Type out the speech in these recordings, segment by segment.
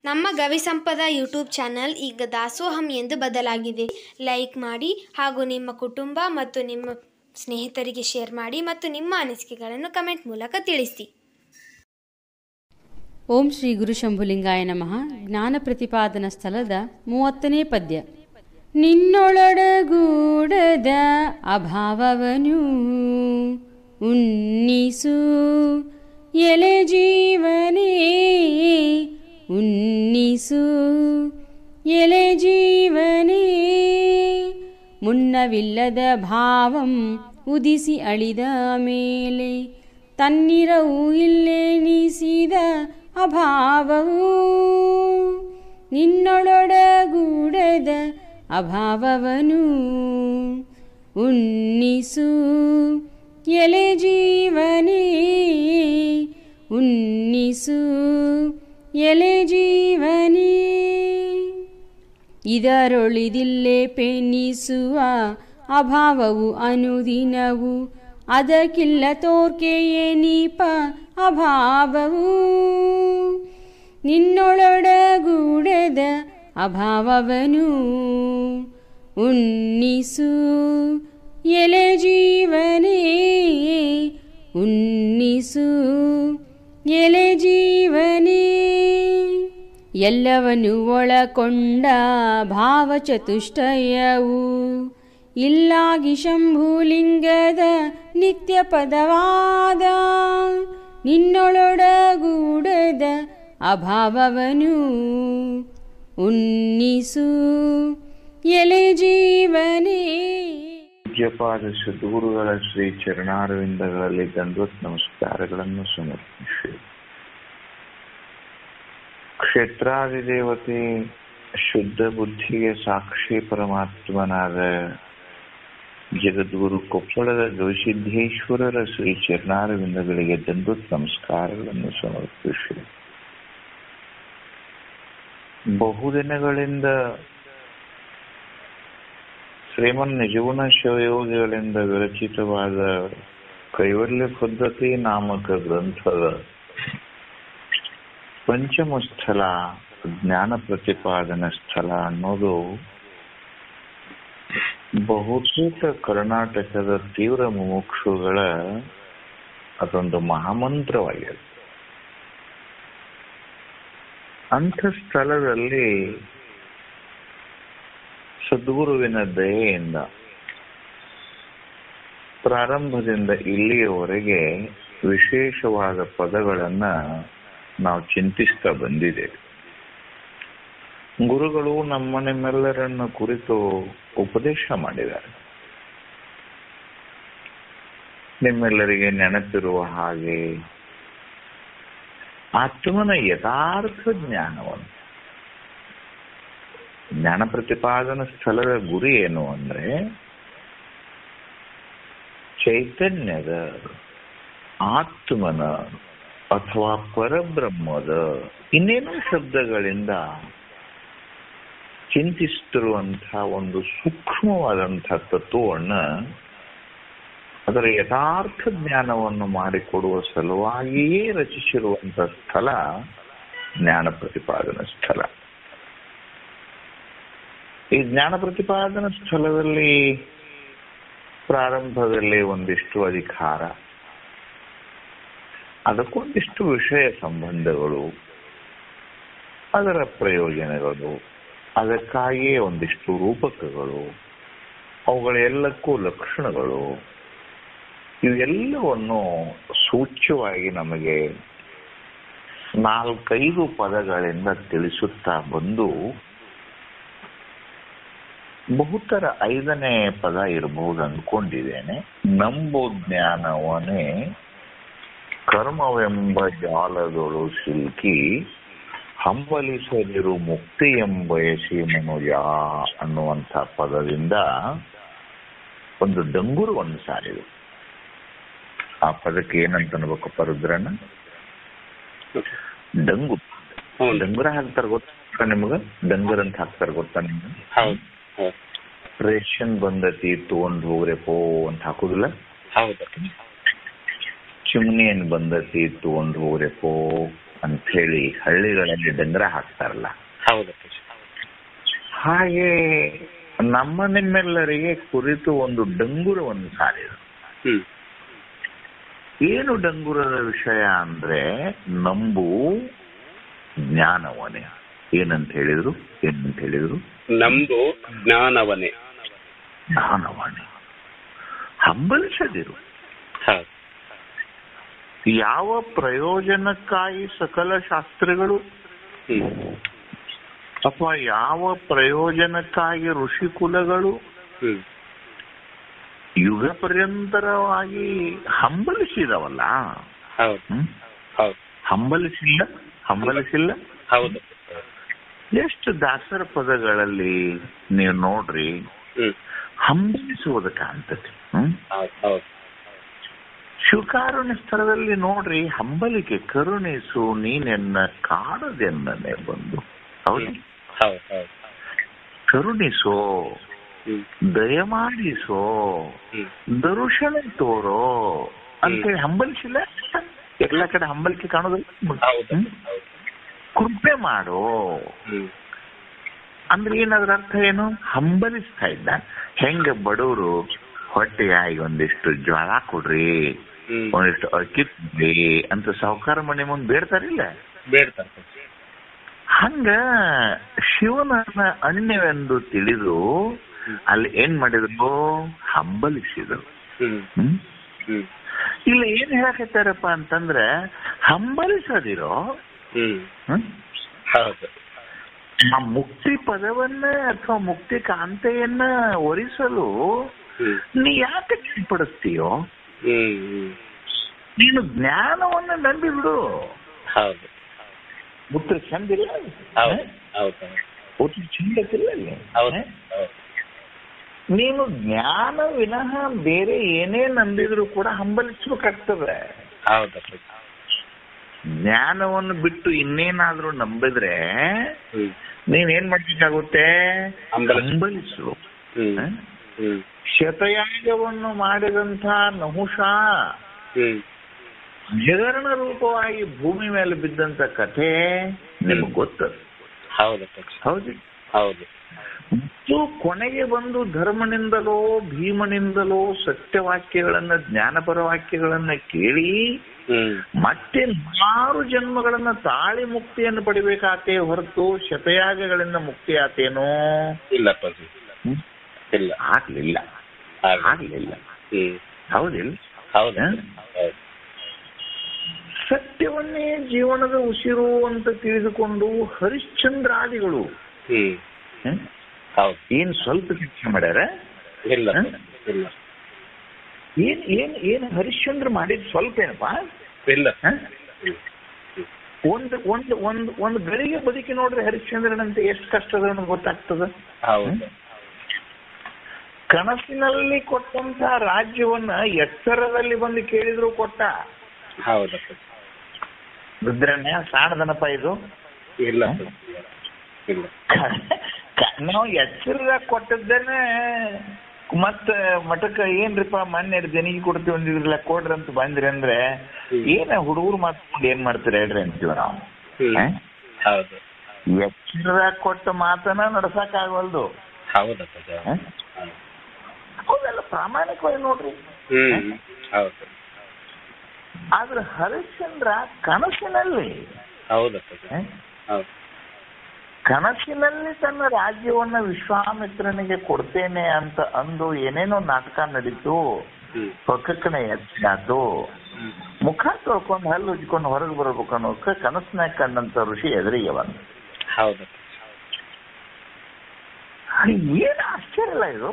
ನಮ್ಮ ಗವಿಸಂಪದ YouTube channel ಈಗ ದಾಸೋಹಂ ಎಂದು ಬದಲಾಗಿದೆ. ಲೈಕ್ ಮಾಡಿ ಹಾಗೂ ನಿಮ್ಮ ಕುಟುಂಬ ಮತ್ತು ನಿಮ್ಮ ಸ್ನೇಹಿತರಿಗೆ ಶೇರ್ ಮಾಡಿ ಮತ್ತು ನಿಮ್ಮ ಅನಿಸಿಕೆಗಳನ್ನು ಕಮೆಂಟ್ ಮೂಲಕ ತಿಳಿಸಿ. ಓಂ ಶ್ರೀ ಗುರು ಶಂಭುಲಿಂಗಾಯ ನಮಃ. ಜ್ಞಾನ ಪ್ರತಿಪಾದನ ಸ್ಥಳದ 30ನೇ ಪದ್ಯ. ನಿನ್ನೊಳೊಡಗೂಡದ ಅಭಾವವನು ಉನ್ನಿಸು ಎಲೆ ಜೀವನೇ, ಉನ್ನಿಸು ಎಲೆ ಜೀವನೇ. ಮುನ್ನವಿಲ್ಲದ ಭಾವಂ ಉದಿಸಿ ಅಳಿದ ಮೇಲೆ ತನ್ನಿರವು ಇಲ್ಲೆನಿಸಿದ ಅಭಾವವು. ನಿನ್ನೊಳೊಡಗೂಡದ ಅಭಾವವನು ಉನ್ನಿಸು ಎಲೆ ಜೀವನೇ, ಉನ್ನಿಸು ಎಲೆ ಜೀವನೇ. ಇದರೊಳಿದಿಲ್ಲೇ ಪೆನಿಸುವ ಅಭಾವವು ಅನುದಿನವು, ಅದಕ್ಕಿಲ್ಲ ತೋರ್ಕೆಯೇನೀಪ ಅಭಾವವು. ನಿನ್ನೊಳೊಡಗೂಡದ ಅಭಾವವನು ಉನ್ನಿಸು ಎಲೆ ಜೀವನೇ, ಉನ್ನಿಸು ಎಲೆ ಜೀವನೇ. ಎಲ್ಲವನ್ನು ಒಳಕೊಂಡ ಭಾವಚತುಷ್ಟಯವು ಇಲ್ಲಾಗಿ ಶಂಭುಲಿಂಗದ ನಿತ್ಯ ಪದವಾದ. ನಿನ್ನೊಳೊಡಗೂಡದ ಅಭಾವವನು ಉನ್ನಿಸು ಎಲೆ ಜೀವನೇ. ಪೂಜ್ಯಪಾದ ಸದ್ಗುರುಗಳ ಶ್ರೀ ಚರಣಾರವಿಂದಗಳಲ್ಲಿ ದಂಡವತ್ ನಮಸ್ಕಾರಗಳನ್ನು ಸಮರ್ಪಿಸಿ, ಕ್ಷೇತ್ರಾದಿದೇವತೆ ಶುದ್ಧ ಬುದ್ಧಿಗೆ ಸಾಕ್ಷಿ ಪರಮಾತ್ಮನಾದ ಜಗದ್ಗುರು ಕೊಪ್ಪಳದ ಗವಿಸಿದ್ದೇಶ್ವರರ ಶ್ರೀ ಚರಣಾರವಿಂದಗಳಿಗೆ ದಂಡವತ್ ನಮಸ್ಕಾರಗಳನ್ನು ಸಮರ್ಪಿಸಿ, ಬಹುದಿನಗಳಿಂದ ಶ್ರೀಮನ್ ನಿಜಗುಣ ಶಿವಯೋಗಿಗಳಿಂದ ವಿರಚಿತವಾದ ಕೈವಲ್ಯ ಪದ್ಧತಿ ನಾಮಕ ಗ್ರಂಥದ ಪಂಚಮ ಸ್ಥಳ ಜ್ಞಾನ ಪ್ರತಿಪಾದನಾ ಸ್ಥಳ ಅನ್ನೋದು ಬಹುತೇಕ ಕರ್ನಾಟಕದ ತೀವ್ರ ಮುಮುಕ್ಷುಗಳ ಅದೊಂದು ಮಹಾಮಂತ್ರವಾಗಿದೆ. ಅಂಥ ಸ್ಥಳದಲ್ಲಿ ಸದ್ಗುರುವಿನ ದಯೆಯಿಂದ ಪ್ರಾರಂಭದಿಂದ ಇಲ್ಲಿಯವರೆಗೆ ವಿಶೇಷವಾದ ಪದಗಳನ್ನ ನಾವು ಚಿಂತಿಸ್ತಾ ಬಂದಿದ್ದೇವೆ. ಗುರುಗಳು ನಿಮ್ಮೆಲ್ಲರನ್ನ ಕುರಿತು ಉಪದೇಶ ಮಾಡಿದ್ದಾರೆ. ನಿಮ್ಮೆಲ್ಲರಿಗೆ ನೆನಪಿರುವ ಹಾಗೆ ಆತ್ಮನ ಯಥಾರ್ಥ ಜ್ಞಾನವನ್ನು, ಜ್ಞಾನ ಪ್ರತಿಪಾದನಾ ಸ್ಥಳದ ಗುರಿ ಏನು ಅಂದ್ರೆ ಚೈತನ್ಯದ, ಆತ್ಮನ ಅಥವಾ ಪರಬ್ರಹ್ಮದ ಇನ್ನೇನೋ ಶಬ್ದಗಳಿಂದ ಚಿಂತಿಸುತ್ತಿರುವಂತಹ ಒಂದು ಸೂಕ್ಷ್ಮವಾದಂತಹ ತತ್ವವನ್ನ, ಅದರ ಯಥಾರ್ಥ ಜ್ಞಾನವನ್ನು ಮಾಡಿಕೊಡುವ ಸಲುವಾಗಿಯೇ ರಚಿಸಿರುವಂತಹ ಸ್ಥಳ ಜ್ಞಾನ ಪ್ರತಿಪಾದನಾ ಸ್ಥಳ. ಈ ಜ್ಞಾನ ಪ್ರತಿಪಾದನಾ ಸ್ಥಳದಲ್ಲಿ ಪ್ರಾರಂಭದಲ್ಲಿ ಒಂದಿಷ್ಟು ಅಧಿಕಾರ, ಅದಕ್ಕೊಂದಿಷ್ಟು ವಿಷಯ ಸಂಬಂಧಗಳು, ಅದರ ಪ್ರಯೋಜನಗಳು, ಅದಕ್ಕಾಗಿಯೇ ಒಂದಿಷ್ಟು ರೂಪಕಗಳು, ಅವುಗಳೆಲ್ಲಕ್ಕೂ ಲಕ್ಷಣಗಳು, ಇವೆಲ್ಲವನ್ನು ಸೂಚ್ಯವಾಗಿ ನಮಗೆ 4-5 ಪದಗಳಿಂದ ತಿಳಿಸುತ್ತಾ ಬಂದು ಬಹುತರ 5ನೇ ಪದ ಇರಬಹುದು ಅಂದ್ಕೊಂಡಿದ್ದೇನೆ. ನಂಬೋ ಜ್ಞಾನವನೇ ಕರ್ಮವೆಂಬ ಜಾಲದೊಳು ಸಿಲುಕಿ ಹಂಬಲಿಸದಿರು ಮುಕ್ತಿ ಎಂಬಯಸಿ ಮನುಜ ಅನ್ನುವಂಥ ಪದದಿಂದ ಒಂದು ಡಂಗುರವನ್ನು ಸಾರಿದೆ. ಆ ಪದಕ್ಕೆ ಏನಂತ ಅನ್ಬೇಕಪ್ಪ ರುದ್ರಣ್ಣ? ಡಂಗು. ಡಂಗುರ ಹಾಕ್ತಾರ ಗೊತ್ತಾ ನಿಮಗ? ಡಂಗುರ್ ಅಂತ ಹಾಕ್ತಾರ ಗೊತ್ತಾ ನಿಮ್ಗೆ? ರೇಷನ್ ಬಂದತಿ ತಗೊಂಡ್ ಹೋಗ್ರೆಪೋ ಅಂತ ಹಾಕುದಿಲ್ಲ? ಚಿಮ್ನಿ ಏನ್ ಬಂದತಿ ತಗೊಂಡ್ ಹೋಗ್ರೆಪೋ ಅಂತ ಹೇಳಿ ಹಳ್ಳಿಗಳಲ್ಲಿ ಡಂಗರ ಹಾಕ್ತಾರಲ್ಲ, ಹೌದು ಅಪ್ಪಾಜಿ. ಹಾಗೆ ನಮ್ಮ ನಿಮ್ಮೆಲ್ಲರಿಗೆ ಕುರಿತು ಒಂದು ಡಂಗುರವನ್ನು ಸಾರಿದರು. ಹ್ಮ್ ಏನು ಡಂಗುರದ ವಿಷಯ ಅಂದ್ರೆ, ನಂಬು ಜ್ಞಾನವನೇ. ಏನಂತ ಹೇಳಿದ್ರು? ನಂಬು ಜ್ಞಾನವನೇ. ಜ್ಞಾನವನೇ. ಹಂಬಲಿಸದಿರು. ಹೌದು. ಯಾವ ಪ್ರಯೋಜನಕ್ಕಾಗಿ ಸಕಲ ಶಾಸ್ತ್ರಗಳು ಅಥವಾ ಯಾವ ಪ್ರಯೋಜನಕ್ಕಾಗಿ ಋಷಿಕುಲಗಳು ಯುಗ ಪರ್ಯಂತರವಾಗಿ ಹಂಬಲಿಸಿದವಲ್ಲ, ಹಂಬಲಿಸಿಲ್ಲ. ಹೌದು. ಎಷ್ಟು ದಾಸರ ಪದಗಳಲ್ಲಿ ನೀವು ನೋಡ್ರಿ, ಹಂಬಲಿಸುವುದು ಕಾಣ್ತದೆ. ಶುಕಾರುಣ್ಯ ಸ್ಥಳದಲ್ಲಿ ನೋಡ್ರಿ, ಹಂಬಲಿಕೆ. ಕರುಣಿಸು ನೀನೆನ್ನ ಕಾಡದೆನ್ನನೆ ಬಂದು. ಹೌದು, ಕರುಣಿಸೋ, ದಯಮಾಡಿಸೋ, ದರುಶನ ತೋರೋ ಅಂತೇಳಿ ಹಂಬಲಿಸಿಲ್ಲ. ಎಲ್ಲ ಕಡೆ ಹಂಬಲಿಕೆ ಕಾಣೋದಿಲ್ಲ. ಕೃಪೆ ಮಾಡೋ ಅಂದ್ರೆ ಏನಾದ್ರ ಅರ್ಥ ಏನು? ಹಂಬಲಿಸ್ತಾ ಇದ್ದ. ಹೆಂಗ ಬಡವರು ಹೊಟ್ಟೆಯಾಗಿ ಒಂದಿಷ್ಟು ಜ್ವಾಳ ಕೊಡ್ರಿ, ಒಂದಿಷ್ಟು ಅಕ್ಕಿ ಕೊಡ್ರಿ ಅಂತ ಸಾಹುಕಾರ ಮನೆ ಮುಂದೆ ಬೇಡ್ತಾರಿಲ್ಲ, ಹಂಗ ಶಿವನನ್ನ ಅನ್ಯವೆಂದು ತಿಳಿದು ಅಲ್ಲಿ ಏನ್ ಮಾಡಿದ್ರು? ಹಂಬಲಿಸಿದ್ರು. ಇಲ್ಲ ಏನ್ ಹೇಳಕತ್ತಾರಪ್ಪ ಅಂತಂದ್ರೆ, ಹಂಬಲಿಸದಿರೋ ಆ ಮುಕ್ತಿ ಪದವನ್ನ ಅಥವಾ ಮುಕ್ತಿ ಕಾಂತೆಯನ್ನ ಒರಿಸಲು ನೀ ಯಾಕೆ ಪಡಿಸ್ತೀಯೋ? ನೀನು ಜ್ಞಾನವನ್ನ ನಂಬಿಬಿಡು. ಉತ್ತರ ಚಂದಿಲ್ಲ, ಉತ್ತರ ಚಂದಕ್ಕಿಲ್ಲ. ನೀನು ಜ್ಞಾನ ವಿನಃ ಬೇರೆ ಏನೇ ನಂಬಿದ್ರು ಕೂಡ ಹಂಬಲಿಸ್ಬೇಕಾಗ್ತದೆ. ಜ್ಞಾನವನ್ನು ಬಿಟ್ಟು ಇನ್ನೇನಾದ್ರೂ ನಂಬಿದ್ರೆ ನೀನೇನ್ ಮಾಡ್ಬೇಕಾಗುತ್ತೆ? ಹಂಬಲಿಸು. ಶತಯಾಗವನ್ನು ಮಾಡಿದಂಥ ನಹುಷ ಜಗರಣ ರೂಪವಾಗಿ ಭೂಮಿ ಮೇಲೆ ಬಿದ್ದಂತ ಕಥೆ ನಿಮಗೆ ಗೊತ್ತದ. ಹೌದು. ಮತ್ತು ಕೊನೆಗೆ ಬಂದು ಧರ್ಮನಿಂದಲೋ ಭೀಮನಿಂದಲೋ ಸತ್ಯವಾಕ್ಯಗಳನ್ನ, ಜ್ಞಾನಪರ ವಾಕ್ಯಗಳನ್ನ ಕೇಳಿ ಮತ್ತೆ 6 ಜನ್ಮಗಳನ್ನ ತಾಳಿ ಮುಕ್ತಿಯನ್ನು ಪಡಿಬೇಕಾತೆ ಹೊರತು ಶತಯಾಗಗಳಿಂದ ಮುಕ್ತಿ ಆತೇನೋ? ಆಗ್ಲಿಲ್ಲ. ಹೌದಿಲ್ಲ? ಸತ್ಯವನ್ನೇ ಜೀವನದ ಉಸಿರು ಅಂತ ತಿಳಿದುಕೊಂಡು ಹರಿಶ್ಚಂದ್ರಾದಿಗಳು ಏನ್ ಸ್ವಲ್ಪ ಕೆಲಸ ಮಾಡ್ಯಾರ? ಏನ್ ಹರಿಶ್ಚಂದ್ರ ಮಾಡಿದ್ ಸ್ವಲ್ಪ ಏನಪ್ಪಾ? ಒಂದು ಗಳಿಗೆ ಬದುಕಿ ನೋಡ್ರಿ ಹರಿಶ್ಚಂದ್ರನಂತೆ ಎಷ್ಟು ಕಷ್ಟದ ಗೊತ್ತಾಗ್ತದ. ಕನಸಿನಲ್ಲಿ ಕೊಟ್ಟಂತ ರಾಜ್ಯವನ್ನ ಎಚ್ಚರದಲ್ಲಿ ಬಂದು ಕೇಳಿದ್ರು ಕೊಟ್ಟ. ರುದ್ರಣ್ಯ ಸಾಣದನಪ್ಪ ಇದು. ನಾವು ಎಚ್ಚರದಾಗ ಕೊಟ್ಟದ್ದೇನೆ ಮತ್ತ ಮಠಕ್ಕ ಏನ್ರಿಪಾ ಮೊನ್ನೆ ದನಿಗೆ ಕೊಡ್ತೀವಿ ಅಂದಿದ್ರಲ್ಲ, ಕೊಡ್ರಿ ಅಂತ ಬಂದ್ರಿ ಅಂದ್ರೆ ಏನ ಹುಡುಗರು ಮಾತ್ಕೊಂಡು ಏನ್ ಮಾಡ್ತೀರ ಹೇಳ್ರಿ ಅಂತೀವ ನಾವು. ಎಚ್ಚರದಾಗ ಕೊಟ್ಟ ಮಾತನ್ನ ನಡ್ಸಕ್ ಆಗವಲ್ದು. ಹೌದಲ್ಲ, ಪ್ರಾಮಾಣಿಕವಾಗಿ ನೋಡ್ರಿ. ಆದ್ರೆ ಹರಿಶ್ಚಂದ್ರ ಕನಸಿನಲ್ಲಿ ತನ್ನ ರಾಜ್ಯವನ್ನ ವಿಶ್ವಾಮಿತ್ರನಿಗೆ ಕೊಡ್ತೇನೆ ಅಂತ ಅಂದು ಏನೇನೋ ನಾಟಕ ನಡೀತು. ಪಕ್ಕಕ್ಕನೆ ಎಚ್ಚಾತು, ಮುಖ ತೊಳ್ಕೊಂಡು ಹಲ್ಲು ಉಜ್ಕೊಂಡು ಹೊರಗೆ ಬರ್ಬೇಕು ಅನ್ನೋಕೆ ಕನಸಿನಾಗ ಕಂಡಂತ ಋಷಿ ಎದುರಿಗೆ ಬಂದ. ಏನ್ ಆಶ್ಚರ್ಯ ಇಲ್ಲ ಇದು.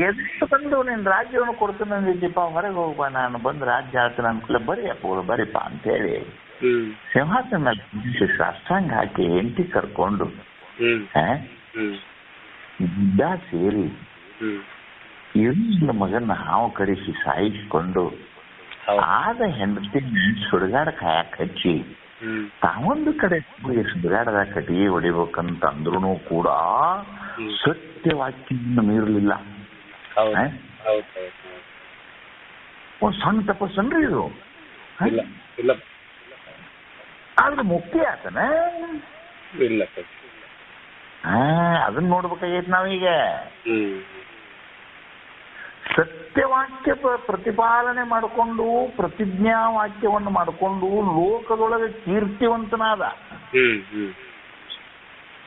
ಎಷ್ಟು ಬಂದು ನೀನ್ ರಾಜ್ಯವನ್ನು ಕೊಡ್ತೇನೆ ಅಂದಿದ್ದೀಪ, ಹೊರಗೆ ಹೋಗ್ಬಾ, ನಾನು ಬಂದು ರಾಜ್ಯ ಆಳ್ತೇನೆ ಅನ್ಕೂಲ, ಬರೀ ಅಪ್ಪ ಬರೀಪ್ಪ ಅಂತ ಹೇಳಿ ಸಿಂಹಾಸನ ಸಾಷ್ಟಾಂಗ ಹಾಕಿ ಹೆಂಡತಿ ಕರ್ಕೊಂಡು ಗುಡ್ಡ ಸೇರಿ ಇವ್ನ ಮಗನ ಹಾವು ಕರೆಸಿ ಸಾಯಿಸಿಕೊಂಡು ಆದ ಹೆಂಡತಿ ಸುಡುಗಾಡ ಕಾಯಕ್ ಹಚ್ಚಿ ತಾವೊಂದು ಕಡೆ ಸುಡುಗಾಡದ ಕಟ್ಟಿಗೆ ಹೊಡಿಬೇಕಂತ ಅಂದ್ರೂ ಕೂಡ ಸತ್ಯವಾಕ್ಯವನ್ನು ಮೀರಲಿಲ್ಲ. ಒಂದ್ ಸಣ್ಣ ತಪಸ್ಸನ್ರಿ ಇದು. ಆದ್ರೆ ಮುಕ್ತಿ ಆತನ ಇಲ್ಲ ಅಪ್ಪಾಜಿ. ಅದನ್ನ ನೋಡ್ಬೇಕಾಗೈತಿ ನಾವೀಗ. ಸತ್ಯವಾಕ್ಯ ಪ್ರತಿಪಾಲನೆ ಮಾಡಿಕೊಂಡು ಪ್ರತಿಜ್ಞಾ ವಾಕ್ಯವನ್ನು ಮಾಡಿಕೊಂಡು ಲೋಕದೊಳಗೆ ಕೀರ್ತಿವಂತನಾದ.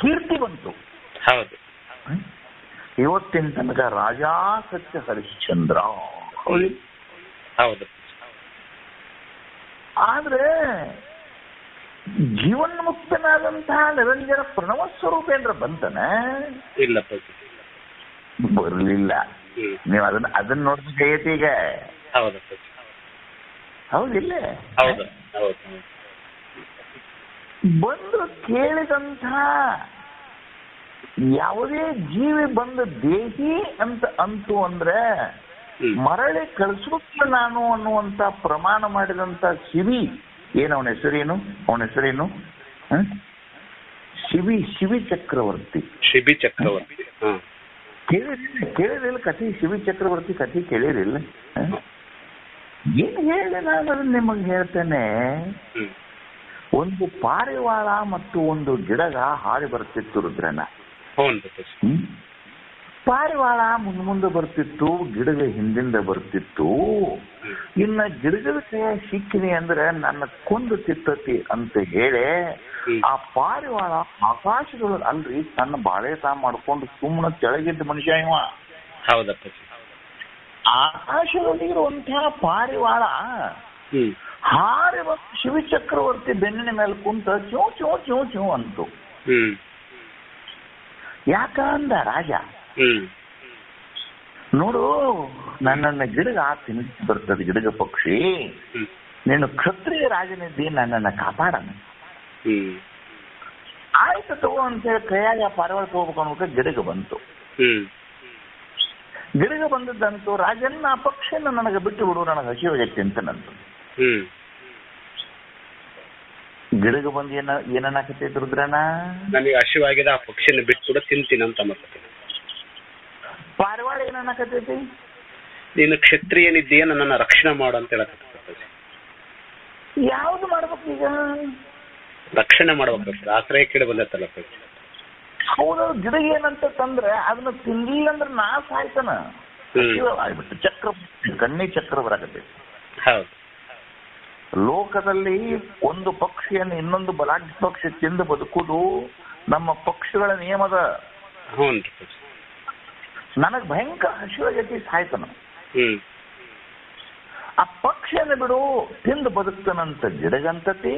ಕೀರ್ತಿ ಬಂತು. ಹೌದು. ಇವತ್ತಿನ ತನಕ ರಾಜಾ ಸತ್ಯ ಹರಿಶ್ಚಂದ್ರ. ಹೌದು. ಆದ್ರೆ ಜೀವನ್ಮುಕ್ತನಾದಂತಹ ನಿರಂಜನ ಪ್ರಣವ ಸ್ವರೂಪ ಏನ್ರ ಬಂತನ? ಇಲ್ಲ ಬರ್ಲಿಲ್ಲ. ನೀವು ಅದನ್ನ ನೋಡ್ಬೇಕಾಗೈತಿ ಈಗ. ಹೌದಿಲ್ಲ? ಬಂದು ಕೇಳಿದಂಥ ಯಾವುದೇ ಜೀವಿ ಬಂದು ದೇಹಿ ಅಂತ ಅಂತು ಅಂದ್ರೆ ಮರಳಿ ಕಳಿಸ್ಬೇಕು ನಾನು ಅನ್ನುವಂತ ಪ್ರಮಾಣ ಮಾಡಿದಂತ ಶಿವಿ ಏನ್ ಅವನ ಹೆಸರೇನು ಶಿವಿ ಚಕ್ರವರ್ತಿ. ಕೇಳಿರಿಲ್ಲ ಕಥೆ? ಶಿವಿ ಚಕ್ರವರ್ತಿ ಕಥೆ ಕೇಳಿರಿಲ್ಲ? ಏನ್ ಹೇಳಿ ನಾನು ಅದನ್ನ ನಿಮಗೆ ಹೇಳ್ತೇನೆ. ಒಂದು ಪಾರಿವಾಳ ಮತ್ತು ಒಂದು ಗಿಡಗ ಹಾರಿ ಬರ್ತಿತ್ತು ರುದ್ರನ. ಪಾರಿವಾಳ ಮುಂದೆ ಬರ್ತಿತ್ತು, ಗಿಡಗ ಹಿಂದಿಂದ ಬರ್ತಿತ್ತು. ಇನ್ನ ಗಿಡಗದ ಕೈಯ ಸಿಕ್ಕಿನಿ ಅಂದ್ರೆ ನನ್ನ ಕೊಂದು ತಿತ್ತತಿ ಅಂತ ಹೇಳಿ ಆ ಪಾರಿವಾಳ ಆಕಾಶದೊಳಗೆ ಅಲ್ರಿ ತನ್ನ ಬಾಳೆ ತಾ ಮಾಡ್ಕೊಂಡು ಸುಮ್ಮನೆ ತೆಳಗಿದ್ದ ಮನುಷ್ಯ ಇವ. ಆಕಾಶದಲ್ಲಿರುವಂತಹ ಪಾರಿವಾಳ ಹಾರಿ ಬಂದು ಶಿವಚಕ್ರವರ್ತಿ ಬೆನ್ನಿನ ಮೇಲೆ ಕುಂತ ಚೂ ಚೂ ಚೂ ಚೂ ಅಂತು. ಯಾಕಂದ ರಾಜ, ನೋಡು ನನ್ನನ್ನ ಗಿಡಗ ತಿನ್ನಿಸಿ ಬರ್ತದೆ ಗಿಡಗ ಪಕ್ಷಿ, ನೀನು ಕ್ಷತ್ರಿಯ ರಾಜನಿದ್ದಿ ನನ್ನನ್ನ ಕಾಪಾಡನ. ಆಯ್ತು ತಗೋ ಅಂತೇಳಿ ಕೈಯಾಗ ಪಾರಿವಾಳ ತಗೋಬೇಕು ಅನ್ಬೇಕು. ಗಿಡಗ ಬಂತು. ಗಿಡಗ ಬಂದದ್ದಂತು ರಾಜನ್ನ ಆ ಪಕ್ಷಿಯನ್ನು ನನಗೆ ಬಿಟ್ಟು ಬಿಡು, ನನಗೆ ಹಸಿವಾಗೈತಿ ಅಂತ ನಂತು. ಗಿಡಗ ಬಂದು ಏನನ್ನಾಕತೈತಿ ರುದ್ರನ? ನನಗೆ ಹಸಿವಾಗಿದೆ, ಆ ಪಕ್ಷಿಯನ್ನು ಬಿಟ್ಟು ತಿಂತೀನಿ ಅಂತ ಮಾಡ್ತೀನಿ. ಪಾರಿವಾಳ ಏನನ್ನಾಕತೈತಿ? ನೀನು ಕ್ಷತ್ರಿಯನಿದ್ದೀಯ, ನನ್ನನ್ನ ರಕ್ಷಣೆ ಮಾಡು ಅಂತ ಹೇಳಕತ್ತ. ಯಾವ್ದು ಮಾಡ್ಬೇಕು ಈಗ? ರಕ್ಷಣೆ ಮಾಡ್ಬೇಕು. ಆಶ್ರಯ ಕೇಳಿ ಬಂದತ್ತಲ್ಲ. ಹೌದು. ಗಿಡ ಏನಂತ ತಂದ್ರೆ ಅದನ್ನ ತಿನ್ಲಿಲ್ಲ ಅಂದ್ರೆ ನಾಶ ಆಯ್ತಾನ. ಆಗ್ಬಿಟ್ಟು ಚಕ್ರ ಕಣ್ಣಿ ಚಕ್ರ ಬರಾಕತೈತಿ. ಹೌದು. ಲೋಕದಲ್ಲಿ ಒಂದು ಪಕ್ಷಿಯನ್ನು ಇನ್ನೊಂದು ಬಲಾಢ್ಯ ಪಕ್ಷಿ ತಿಂದು ಬದುಕುವುದು ನಮ್ಮ ಪಕ್ಷಿಗಳ ನಿಯಮದ. ನನಗ್ ಭಯಂಕರ ಹಸಿವಾಗೈತಿ, ಸಾಯ್ತಾನ. ಆ ಪಕ್ಷಿಯನ್ನು ಬಿಡು, ತಿಂದು ಬದುಕ್ತಾನಂತ ಗಿಡಗಂತತಿ,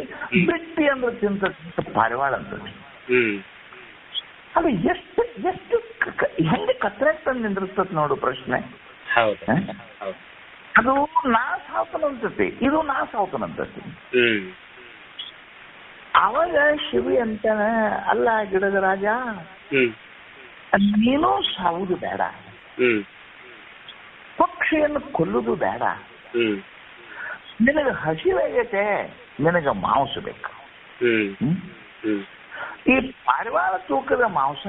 ಬಿಟ್ಟಿ ಅಂದ್ರೆ ತಿಂತ ಪಾರಿವಾಳ ಅಂತತಿ. ಅದು ಎಷ್ಟು ಎಷ್ಟು ಹೆಂಗೆ ಕತ್ರೆ ತಂದು ನಿಂದಿರ್ತದ ನೋಡು ಪ್ರಶ್ನೆ. ಅದು ನಾಶ ಆತನಂತತಿ, ಇದು ನಾಶ ಆತನಂತತಿ. ಅವಾಗ ಶಿವಿ ಅಂತಾನ, ಅಲ್ಲ ಗಿಡದ ರಾಜ, ನೀನು ಸಾವುದು ಬೇಡ, ಪಕ್ಷಿಯನ್ನು ಕೊಲ್ಲುದು ಬೇಡ, ನಿನಗೆ ಹಸಿವಾಗೈತೆ, ನಿನಗೆ ಮಾಂಸ ಬೇಕು. ಈ ಪಾರಿವಾಳ ತೂಕದ ಮಾಂಸ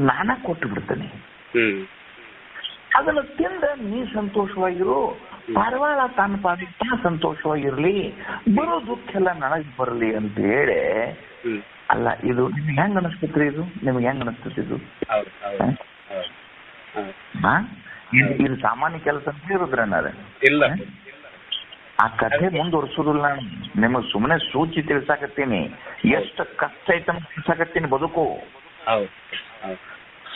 ನಾನ ಕೊಟ್ಟು ಬಿಡ್ತಾನೆ. ಅದನ್ನು ತಿಂದ ನೀ ಸಂತೋಷವಾಗಿರು, ಪಾರಿವಾಳ ತನ್ನ ಪಾಡಿಗೆ ಸಂತೋಷವಾಗಿರ್ಲಿ, ಬರೋ ದುಃಖ ಎಲ್ಲ ನನಗೆ ಬರಲಿ ಅಂತ ಹೇಳಿ. ಅಲ್ಲ ಇದು ನಿಮ್ಗೆ ಹೆಂಗ್ ಅನಿಸ್ತೈತ್ರಿ? ನಿಮ್ಗೆ ಹೆಂಗ್ ಅನಿಸ್ತೈತಿ ಇದು? ಇದು ಸಾಮಾನ್ಯ ಕೆಲಸ ಅಂತ ಇರುದ್ರನಾರ ಇಲ್ಲ. ಆ ಕಥೆ ಮುಂದುವರ್ಸೋದಿಲ್ಲ ನಾನು, ನಿಮಗ್ ಸುಮ್ಮನೆ ಸೂಚಿ ತಿಳ್ಸಾಕತ್ತೀನಿ. ಎಷ್ಟು ಕಷ್ಟ ಐತೆ ತಿಳ್ಸಾಕತ್ತೀನಿ. ಬದುಕು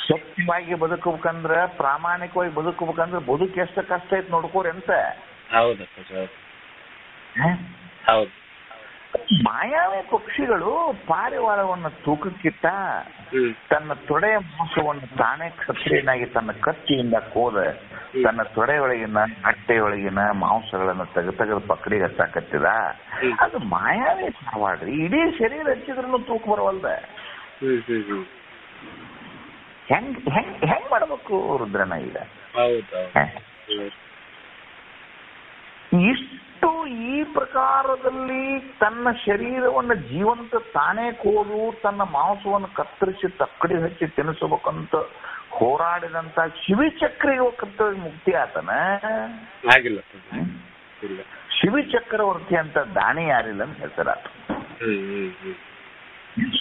ಸತ್ಯವಾಗಿ ಬದುಕಬೇಕಂದ್ರ, ಪ್ರಾಮಾಣಿಕವಾಗಿ ಬದುಕಬೇಕಂದ್ರ ಬದುಕು ಎಷ್ಟು ಕಷ್ಟ ಐತೆ ನೋಡ್ಕೋರಿ ಅಂತ. ಮಾಯಾವಿ ಪಕ್ಷಿಗಳು ಪಾರಿವಾಳವನ್ನು ತೂಕಕ್ಕಿಟ್ಟ ತನ್ನ ತೊಡೆಯ ಮಾಂಸವನ್ನು ತಾನೇ ಕ್ಷತ್ರಿಯನಾಗಿ ತನ್ನ ಕತ್ತಿಯಿಂದ ಕೋದ ತನ್ನ ತೊಡೆಯೊಳಗಿನ ಹೊಟ್ಟೆಯೊಳಗಿನ ಮಾಂಸಗಳನ್ನು ತೆಗೆದು ಪಕಡಿಗೆ ಹಚ್ಚಾಕತ್ತಿದ. ಅದು ಮಾಯಾವಿ ಪಾರಿವಾಳ್ರಿ. ಇಡೀ ಶರೀರ ಹಚ್ಚಿದ್ರು ತೂಕ ಬರವಲ್ದ. ಹೆಂಗ್ ಹೆಂಗ್ ಹೆಂಗ್ ಮಾಡ್ಬೇಕು ರುದ್ರನ ಈಗ? ಇಷ್ಟು ಈ ಪ್ರಕಾರದಲ್ಲಿ ತನ್ನ ಶರೀರವನ್ನು ಜೀವಂತ ತಾನೇ ಕೋದು ತನ್ನ ಮಾಂಸವನ್ನು ಕತ್ತರಿಸಿ ತಕ್ಕಡಿ ಹಚ್ಚಿ ತಿನ್ನಿಸಬೇಕಂತ ಹೋರಾಡಿದಂತ ಶಿವಿಚಕ್ರಿಗೆ ಕರ್ತವ್ಯ ಮುಕ್ತಿ ಆತನ ಆಗಿಲ್ಲ. ಶಿವಿಚಕ್ರವರ್ತಿ ಅಂತ ದಾನಿ ಯಾರಿಲ್ಲ ಅಂತ ಹೆಸರಾತ.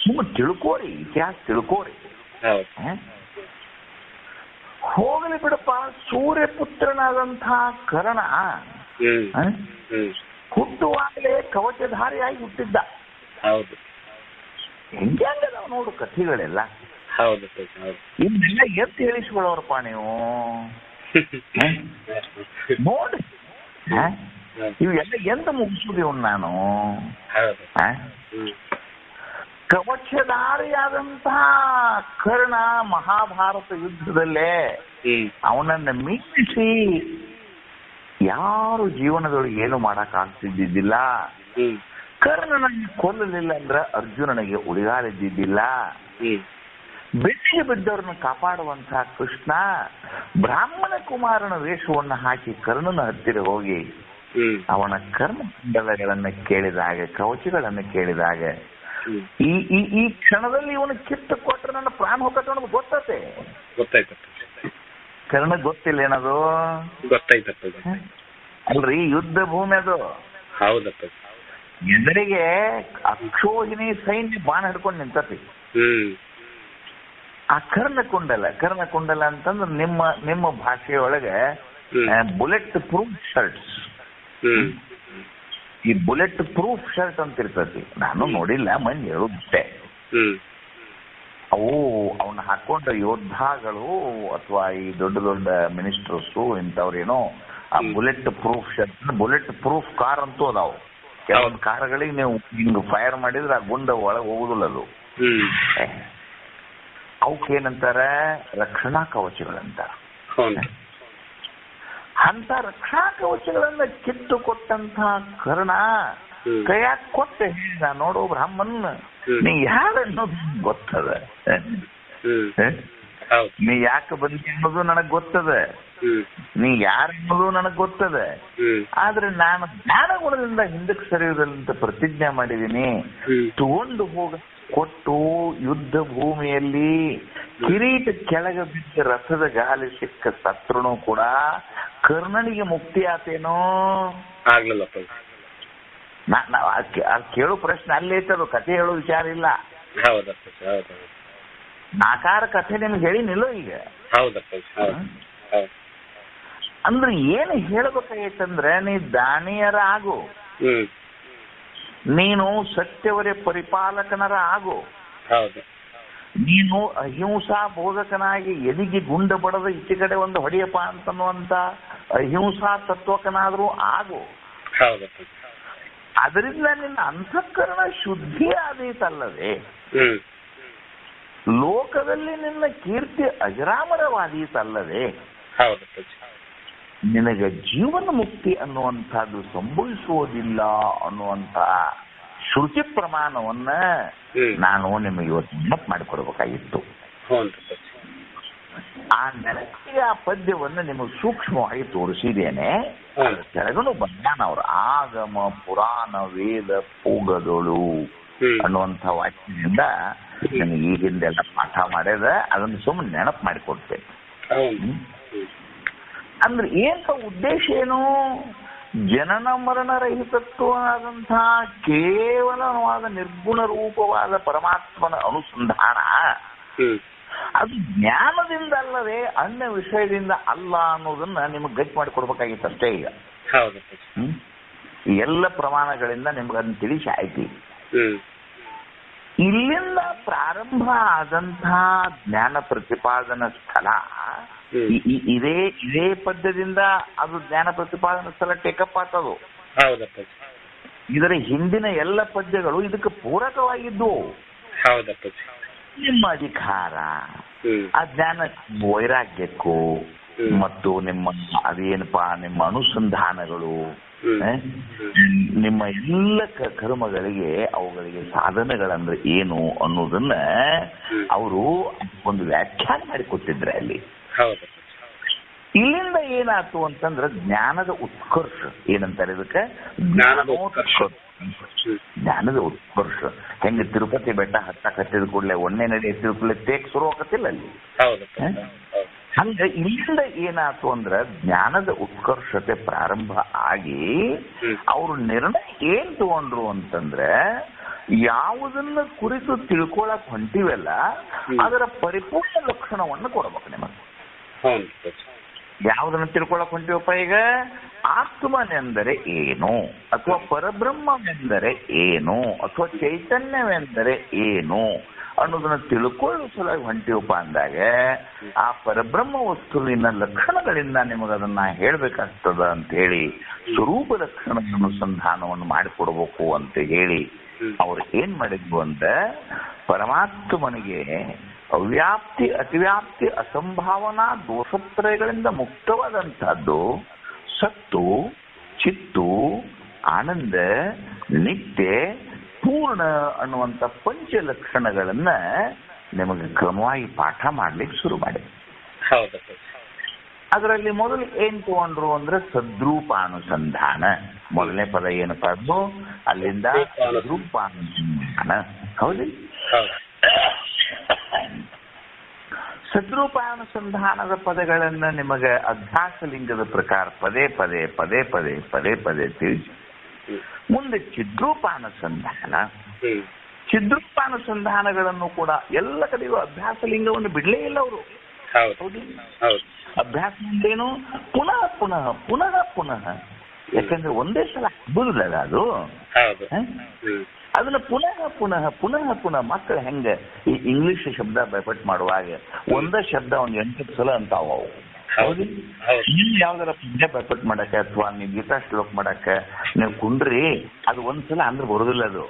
ಸುಮ್ಮನೆ ತಿಳ್ಕೋರಿ, ಇತಿಹಾಸ ತಿಳ್ಕೋರಿ. ಹೋಗಲಿ ಬಿಡಪ್ಪ, ಸೂರ್ಯಪುತ್ರನಾದಂತಹ ಕರ್ಣ ಹುಟ್ಟುವಾಗಲೇ ಕವಚಧಾರಿಯಾಗಿ ಹುಟ್ಟಿದ್ದ. ಹೌದು, ಹೆಂಗದ ನೋಡು ಕಥೆಗಳೆಲ್ಲ. ಹೌದು, ಇದನ್ನೆಲ್ಲ ಎತ್ತು ಹೇಳಿಸ್ಕೊಳ್ಳೋರಪ್ಪ ನೀವು ನೋಡಿ. ಇವೆಲ್ಲ ಎಂತ ಮುಗಿಸುದು ನಾನು. ಕವಚಧಾರಿಯಾದಂತಹ ಕರ್ಣ ಮಹಾಭಾರತ ಯುದ್ಧದಲ್ಲೇ ಅವನನ್ನ ಮೀರಿಸಿ ಯಾರು ಜೀವನದೊಳಗೆ ಏನು ಮಾಡಕ್ ಆಗ್ತಿದ್ದಿದ್ದಿಲ್ಲ. ಕರ್ಣನನ್ನು ಕೊಲ್ಲಲಿಲ್ಲ ಅಂದ್ರೆ ಅರ್ಜುನನಿಗೆ ಉಳಿಗಾಲಿದ್ದಿದ್ದಿಲ್ಲ. ಬೆಟ್ಟಿಗೆ ಬಿದ್ದವ್ರನ್ನ ಕಾಪಾಡುವಂತಹ ಕೃಷ್ಣ ಬ್ರಾಹ್ಮಣ ಕುಮಾರನ ವೇಷವನ್ನು ಹಾಕಿ ಕರ್ಣನ ಹತ್ತಿರ ಹೋಗಿ ಅವನ ಕರ್ಮಕುಂಡಲಗಳನ್ನ ಕೇಳಿದಾಗ, ಕವಚಗಳನ್ನು ಕೇಳಿದಾಗ, ಈ ಕ್ಷಣದಲ್ಲಿ ಇವನು ಕಿತ್ತು ಕೊಟ್ಟರೆ ನನ್ನ ಪ್ರಾಣ ಹೋಗತ್ತೆ ಅನ್ನೋದು ಗೊತ್ತತೆ. ಕರ್ಣ ಗೊತ್ತಿಲ್ಲ ಏನದು? ಗೊತ್ತಾಯ್ತಪ್ಪ. ಅಲ್ರಿ, ಯುದ್ಧ ಭೂಮಿ ಅದು. ಹೌದಪ್ಪ. ಎದುರಿಗೆ ಅಕ್ಷೋಹಿಣಿ ಸೈನ್ಯ ಬಾಣ ಹಿಡ್ಕೊಂಡು ನಿಂತತಿ. ಆ ಕರ್ಣಕುಂಡಲ ಅಂತಂದ್ರೆ ನಿಮ್ಮ ಭಾಷೆಯೊಳಗೆ ಬುಲೆಟ್ ಪ್ರೂಫ್ ಶರ್ಟ್ಸ್. ಈ ಬುಲೆಟ್ ಪ್ರೂಫ್ ಶರ್ಟ್ ಅಂತ ಇರ್ತತಿ. ನಾನು ನೋಡಿಲ್ಲ, ಮಂದಿ ಹೇಳುತ್ತೆ. ಅವು ಅವನ್ನ ಹಾಕೊಂಡ ಯೋದ್ಧಾಗಳು ಅಥವಾ ಈ ದೊಡ್ಡ ದೊಡ್ಡ ಮಿನಿಸ್ಟರ್ಸು ಇಂಥವ್ರೇನೋ ಆ bullet proof shirt, bullet proof car ಅಂತೂ ಅದಾವು. ಕೆಲವೊಂದು ಕಾರ್ಗಳಿಗೆ ನೀವು ಹಿಂಗ್ ಫೈರ್ ಮಾಡಿದ್ರೆ ಆ ಗುಂಡ ಒಳಗೆ ಹೋಗುದಿಲ್ಲ ಅದು. ಅವಕ್ಕೇನಂತಾರ? ರಕ್ಷಣಾ ಕವಚಗಳಂತ. ಅಂತ ರಕ್ಷಣಾ ಕವಚಗಳನ್ನ ಕಿತ್ತು ಕೊಟ್ಟಂತ ಕರ್ಣ ಕೈಯಾಗ ಕೊಟ್ಟೆ ಹೇಳಿದ, ನೋಡು ಬ್ರಾಹ್ಮಣ್, ನೀ ಯಾರನ್ನೋದು ಗೊತ್ತದ, ನೀ ಯಾಕೆ ಬಂದಿ ಅನ್ನೋದು ನನಗ್ ಗೊತ್ತದ, ನೀ ಯಾರನ್ನೋದು ನನಗ್ ಗೊತ್ತದ. ಆದ್ರೆ ನಾನು ಜ್ಞಾನ ಗುಣದಿಂದ ಹಿಂದಕ್ಕೆ ಸರಿಯುವುದಂತ ಪ್ರತಿಜ್ಞೆ ಮಾಡಿದೀನಿ. ತಗೊಂಡು ಹೋಗ ಕೊಟ್ಟು ಯುದ್ಧ ಭೂಮಿಯಲ್ಲಿ ಕಿರೀಟ ಕೆಳಗೆ ಬಿದ್ದ ರಥದ ಗಾಲಿ ಸಿಕ್ಕ ಸತ್ರುನು ಕೂಡ ಕರ್ಣನಿಗೆ ಮುಕ್ತಿ ಆತೇನೋ? ಆಗ್ಲಿಲ್ಲಪ್ಪ. ಕೇಳೋ ಪ್ರಶ್ನೆ ಅಲ್ಲೇ ಐತದು, ಕಥೆ ಹೇಳೋ ವಿಚಾರ ಇಲ್ಲ. ಹೌದಪ್ಪ. ನಾಕಾರ ಕಥೆ ನಿಮ್ಗೆ ಹೇಳಿನಿಲ್ಲೋ ಈಗ? ಹೌದಪ್ಪ. ಅಂದ್ರೆ ಏನು ಹೇಳ್ಬೇಕಾಗೈತಂದ್ರೆ, ನೀ ದಾನಿಯರ ಆಗು, ನೀನು ಸತ್ಯವರೇ ಪರಿಪಾಲಕನರ ಆಗು, ನೀನು ಅಹಿಂಸಾ ಬೋಧಕನಾಗಿ ಎದಿಗೆ ಗುಂಡ ಬಡದ ಈಚೆ ಕಡೆ ಒಂದು ಹೊಡೆಯಪ್ಪ ಅಂತನ್ನುವಂತ ಅಹಿಂಸಾ ತತ್ವಕನಾದ್ರೂ ಆಗು. ಅದರಿಂದ ನಿನ್ನ ಅಂತಃಕರಣ ಶುದ್ಧಿ ಆದೀತಲ್ಲದೆ ಲೋಕದಲ್ಲಿ ನಿನ್ನ ಕೀರ್ತಿ ಅಜರಾಮರವಾದೀತಲ್ಲದೆ ನಿನಗೆ ಜೀವನ ಮುಕ್ತಿ ಅನ್ನುವಂಥದ್ದು ಸಂಭವಿಸುವುದಿಲ್ಲ ಅನ್ನುವಂತ ಶ್ರುತಿ ಪ್ರಮಾಣವನ್ನ ನಾನು ನಿಮಗೆ ಇವತ್ತು ನೆನಪು ಮಾಡಿಕೊಡ್ಬೇಕಾಗಿತ್ತು. ಆ ನೆನಪಿಗೆ ಆ ಪದ್ಯವನ್ನು ನಿಮಗೆ ಸೂಕ್ಷ್ಮವಾಗಿ ತೋರಿಸಿದ್ದೇನೆ. ಕೆಳಗನು ಬಂದಾನ ಅವರು ಆಗಮ ಪುರಾಣ ವೇದ ಪೂಗದೊಳು ಅನ್ನುವಂಥ ವಾಕ್ಯದಿಂದ ನನಗೆ ಈ ಹಿಂದೆಲ್ಲ ಪಾಠ ಮಾಡ್ಯದ, ಅದನ್ನು ಸುಮ್ಮನೆ ನೆನಪು ಮಾಡಿಕೊಡ್ತೇನೆ. ಅಂದ್ರೆ ಏನ್ ಉದ್ದೇಶ ಏನು? ಜನನ ಮರಣ ರಹಿತತ್ವವಾದಂತಹ ಕೇವಲವಾದ ನಿರ್ಗುಣ ರೂಪವಾದ ಪರಮಾತ್ಮನ ಅನುಸಂಧಾನ ಅದು ಜ್ಞಾನದಿಂದ ಅಲ್ಲದೆ ಅನ್ಯ ವಿಷಯದಿಂದ ಅಲ್ಲ ಅನ್ನೋದನ್ನ ನಿಮಗೆ ಗಟ್ಟಿ ಮಾಡಿಕೊಡ್ಬೇಕಾಗಿತ್ತು ಅಷ್ಟೇ. ಈಗ ಎಲ್ಲ ಪ್ರಮಾಣಗಳಿಂದ ನಿಮ್ಗೆ ಅದನ್ನ ತಿಳಿಸಿ ಆಯ್ತು. ಇಲ್ಲಿಂದ ಪ್ರಾರಂಭ ಆದಂತಹ ಜ್ಞಾನ ಪ್ರತಿಪಾದನಾ ಸ್ಥಳ ಇದೇ ಪದ್ಯದಿಂದ ಅದು ಜ್ಞಾನ ಪ್ರತಿಪಾದನಾ ಸ್ಥಳ ಟೇಕಪ್ ಆಗ್ತದು. ಇದರ ಹಿಂದಿನ ಎಲ್ಲ ಪದ್ಯಗಳು ಇದಕ್ಕೆ ಪೂರಕವಾಗಿದ್ದು. ನಿಮ್ಮ ಅಧಿಕಾರ, ಆ ಜ್ಞಾನ ವೈರಾಗ್ಯಕ್ಕೂ ಮತ್ತು ನಿಮ್ಮ ಅದೇನಪ್ಪಾ ನಿಮ್ಮ ಅನುಸಂಧಾನಗಳು, ನಿಮ್ಮ ಎಲ್ಲ ಕರ್ಮಗಳಿಗೆ ಅವುಗಳಿಗೆ ಸಾಧನೆಗಳಂದ್ರೆ ಏನು ಅನ್ನೋದನ್ನ ಅವರು ಒಂದು ವ್ಯಾಖ್ಯಾನ ಮಾಡಿಕೊಟ್ಟಿದ್ರೆ ಅಲ್ಲಿ. ಇಲ್ಲಿಂದ ಏನಾಯ್ತು ಅಂತಂದ್ರೆ ಜ್ಞಾನದ ಉತ್ಕರ್ಷ ಏನಂತಾರೆ ಇದಕ್ಕೆ? ಜ್ಞಾನದ ಉತ್ಕರ್ಷ. ಹೆಂಗ ತಿರುಪತಿ ಬೆಟ್ಟ ಹತ್ತಿದ ಕೂಡಲೇ ಒಣ್ಣೆ ನಡಿ ಎತ್ತಿದ ಕೂಡಲೇ ತೇಕ್ ಶುರು ಆಗತ್ತಿಲ್ಲ ಅಲ್ಲಿ. ಹಂಗ ಇಲ್ಲಿಂದ ಏನಾಯ್ತು ಅಂದ್ರ ಜ್ಞಾನದ ಉತ್ಕರ್ಷತೆ ಪ್ರಾರಂಭ ಆಗಿ ಅವರು ನಿರ್ಣಯ ಏನ್ ತಗೊಂಡ್ರು ಅಂತಂದ್ರೆ ಯಾವುದನ್ನ ಕುರಿತು ತಿಳ್ಕೊಳಕ್ ಹೊಂಟಿವೆಲ್ಲ ಅದರ ಪರಿಪೂರ್ಣ ಲಕ್ಷಣವನ್ನು ಕೊಡ್ಬೇಕು ನಿಮಗೆ. ಯಾವುದನ್ನ ತಿಳ್ಕೊಳಕ್ ಹೊಂಟಿವಪ್ಪ ಈಗ? ಆತ್ಮನೆಂದರೆ ಏನು, ಅಥವಾ ಪರಬ್ರಹ್ಮವೆಂದರೆ ಏನು, ಅಥವಾ ಚೈತನ್ಯವೆಂದರೆ ಏನು ಅನ್ನೋದನ್ನ ತಿಳ್ಕೊಳ್ಳೋ ಸಲುವಾಗಿ ಹೊಂಟಿವಪ್ಪ ಅಂದಾಗ ಆ ಪರಬ್ರಹ್ಮ ವಸ್ತುವಿನ ಲಕ್ಷಣಗಳಿಂದ ನಿಮಗದನ್ನ ಹೇಳ್ಬೇಕಾಗ್ತದ ಅಂತ ಹೇಳಿ ಸ್ವರೂಪ ಲಕ್ಷಣದ ಅನುಸಂಧಾನವನ್ನು ಮಾಡಿಕೊಡ್ಬೇಕು ಅಂತ ಹೇಳಿ ಅವ್ರು ಏನ್ ಮಾಡಿದ್ವು ಅಂತ, ಪರಮಾತ್ಮನಿಗೆ ಅವ್ಯಾಪ್ತಿ ಅತಿವ್ಯಾಪ್ತಿ ಅಸಂಭಾವನಾ ದೋಷತ್ರಯಗಳಿಂದ ಮುಕ್ತವಾದಂತಹದ್ದು ಸತ್ತು ಚಿತ್ತು ಆನಂದ ನಿತ್ಯ ಪೂರ್ಣ ಅನ್ನುವಂಥ ಪಂಚ ಲಕ್ಷಣಗಳನ್ನ ನಿಮಗೆ ಕ್ರಮವಾಗಿ ಪಾಠ ಮಾಡ್ಲಿಕ್ಕೆ ಶುರು ಮಾಡಿ. ಅದರಲ್ಲಿ ಮೊದಲು ಏನ್ ತಗೊಂಡ್ರು ಅಂದ್ರೆ ಸದ್ರೂಪಾನುಸಂಧಾನ. ಮೊದಲನೇ ಪದ ಏನಪ್ಪಾ ಅದು? ಅಲ್ಲಿಂದ ಸದ್ರೂಪಾನುಸಂಧಾನ. ಹೌದು, ಸದ್ರೂಪಾನುಸಂಧಾನದ ಪದಗಳನ್ನ ನಿಮಗೆ ಅಭ್ಯಾಸ ಲಿಂಗದ ಪ್ರಕಾರ ಪದೇ ಪದೇ ಪದೇ ಪದೇ ಪದೇ ಪದೇ ತಿಳಿಸಿ. ಮುಂದೆ ಚಿದ್ರೂಪಾನುಸಂಧಾನ. ಚಿದ್ರೂಪಾನುಸಂಧಾನಗಳನ್ನು ಕೂಡ ಎಲ್ಲ ಕಡೆಗೂ ಅಭ್ಯಾಸ ಲಿಂಗವನ್ನು ಬಿಡ್ಲೇ ಇಲ್ಲ ಅವರು. ಅಭ್ಯಾಸ ಅಂದ್ರೇನು? ಪುನಃ ಪುನಃ ಪುನಃ ಪುನಃ. ಯಾಕಂದ್ರೆ ಒಂದೇ ಸಲ ಹಬ್ಬುದಿಲ್ಲ ಅದು. ಅದನ್ನ ಪುನಃ ಪುನಃ ಪುನಃ ಪುನಃ ಮಕ್ಕಳು ಹೆಂಗ ಈ ಇಂಗ್ಲಿಷ್ ಶಬ್ದ ಬೈಪಟ್ ಮಾಡುವಾಗ ಒಂದೇ ಶಬ್ದ ಒಂದ್ 8 ಸಲ ಅಂತಾವ ಅವು. ಹೌದು, ನೀವು ಯಾವ್ದಾರ ಪದ್ಯ ಬೈಪಟ್ ಮಾಡಕ್ಕೆ ಅಥವಾ ನೀವು ಗೀತಾ ಶ್ಲೋಕ ಮಾಡಕ್ಕೆ ನೀವು ಕುಂಡ್ರಿ, ಅದು ಒಂದ್ಸಲ ಅಂದ್ರೆ ಬರುದಿಲ್ಲ ಅದು.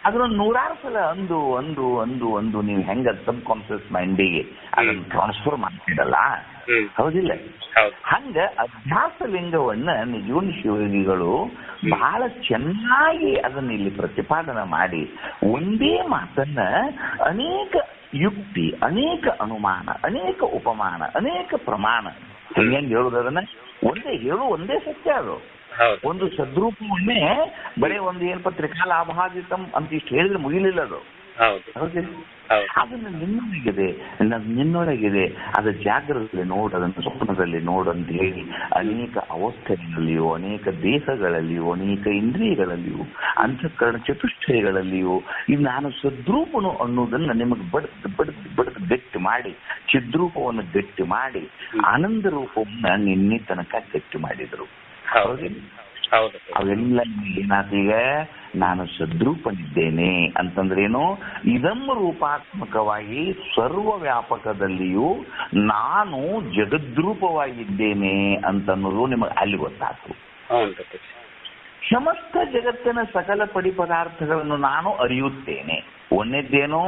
ಅದನ್ನ 100 ಸಲ ಅಂದು ಅಂದು ಅಂದು ಅಂದು ನೀವು ಹೆಂಗ ಸಬ್ ಕಾನ್ಶಿಯಸ್ ಮೈಂಡಿಗೆ ಅದನ್ನ ಟ್ರಾನ್ಸ್ಫರ್ ಮಾಡ್ತಿರಲ್ಲ, ಹೌದಿಲ್ಲ? ಹಂಗ ಅಭ್ಯಾಸ ಲಿಂಗವನ್ನ ನಿಜವನ್ ಶಿವಯೋಗಿಗಳು ಬಹಳ ಚೆನ್ನಾಗಿ ಅದನ್ನ ಇಲ್ಲಿ ಪ್ರತಿಪಾದನೆ ಮಾಡಿ ಒಂದೇ ಮಾತನ್ನ ಅನೇಕ ಯುಕ್ತಿ, ಅನೇಕ ಅನುಮಾನ, ಅನೇಕ ಉಪಮಾನ, ಅನೇಕ ಪ್ರಮಾಣ ಹೆಂಗ್ ಹೇಳುದನ್ನ ಒಂದೇ ಸತ್ಯ ಅದು. ಒಂದು ಸದ್ರೂಪವನ್ನೇ ಬರೀ ಒಂದು ಏನ್ ತ್ರಿಕಾಲಾಭಾದಿತಂ ಅಂತ ಇಷ್ಟು ಹೇಳಿದ್ರೆ ಮುಗಿಲಿಲ್ಲ ಅದು. ಅದನ್ನ ನಿನ್ನೊಳಗಿದೆ, ಅದ ಜಾಗ್ರತೆಯಲ್ಲಿ ನೋಡು, ಅದನ್ನು ಸ್ವಪ್ನದಲ್ಲಿ ನೋಡು ಅಂತ ಹೇಳಿ ಅನೇಕ ಅವಸ್ಥೆಗಳಲ್ಲಿಯೂ, ಅನೇಕ ದೇಹಗಳಲ್ಲಿಯೂ, ಅನೇಕ ಇಂದ್ರಿಯಗಳಲ್ಲಿಯೂ, ಅಂತಃಕರಣ ಚತುಷ್ಟಯಗಳಲ್ಲಿಯೂ ಇದು ನಾನು ಸದ್ರೂಪನು ಅನ್ನೋದನ್ನ ನಿಮಗೆ ಬಡ್ದು ಗಟ್ಟಿ ಮಾಡಿ, ಚಿದ್ರೂಪವನ್ನು ಗಟ್ಟಿ ಮಾಡಿ, ಆನಂದ ರೂಪವನ್ನ ನಿನ್ನೆ ತನಕ ಗಟ್ಟಿ ಮಾಡಿದ್ರು. ಅವೆಲ್ಲ ಏನಾದೀಗ ನಾನು ಸದ್ರೂಪನಿದ್ದೇನೆ ಅಂತಂದ್ರೇನು? ಇದಂ ರೂಪಾತ್ಮಕವಾಗಿ ಸರ್ವ ವ್ಯಾಪಕದಲ್ಲಿಯೂ ನಾನು ಜಗದ್ರೂಪವಾಗಿದ್ದೇನೆ ಅಂತನ್ನೋದು ನಿಮಗೆ ಅಲ್ಲಿ ಗೊತ್ತಾಯ್ತು. ಸಮಸ್ತ ಜಗತ್ತಿನ ಸಕಲ ಪಡಿ ಪದಾರ್ಥಗಳನ್ನು ನಾನು ಅರಿಯುತ್ತೇನೆ. ಒಂದೇನೋ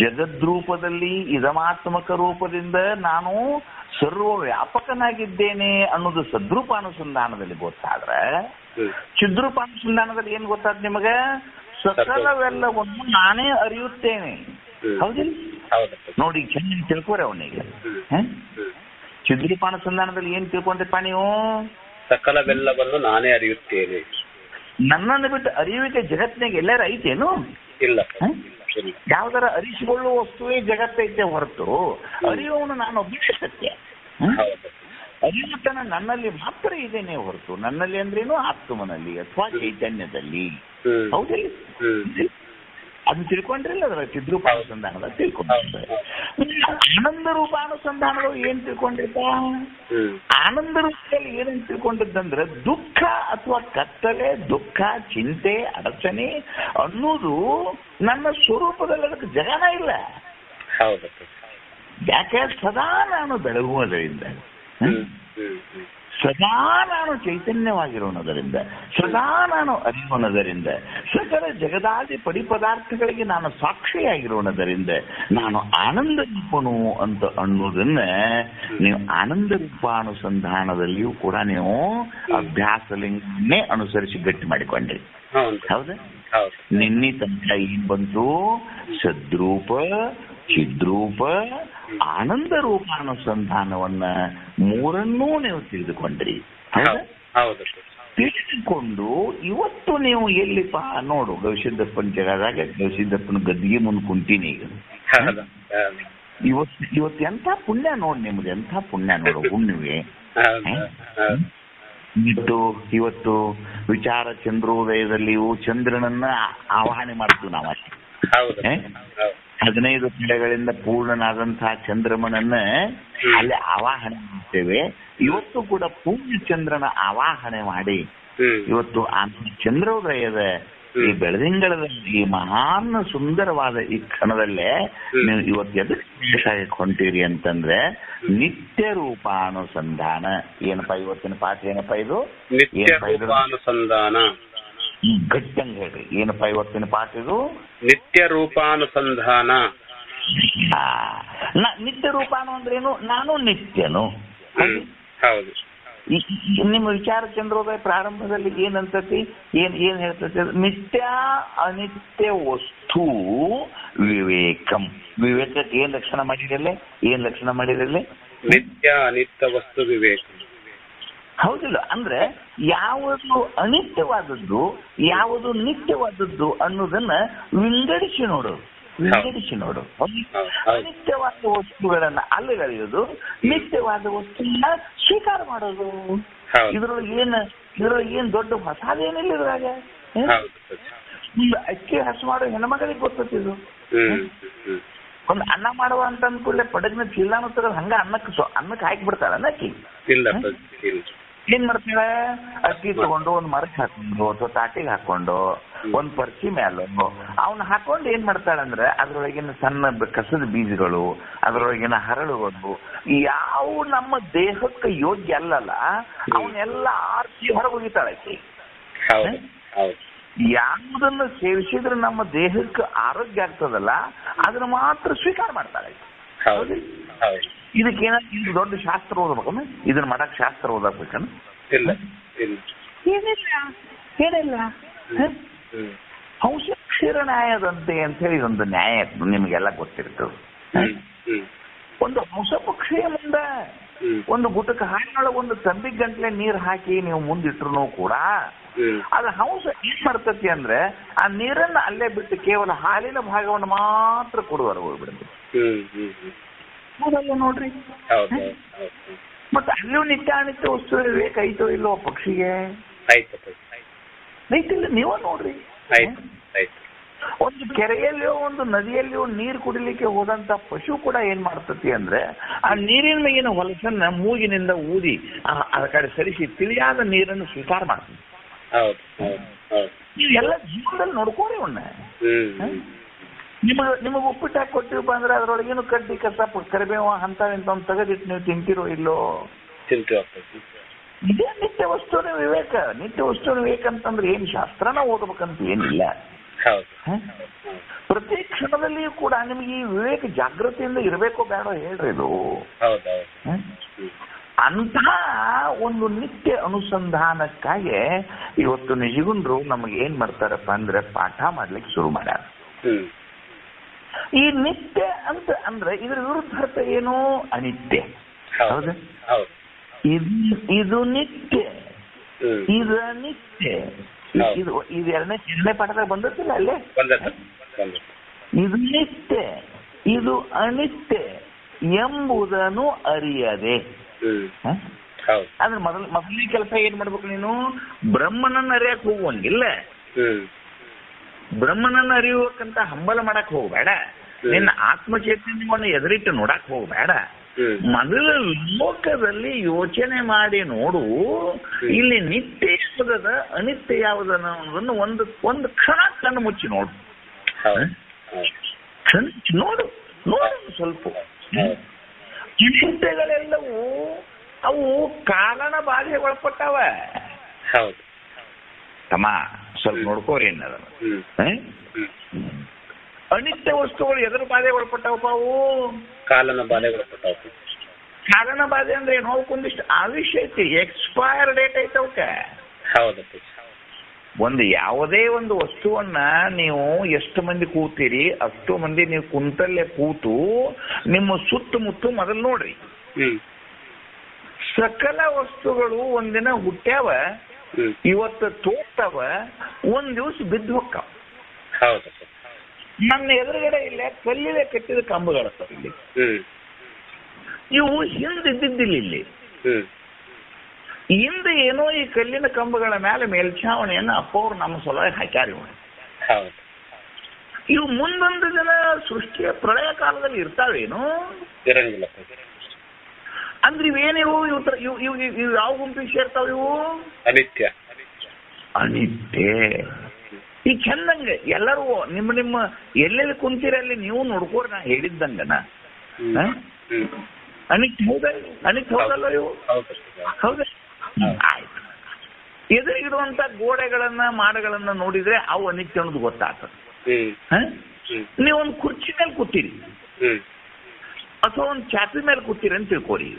ಜಗದ್ರೂಪದಲ್ಲಿ ಇದಮಾತ್ಮಕ ರೂಪದಿಂದ ನಾನು ಸರ್ವ ವ್ಯಾಪಕನಾಗಿದ್ದೇನೆ ಅನ್ನೋದು ಸದ್ರೂಪಾನುಸಂಧಾನದಲ್ಲಿ ಗೊತ್ತಾದ್ರೆ, ಚಿದ್ರೂಪಾನುಸಂಧಾನದಲ್ಲಿ ಏನ್ ಗೊತ್ತಾದ್ ನಿಮಗೆ? ಸಕಲವೆಲ್ಲವನ್ನು ನಾನೇ ಅರಿಯುತ್ತೇನೆ. ಹೌದಿಲ್ಲ? ನೋಡಿ ಚೆನ್ನಾಗಿ ತಿಳ್ಕೋರೆ ಅವನಿಗೆ. ಚಿದ್ರೂಪಾನುಸಂಧಾನದಲ್ಲಿ ಏನ್ ತಿಳ್ಕೊಂಡ್ರಿಪ್ಪ ನೀವು? ಸಕಲವೆಲ್ಲವನ್ನು ನಾನೇ ಅರಿಯುತ್ತೇನೆ. ನನ್ನನ್ನು ಬಿಟ್ಟು ಅರಿಯುವಿಕೆ ಜಗತ್ತಿನಾಗ ಎಲ್ಲಾರ ಐತೇನು? ಇಲ್ಲ. ಯಾವ್ದಾರ ಅರಿಸಿಕೊಳ್ಳುವ ವಸ್ತುವೇ ಜಗತ್ತೈತೆ ಹೊರತು ಅರಿಯುವವನು ನಾನು ಒಬ್ಬನೇ ಸತ್ಯ. ಅರಿಯುತನ ನನ್ನಲ್ಲಿ ಮಾತ್ರ ಇದೇನೆ ಹೊರತು, ನನ್ನಲ್ಲಿ ಅಂದ್ರೇನು ಆತ್ಮನಲ್ಲಿ ಅಥವಾ ಚೈತನ್ಯದಲ್ಲಿ. ಹೌದಿಲ್ಲ? ಅದನ್ನ ತಿಳ್ಕೊಂಡ್ರಿಲ್ಲ ಅದರ ಚಿದ್ರೂಪಾನುಸಂಧಾನದ ತಿಳ್ಕೊಂಡಿರ್ತಾರೆ. ಆನಂದ ರೂಪಾನುಸಂಧಾನಗಳು ಏನ್ ತಿಳ್ಕೊಂಡಿರ್ತ? ಆನಂದ ರೂಪದಲ್ಲಿ ಏನೇನ್ ತಿಳ್ಕೊಂಡಿದ್ದಂದ್ರೆ ದುಃಖ ಅಥವಾ ಕತ್ತಲೆ, ದುಃಖ, ಚಿಂತೆ, ಅಡಚಣೆ ಅನ್ನೋದು ನನ್ನ ಸ್ವರೂಪದಲ್ಲಿ ಅದಕ್ಕೆ ಜಗನ ಇಲ್ಲ. ಯಾಕೆ? ಸದಾ ನಾನು ಬೆಳಗುವುದರಿಂದ, ಸದಾ ನಾನು ಚೈತನ್ಯವಾಗಿರೋಣದರಿಂದ, ಸದಾ ನಾನು ಅರಿಯೋಣದರಿಂದ, ಸಕಲ ಜಗದಾದಿ ಪಡಿ ಪದಾರ್ಥಗಳಿಗೆ ನಾನು ಸಾಕ್ಷಿಯಾಗಿರೋಣದರಿಂದ ನಾನು ಆನಂದ ರೂಪನು ಅಂತ ಅನ್ನೋದನ್ನ ನೀವು ಆನಂದ ರೂಪಾನುಸಂಧಾನದಲ್ಲಿಯೂ ಕೂಡ ನೀವು ಅಭ್ಯಾಸಲಿಂಗನ್ನೇ ಅನುಸರಿಸಿ ಗಟ್ಟಿ ಮಾಡಿಕೊಂಡ್ರಿ. ಹೌದಾ? ನಿನ್ನೆ ತನಕ ಏನ್ ಬಂತು? ಸದ್ರೂಪ, ಚಿದ್ರೂಪ, ಆನಂದ ರೂಪಾನುಸಂಧಾನವನ್ನ ಮೂರನ್ನೂ ನೀವು ತಿಳಿದುಕೊಂಡ್ರಿ. ತಿಳಿದುಕೊಂಡು ಇವತ್ತು ನೀವು ಎಲ್ಲಿಪ್ಪ ನೋಡು, ಗವಿಸಿದ್ದಪ್ಪನ ಜಗದಾಗ ಗವಿಸಿದ್ದಪ್ಪನ ಗದ್ದಿಗೆ ಮುಂದೆ ಕುಂತೀನಿ ಈಗ. ಇವತ್ತು ಎಂಥ ಪುಣ್ಯ ನೋಡು ನಿಮ್ದು, ಎಂಥ ಪುಣ್ಯ ನೋಡು ಹುಣ್ಣಿಮೆ. ಬಿಟ್ಟು ಇವತ್ತು ವಿಚಾರ ಚಂದ್ರೋದಯದಲ್ಲಿಯೂ ಚಂದ್ರನನ್ನ ಆವಾಹನೆ ಮಾಡ್ತೀವಿ ನಾವು. ಹೌದು. 15 ಪಿಳೆಗಳಿಂದ ಪೂರ್ಣನಾದಂತಹ ಚಂದ್ರಮನನ್ನ ಅಲ್ಲಿ ಆವಾಹನೆ ಮಾಡ್ತೇವೆ. ಇವತ್ತು ಕೂಡ ಪೂರ್ಣ ಚಂದ್ರನ ಆವಾಹನೆ ಮಾಡಿ ಇವತ್ತು ಆ ಚಂದ್ರೋದಯದ ಈ ಬೆಳದಿಂಗಳದ ಈ ಮಹಾನ್ ಸುಂದರವಾದ ಈ ಕ್ಷಣದಲ್ಲೇ ನೀವು ಇವತ್ತು ಎದಕ್ಕೆ ಹೊಂಟಿರಿ ಅಂತಂದ್ರೆ ನಿತ್ಯ ರೂಪಾನುಸಂಧಾನ. ಏನಪ್ಪಾ ಇವತ್ತಿನ ಪಾಠ? ಏನಪ್ಪಾ ಇದು? ನಿತ್ಯ ರೂಪಾನುಸಂಧಾನ. ಗಟ್ಟಂಗ್ ಹೇಳ್ರಿ, ಏನಪ್ಪಾ ಇವತ್ತಿನ ಪಾಠ ಇದು? ನಿತ್ಯ ರೂಪಾನುಸಂಧಾನ. ನಿತ್ಯ ರೂಪಾನು ಅಂದ್ರೇನು? ನಾನು ನಿತ್ಯನು. ಹೌದು. ನಿಮ್ಮ ವಿಚಾರ ಚಂದ್ರೋದಯ ಪ್ರಾರಂಭದಲ್ಲಿ ಏನಂತತಿ? ಏನ್ ಹೇಳ್ತತಿ? ನಿತ್ಯ ಅನಿತ್ಯ ವಸ್ತು ವಿವೇಕಂ. ವಿವೇಕಕ್ಕೆ ಏನ್ ಲಕ್ಷಣ ಮಾಡಿರಲ್ಲ? ನಿತ್ಯ ಅನಿತ್ಯ ವಸ್ತು ವಿವೇಕ. ಹೌದಿಲ್ಲ? ಅಂದ್ರೆ ಯಾವುದು ಅನಿತ್ಯವಾದದ್ದು ಯಾವುದು ನಿತ್ಯವಾದದ್ದು ಅನ್ನೋದನ್ನ ವಿಂಗಡಿಸಿ ನೋಡು. ಅನಿತ್ಯವಾದ ವಸ್ತುಗಳನ್ನ ಅಲ್ಲಗಳೆಯೋದು, ನಿತ್ಯವಾದ ವಸ್ತುವನ್ನ ಸ್ವೀಕಾರ ಮಾಡೋದು. ಇದ್ರೊಳಗೆ ಏನ್ ದೊಡ್ಡ ಹೊಸದೇನಿಲ್ಲ ಇದ್ರಾಗ. ಅಕ್ಕಿ ಹಸು ಮಾಡೋ ಹೆಣ್ಮಗಳಿಗೆ ಗೊತ್ತಿದ್ದು. ಒಂದು ಅನ್ನ ಮಾಡುವ ಅಂತ ಅಂದ್ಕೂಡ್ಲೆ ಪಡಗ್ನ ಚೀಲಾನು ತಗೋದು ಹಂಗ ಅನ್ನಕ್ಕೆ ಹಾಕಿ ಬಿಡ್ತಾಳ ಅಕ್ಕಿ. ಏನ್ ಮಾಡ್ತಾಳೆ? ಅಕ್ಕಿ ತಗೊಂಡು ಒಂದ್ ಮರಕ್ಕೆ ಹಾಕೊಂಡು ಅಥವಾ ತಾಟಿಗೆ ಹಾಕೊಂಡು ಒಂದ್ ಪರ್ಚಿ ಮೇಲೆ ಅವನ್ನ ಹಾಕೊಂಡು ಏನ್ ಮಾಡ್ತಾಳಂದ್ರೆ ಅದ್ರೊಳಗಿನ ಸಣ್ಣ ಕಸದ ಬೀಜಗಳು, ಅದ್ರೊಳಗಿನ ಹರಳುಗಳು ಯಾವ ನಮ್ಮ ದೇಹಕ್ಕೆ ಯೋಗ್ಯ ಅಲ್ಲಲ್ಲ ಅವನ್ನೆಲ್ಲ ಆರ್ಸಿ ಹೊರಗೆ ಹೋಗಿತಾಳೆ ಅಕ್ಕಿ. ಯಾವುದನ್ನು ಸೇವಿಸಿದ್ರೆ ನಮ್ಮ ದೇಹಕ್ಕೆ ಆರೋಗ್ಯ ಆಗ್ತದಲ್ಲ ಅದನ್ನ ಮಾತ್ರ ಸ್ವೀಕಾರ ಮಾಡ್ತಾಳೆ. ಇದಕ್ಕೇನಾದ್ರು ದೊಡ್ಡ ಶಾಸ್ತ್ರ ಓದಬೇಕನ್ನ? ಇದನ್ನ ಮಾಡಕ್ ಶಾಸ್ತ್ರ ಓದಬೇಕನ್ನ? ಏನಿಲ್ಲ. ಹಂಸ ಕ್ಷೀರ ನ್ಯಾಯದಂತೆ ಅಂತ ಹೇಳಿ ಒಂದು ನ್ಯಾಯ ನಿಮ್ಗೆಲ್ಲ ಗೊತ್ತಿರ್ತದೆ. ಒಂದು ಹಂಸ ಪಕ್ಷಿಯ ಮುಂದೆ ಒಂದು ಗುಟಕ ಹಾಲಿನೊಳಗೆ ಒಂದು ತಂಬಿ ಗಂಟ್ಲೆ ನೀರ್ ಹಾಕಿ ನೀವು ಮುಂದಿಟ್ರು ಕೂಡ ಅದ ಹಂಸ ಏನ್ ಮಾಡ್ತತಿ ಅಂದ್ರೆ ಆ ನೀರನ್ನ ಅಲ್ಲೇ ಬಿಟ್ಟು ಕೇವಲ ಹಾಲಿನ ಭಾಗವನ್ನು ಮಾತ್ರ ಕೊಡುವರ ಹೋಗ್ಬಿಡುತ್ತೆ. ನೋಡ್ರಿ, ಮತ್ತೆ ಅಲ್ಲೂ ನಿತ್ಯ ಅನಿತ್ಯ ವಸ್ತು ವಿವೇಕ ಐತೋ ಇಲ್ಲೋ ಪಕ್ಷಿಗೆ? ಐತಿಲ್ಲ. ನೀವ ನೋಡ್ರಿ, ಒಂದು ಕೆರೆಯಲ್ಲಿಯೋ ಒಂದು ನದಿಯಲ್ಲಿಯೋ ನೀರು ಕುಡಿಲಿಕ್ಕೆ ಹೋದಂತ ಪಶು ಕೂಡ ಏನ್ ಮಾಡ್ತತಿ ಅಂದ್ರೆ ಆ ನೀರಿನ ಮೇಗಿನ ಹೊಲಸನ್ನ ಮೂಗಿನಿಂದ ಊದಿ ಅದ ಕಡೆ ಸರಿಸಿ ತಿಳಿಯಾದ ನೀರನ್ನು ಸ್ವೀಕಾರ ಮಾಡ್ತೀವಿ. ನೀವೆಲ್ಲ ಜೀವನದಲ್ಲಿ ನೋಡ್ಕೋರಿ ಅವನ್ನ. ನಿಮಗ್ ಉಪ್ಪಿಟ್ಟು ಹಾಕಿ ಕೊಟ್ಟಿವಪ್ಪ ಅಂದ್ರೆ ಅದ್ರೊಳಗೇನು ಕಡ್ಡಿ ಕಸ ಕರಿಬೇವ ಅಂತ ತೆಗೆದಿಟ್ಟು ನೀವು ತಿಂತಿರೋ ಇಲ್ಲೋ? ಇದೇ ನಿತ್ಯ ವಸ್ತುವಿನ ವಿವೇಕ. ನಿತ್ಯ ವಸ್ತುವಿನ ವಿವೇಕ ಅಂತಂದ್ರೆ ಏನ್ ಶಾಸ್ತ್ರನ ಓದಬೇಕಂತ ಏನಿಲ್ಲ. ಪ್ರತಿ ಕ್ಷಣದಲ್ಲಿಯೂ ಕೂಡ ನಿಮ್ಗೆ ಈ ವಿವೇಕ ಜಾಗೃತಿಯಿಂದ ಇರಬೇಕೋ ಬೇಡ ಹೇಳ್ರಿ. ಇದು ಅಂತ ಒಂದು ನಿತ್ಯ ಅನುಸಂಧಾನಕ್ಕಾಗಿ ಇವತ್ತು ನಿಜಗುಂಡ್ರು ನಮಗೆ ಏನ್ ಮಾಡ್ತಾರಪ್ಪ ಅಂದ್ರೆ ಪಾಠ ಮಾಡ್ಲಿಕ್ಕೆ ಶುರು ಮಾಡ್ಯಾರ. ಈ ನಿತ್ಯ ಅಂತ ಅಂದ್ರೆ ಇದ್ರ ವಿರುದ್ಧಾರ್ಥ ಏನು? ಅನಿತ್ಯ. ಹೌದ? ಇದು ನಿತ್ಯ, ಇದು ಅನಿತ್ಯ. ಇದು ಎರಡನೇ ಪಾಠದಾಗ ಬಂದಿಲ್ಲ ಅಲ್ಲೇ? ಇದು ನಿತ್ಯ, ಇದು ಅನಿತ್ಯ ಎಂಬುದನ್ನು ಅರಿಯದೆ. ಅಂದ್ರೆ ಮೊದಲನೇ ಕೆಲಸ ಏನ್ ಮಾಡ್ಬೇಕು ನೀನು? ಬ್ರಹ್ಮನನ್ನ ಅರಿಯಕ್ ಹೋಗುವಂಗಿಲ್ಲ. ಬ್ರಹ್ಮನನ್ನ ಅರಿಯುವಕ್ಕಂತ ಹಂಬಲ ಮಾಡಕ್ ಹೋಗ್ಬೇಡ. ನಿನ್ನ ಆತ್ಮಚೈತನ್ಯವನ್ನು ಎದುರಿಟ್ಟು ನೋಡಕ್ ಹೋಗ್ಬೇಡ. ಮೊದಲು ಲೋಕದಲ್ಲಿ ಯೋಚನೆ ಮಾಡಿ ನೋಡು, ಇಲ್ಲಿ ನಿತ್ಯ ಯಾವುದದ ಅನಿತ್ಯ ಯಾವುದನ್ನ ಅನ್ನೋದನ್ನು ಒಂದು ಕ್ಷಣ ಕಣ್ಣು ಮುಚ್ಚಿ ನೋಡು. ನೋಡು ಸ್ವಲ್ಪ. ಚಿಂತೆಗಳೆಲ್ಲವೂ ಅವು ಕಾಲನ ಬಾಧೆಗೆ ಒಳಪಟ್ಟಾವ. ತಮ್ಮ ಸ್ವಲ್ಪ ನೋಡ್ಕೋರಿ ಅನ್ನೋದ. ಅನಿತ್ಯ ವಸ್ತುಗಳು ಎದುರು ಬಾಧೆಗೆ ಒಳಪಟ್ಟಾವಪ್ಪ? ಅವು ಕಾಲನ ಬಾಧೆಗೆ ಒಳಪಟ್ಟಾವ. ಕಾಲನ ಬಾಧೆ ಅಂದ್ರೆ ಏನು? ಅವಕ್ಕೊಂದಿಷ್ಟು ಆಯುಷ್ಯ ಐತಿ, ಎಕ್ಸ್ಪೈರ್ ಡೇಟ್ ಐತೆ ಅವಕ್ಕ. ಯಾವುದೇ ಒಂದು ವಸ್ತುವನ್ನ ನೀವು ಎಷ್ಟು ಮಂದಿ ಕೂತೀರಿ ಅಷ್ಟು ಮಂದಿ ನೀವು ಕುಂತಲ್ಲೇ ಕೂತು ನಿಮ್ಮ ಸುತ್ತಮುತ್ತ ಮೊದಲು ನೋಡ್ರಿ. ಸಕಲ ವಸ್ತುಗಳು ಒಂದಿನ ಹುಟ್ಟ್ಯಾವ, ಇವತ್ತು ತೋರ್ತಾವ, ಒಂದ್ ದಿವಸ ಬಿದ್ದು ಹೋಗ್ತಾವ. ನನ್ನ ಎದುರುಗಡೆ ಇಲ್ಲೇ ಕಲ್ಲಿಲೆ ಕಟ್ಟಿದ ಕಂಬಗಳಾಗ್ತಾವ. ಇಲ್ಲಿ ಇವು ಹಿಂದಿದ್ದಿಲ್ಲ. ಇಲ್ಲಿ ಹಿಂದೆ ಏನೋ ಈ ಕಲ್ಲಿನ ಕಂಬಗಳ ಮೇಲೆ ಮೇಲ್ಛಾವಣಿಯನ್ನು ಅಪ್ಪವ್ರು ನಮ್ಮ ಸಲುವಾಗಿ ಹಾಕ್ಯಾರ ಇವು. ಹೌದು. ಇವು ಮುಂದೊಂದು ದಿನ ಸೃಷ್ಟಿಯ ಪ್ರಳಯ ಕಾಲದಲ್ಲಿ ಇರ್ತಾವೇನು? ಇರಂಗಿಲ್ಲ. ಅಂದ್ರೆ ಇವೇನಿವು ಇವು ಯಾವ ಗುಂಪಿಗೆ ಸೇರ್ತಾವ? ಇವು ಅನಿತ್ಯ. ಅನಿತ್ಯ. ಈ ಚಂದಂಗೆ ಎಲ್ಲರೂ ನಿಮ್ಮ ಎಲ್ಲೆಲ್ಲಿ ಕುಂತಿರಲ್ಲಿ ನೀವು ನೋಡ್ಕೋರಿ, ನಾ ಹೇಳಿದ್ದಂಗನ ಅನಿತ್ಯ ಹೌದ? ಅನಿತ್ಯ ಹೌದಲ್ಲ ಇವು? ಹೌದ? ಆಯ್ತು. ಎದುರಿಗಿರುವಂತ ಗೋಡೆಗಳನ್ನ ಮಾಡಗಳನ್ನ ನೋಡಿದ್ರೆ ಅವು ಅನಿತ್ಯ ಅನ್ನೋದು ಗೊತ್ತಾಗ್ತದೆ. ನೀವೊಂದು ಕುರ್ಚಿ ಮೇಲೆ ಕೂತೀರಿ ಅಥವಾ ಒಂದು ಚಾಪಿ ಮೇಲೆ ಕೂತೀರಿ ಅಂತ ತಿಳ್ಕೊರಿ,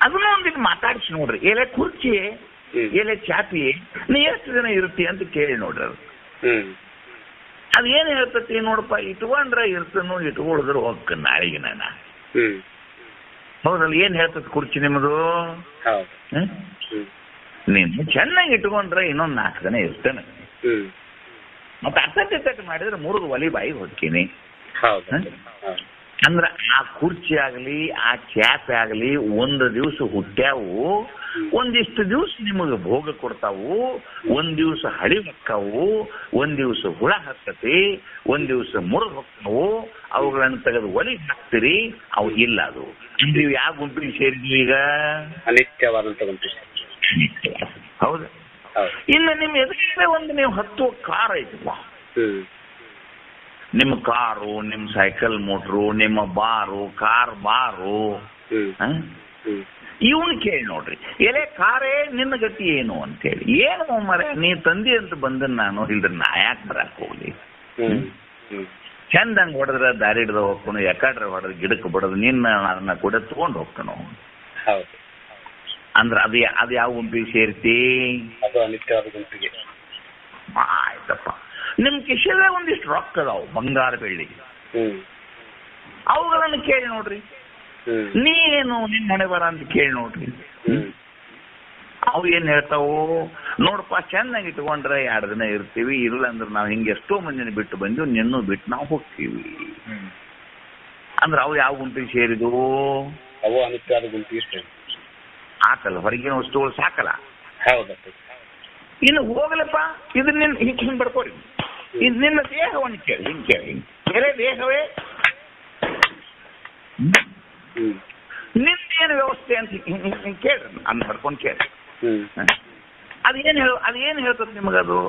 ಅದನ್ನ ಒಂದಿನ ಮಾತಾಡಿಸಿ ನೋಡ್ರಿ. ಎಲೆ ಕುರ್ಚಿ, ಎಲೆ ಚಾಪಿ, ನೀ ಎಷ್ಟು ದಿನ ಇರ್ತಿ ಅಂತ ಕೇಳಿ ನೋಡ್ರಿ. ಅದೇನ್ ಹೇಳ್ತತಿ ನೋಡಪ್ಪ, ಇಟ್ಕೊಂಡ್ರೆ ಇರ್ತನೋ, ಇಟ್ಕೊಳಿದ್ರು ಹೋಗ್ಕ ನಾಳೆಗೆ ನಾನ. ಹೌದಲ್ಲ? ಏನ್ ಹೇಳ್ತತಿ ಕುರ್ಚಿ ನಿಮ್ಮದು? ನೀನು ಚೆನ್ನಾಗಿ ಇಟ್ಕೊಂಡ್ರೆ ಇನ್ನೊಂದು 4 ದಿನ ಇರ್ತಾನೆ. ಮತ್ತೆ ಅಟ್ಟೆ ಮಾಡಿದ್ರೆ 3 ಒಲಿ ಬಾಯಿ ಹೋಗ್ತೀನಿ. ಅಂದ್ರ ಆ ಕುರ್ಚಿ ಆಗಲಿ ಆ ಚಾಪೆ ಆಗಲಿ ಒಂದು ದಿವಸ ಹುಟ್ಟ್ಯಾವು, ಒಂದಿಷ್ಟು ದಿವಸ ನಿಮಗೆ ಭೋಗ ಕೊಡ್ತಾವು, ಒಂದ್ ದಿವಸ ಹಳಿ ಹೊಕ್ಕಾವು, ಒಂದ್ ದಿವಸ ಹುಳ ಹತ್ತತಿ, ಒಂದ್ ದಿವಸ ಮುರಿದು ಹೊಕ್ಕಾವು. ಅವುಗಳನ್ನು ತೆಗೆದು ಒಲಿ ಹಾಕ್ತಿರಿ, ಅವು ಇಲ್ಲ. ಅದು ನೀವು ಯಾವ ಗುಂಪಿಗೆ ಸೇರಿದ್ವಿ ಈಗ? ಅನಿತ್ಯವಾದಂತ ಗುಂಪಿಗೆ. ಹೌದಾ? ಇನ್ನು ನಿಮ್ಮ ಎದುರಿಗೆ ಒಂದು ನೀವು ಹತ್ತುವ ಕಾರ್ ಐತಪ್ಪ, ನಿಮ್ಮ ಕಾರು, ನಿಮ್ಮ ಸೈಕಲ್ ಮೋಟ್ರು, ನಿಮ್ಮ ಬಾರು, ಕಾರ್ ಬಾರು, ಇವನ್ ಕೇಳಿ ನೋಡ್ರಿ. ಎಲೆ ಕಾರೇ ನಿನ್ನ ಗತಿ ಏನು ಅಂತೇಳಿ. ಏನು ಮರೆ ನೀ ತಂದಿ ಅಂತ ಬಂದನ್ ನಾನು, ಇಲ್ರಿ ನಾ ಯಾಕೆ ಬರಕ್ ಹೋಗ್ಲಿ? ಚಂದಂಗ್ ಹೊಡೆದ್ರ ದಾರಿ ಹಿಡ್ದ ಹೋಗ್ಕನು, ಯಾಕಡ್ರೆ ಹೊಡೆದ್ ಗಿಡಕ್ಕೆ ಬಡದು ನಿನ್ನ ಅದನ್ನ ಕೂಡ ತಗೊಂಡು ಹೋಗ್ಕನು. ಅಂದ್ರ ಅದು ಯಾವ ಗುಂಪಿಗೆ ಸೇರ್ತಿ? ಆಯ್ತಪ್ಪ. ನಿಮ್ ಕಿಶೆದಾಗ ಒಂದಿಷ್ಟು ರೊಕ್ಕ ಅದಾವು, ಬಂಗಾರ ಬೆಳ್ಳಿ, ಅವುಗಳನ್ನು ಕೇಳಿ ನೋಡ್ರಿ. ನೀನು ನಿನ್ನ ಹಣೆ ಬರ ಅಂತ ಕೇಳಿ ನೋಡ್ರಿ. ಅವು ಏನ್ ಹೇಳ್ತಾವು? ನೋಡಪ್ಪ, ಚೆನ್ನಾಗಿ ಇಟ್ಕೊಂಡ್ರೆ 2 ದಿನ ಇರ್ತೀವಿ, ಇಲ್ಲ ಅಂದ್ರೆ ನಾವು ಹಿಂಗೆ ಎಷ್ಟೋ ಮಂದಿನ ಬಿಟ್ಟು ಬಂದು ನಿನ್ನೂ ಬಿಟ್ಟು ನಾವು ಹೋಗ್ತೀವಿ. ಅಂದ್ರೆ ಅವು ಯಾವ ಗುಂಪಿಗೆ ಸೇರಿದ್ವು? ಅವು ಅನಿತ್ಯವಾದ ಗುಂಪಿಗೆ ಆಕಲ್ಲ, ಹೊರಗಿನ ವಸ್ತುಗಳು ಸಾಕಲ್ಲ. ಹೌದಪ್ಪ. ಇನ್ನು ಹೋಗ್ಲಪ್ಪ, ಇದು ನಿನ್ನ ಹಿಂಗೆ ಬರ್ಕೋರಿ. ಇದು ನಿನ್ನ ದೇಹವನ್ನು ಕೇಳಿ, ಹಿಂಗೆ ಕೇಳಿ, ಬೇರೆ ದೇಹವೇ ನಿಂದೇನು ವ್ಯವಸ್ಥೆ ಅಂತ ಕೇಳ್ರಿ, ಅನ್ನ ಬರ್ಕೊಂಡು ಕೇಳಿ. ಅದೇನು ಹೇಳ್ತದ ನಿಮಗದು?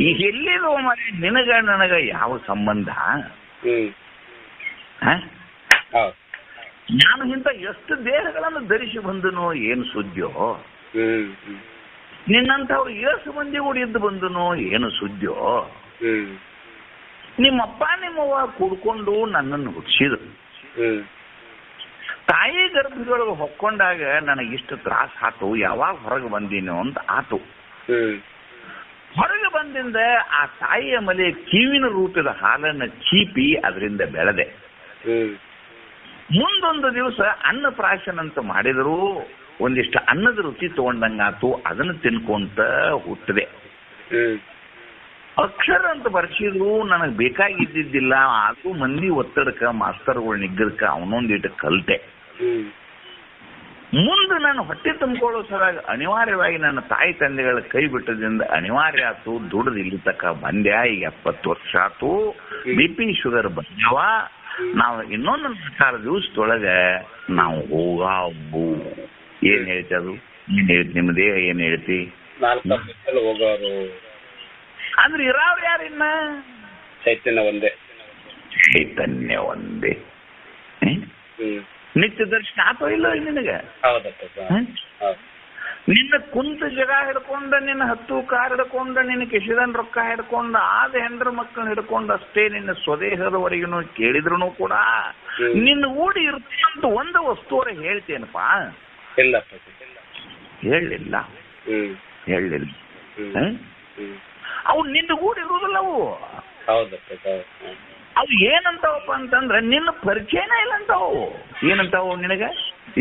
ಈಗ ಎಲ್ಲಿದೋ ಮರಿ ನಿನಗ ನನಗ ಯಾವ ಸಂಬಂಧ? ನಾನು ಇಂಥ ಎಷ್ಟು ದೇಹಗಳನ್ನು ಧರಿಸಿ ಬಂದನೋ ಏನು ಸುದ್ದಿಯೋ? ನಿನ್ನಂಥವ್ರು ಎಷ್ಟು ಮಂದಿ ಕೂಡ ಇದ್ದು ಬಂದನೋ ಏನು ಸುದ್ದಿಯೋ? ನಿಮ್ಮಪ್ಪ ನಿಮ್ಮವ್ವ ಕುಡ್ಕೊಂಡು ನನ್ನನ್ನು ಹುಟ್ಟಿಸಿದ್ರು. ತಾಯಿ ಗರ್ಭದೊಳಗೆ ಹೊಕ್ಕೊಂಡಾಗ ನನಗಿಷ್ಟು ತ್ರಾಸ ಆತು, ಯಾವಾಗ ಹೊರಗೆ ಬಂದೀನೋ ಅಂತ ಆತು. ಹೊರಗೆ ಬಂದಿಂದ ಆ ತಾಯಿಯ ಮಲೆ ಕಿವಿನ ರೂಪದ ಹಾಲನ್ನು ಚೀಪಿ ಅದರಿಂದ ಬೆಳೆದೆ. ಮುಂದೊಂದು ದಿವಸ ಅನ್ನಪ್ರಾಶನ ಅಂತ ಮಾಡಿದ್ರು, ಒಂದಿಷ್ಟು ಅನ್ನದ ರುಚಿ ತಗೊಂಡಂಗಾತು, ಅದನ್ನು ತಿನ್ಕೊಂತ ಹುಟ್ಟಿದೆ. ಅಕ್ಷರ ಅಂತ ಬರ್ಸಿದ್ರು, ನನಗೆ ಬೇಕಾಗಿದ್ದಿದ್ದಿಲ್ಲ. ಆದ್ರೂ ಮಂದಿ ಒತ್ತಡಕ್ಕ, ಮಾಸ್ತರ್ಗಳು ನಿಗ್ಗರ್ಕ ಅವನೊಂದಿಟ್ಟು ಕಲಿತೆ. ಮುಂದೆ ನಾನು ಹೊಟ್ಟೆ ತುಂಬಿಕೊಳ್ಳೋ ಸಲುವಾಗಿ ಅನಿವಾರ್ಯವಾಗಿ ನನ್ನ ತಾಯಿ ತಂದೆಗಳ ಕೈ ಬಿಟ್ಟದಿಂದ ಅನಿವಾರ್ಯ ಆಯ್ತು. ದುಡ್ದು ಇಲ್ಲಿ ತಕ್ಕ ಬಂದ್ಯ. ಈಗ 70 ವರ್ಷ ಆಯ್ತು. BP ಶುಗರ್ ಬಂದ್ಯಾವ. ನಾವು ಇನ್ನೊಂದು 4 ದಿವಸದೊಳಗೆ ನಾವು ಹೋಗು. ಏನ್ ಹೇಳ್ತಿ? ಅದು ಏನ್ ಹೇಳ್ತಿ? ನಿಮ್ಮ ದೇಹ ಏನ್ ಹೇಳ್ತಿ? ಹೋಗೋರು ಅಂದ್ರೆ ಇರಾವ್ರು ಯಾರಿನ್ನ? ಚೈತನ್ಯ ಒಂದೇ. ಚೈತನ್ಯ ಒಂದೇ. ನಿತ್ಯ ದರ್ಶನ ಆತೋ ಇಲ್ಲೋ ನಿನಗೆ? ನಿನ್ನ ಕುಂತ ಜಗ ಹಿಡ್ಕೊಂಡ, ನಿನ್ನ ಹತ್ತು ಕಾರ್ ಹಿಡ್ಕೊಂಡ, ನಿನ್ನ ಕಿಶಿದನ್ ರೊಕ್ಕ ಹಿಡ್ಕೊಂಡ, ಆದ ಹೆಂಡ್ರ ಮಕ್ಕಳನ್ನ ಹಿಡ್ಕೊಂಡ ಅಷ್ಟೇ ನಿನ್ನ ಸ್ವದೇಹದವರೆಗೂ ಕೇಳಿದ್ರು ಕೂಡ ನಿನ್ನ ಊಡಿ ಇರ್ತಂತ ಒಂದು ವಸ್ತುವರ ಹೇಳ್ತೇನಪ್ಪ? ಹೇಳಿಲ್ಲ. ಅವು ನಿನ್ನ ಗೂಡಿ ಇರುವುದಿಲ್ಲ. ಅವು ಏನಂತಾವಪ್ಪ ಅಂತಂದ್ರೆ ನಿನ್ನ ಪರಿಚಯನ ಇಲ್ಲ ಅಂತಾವು. ಏನಂತಾವು ನಿನಗ?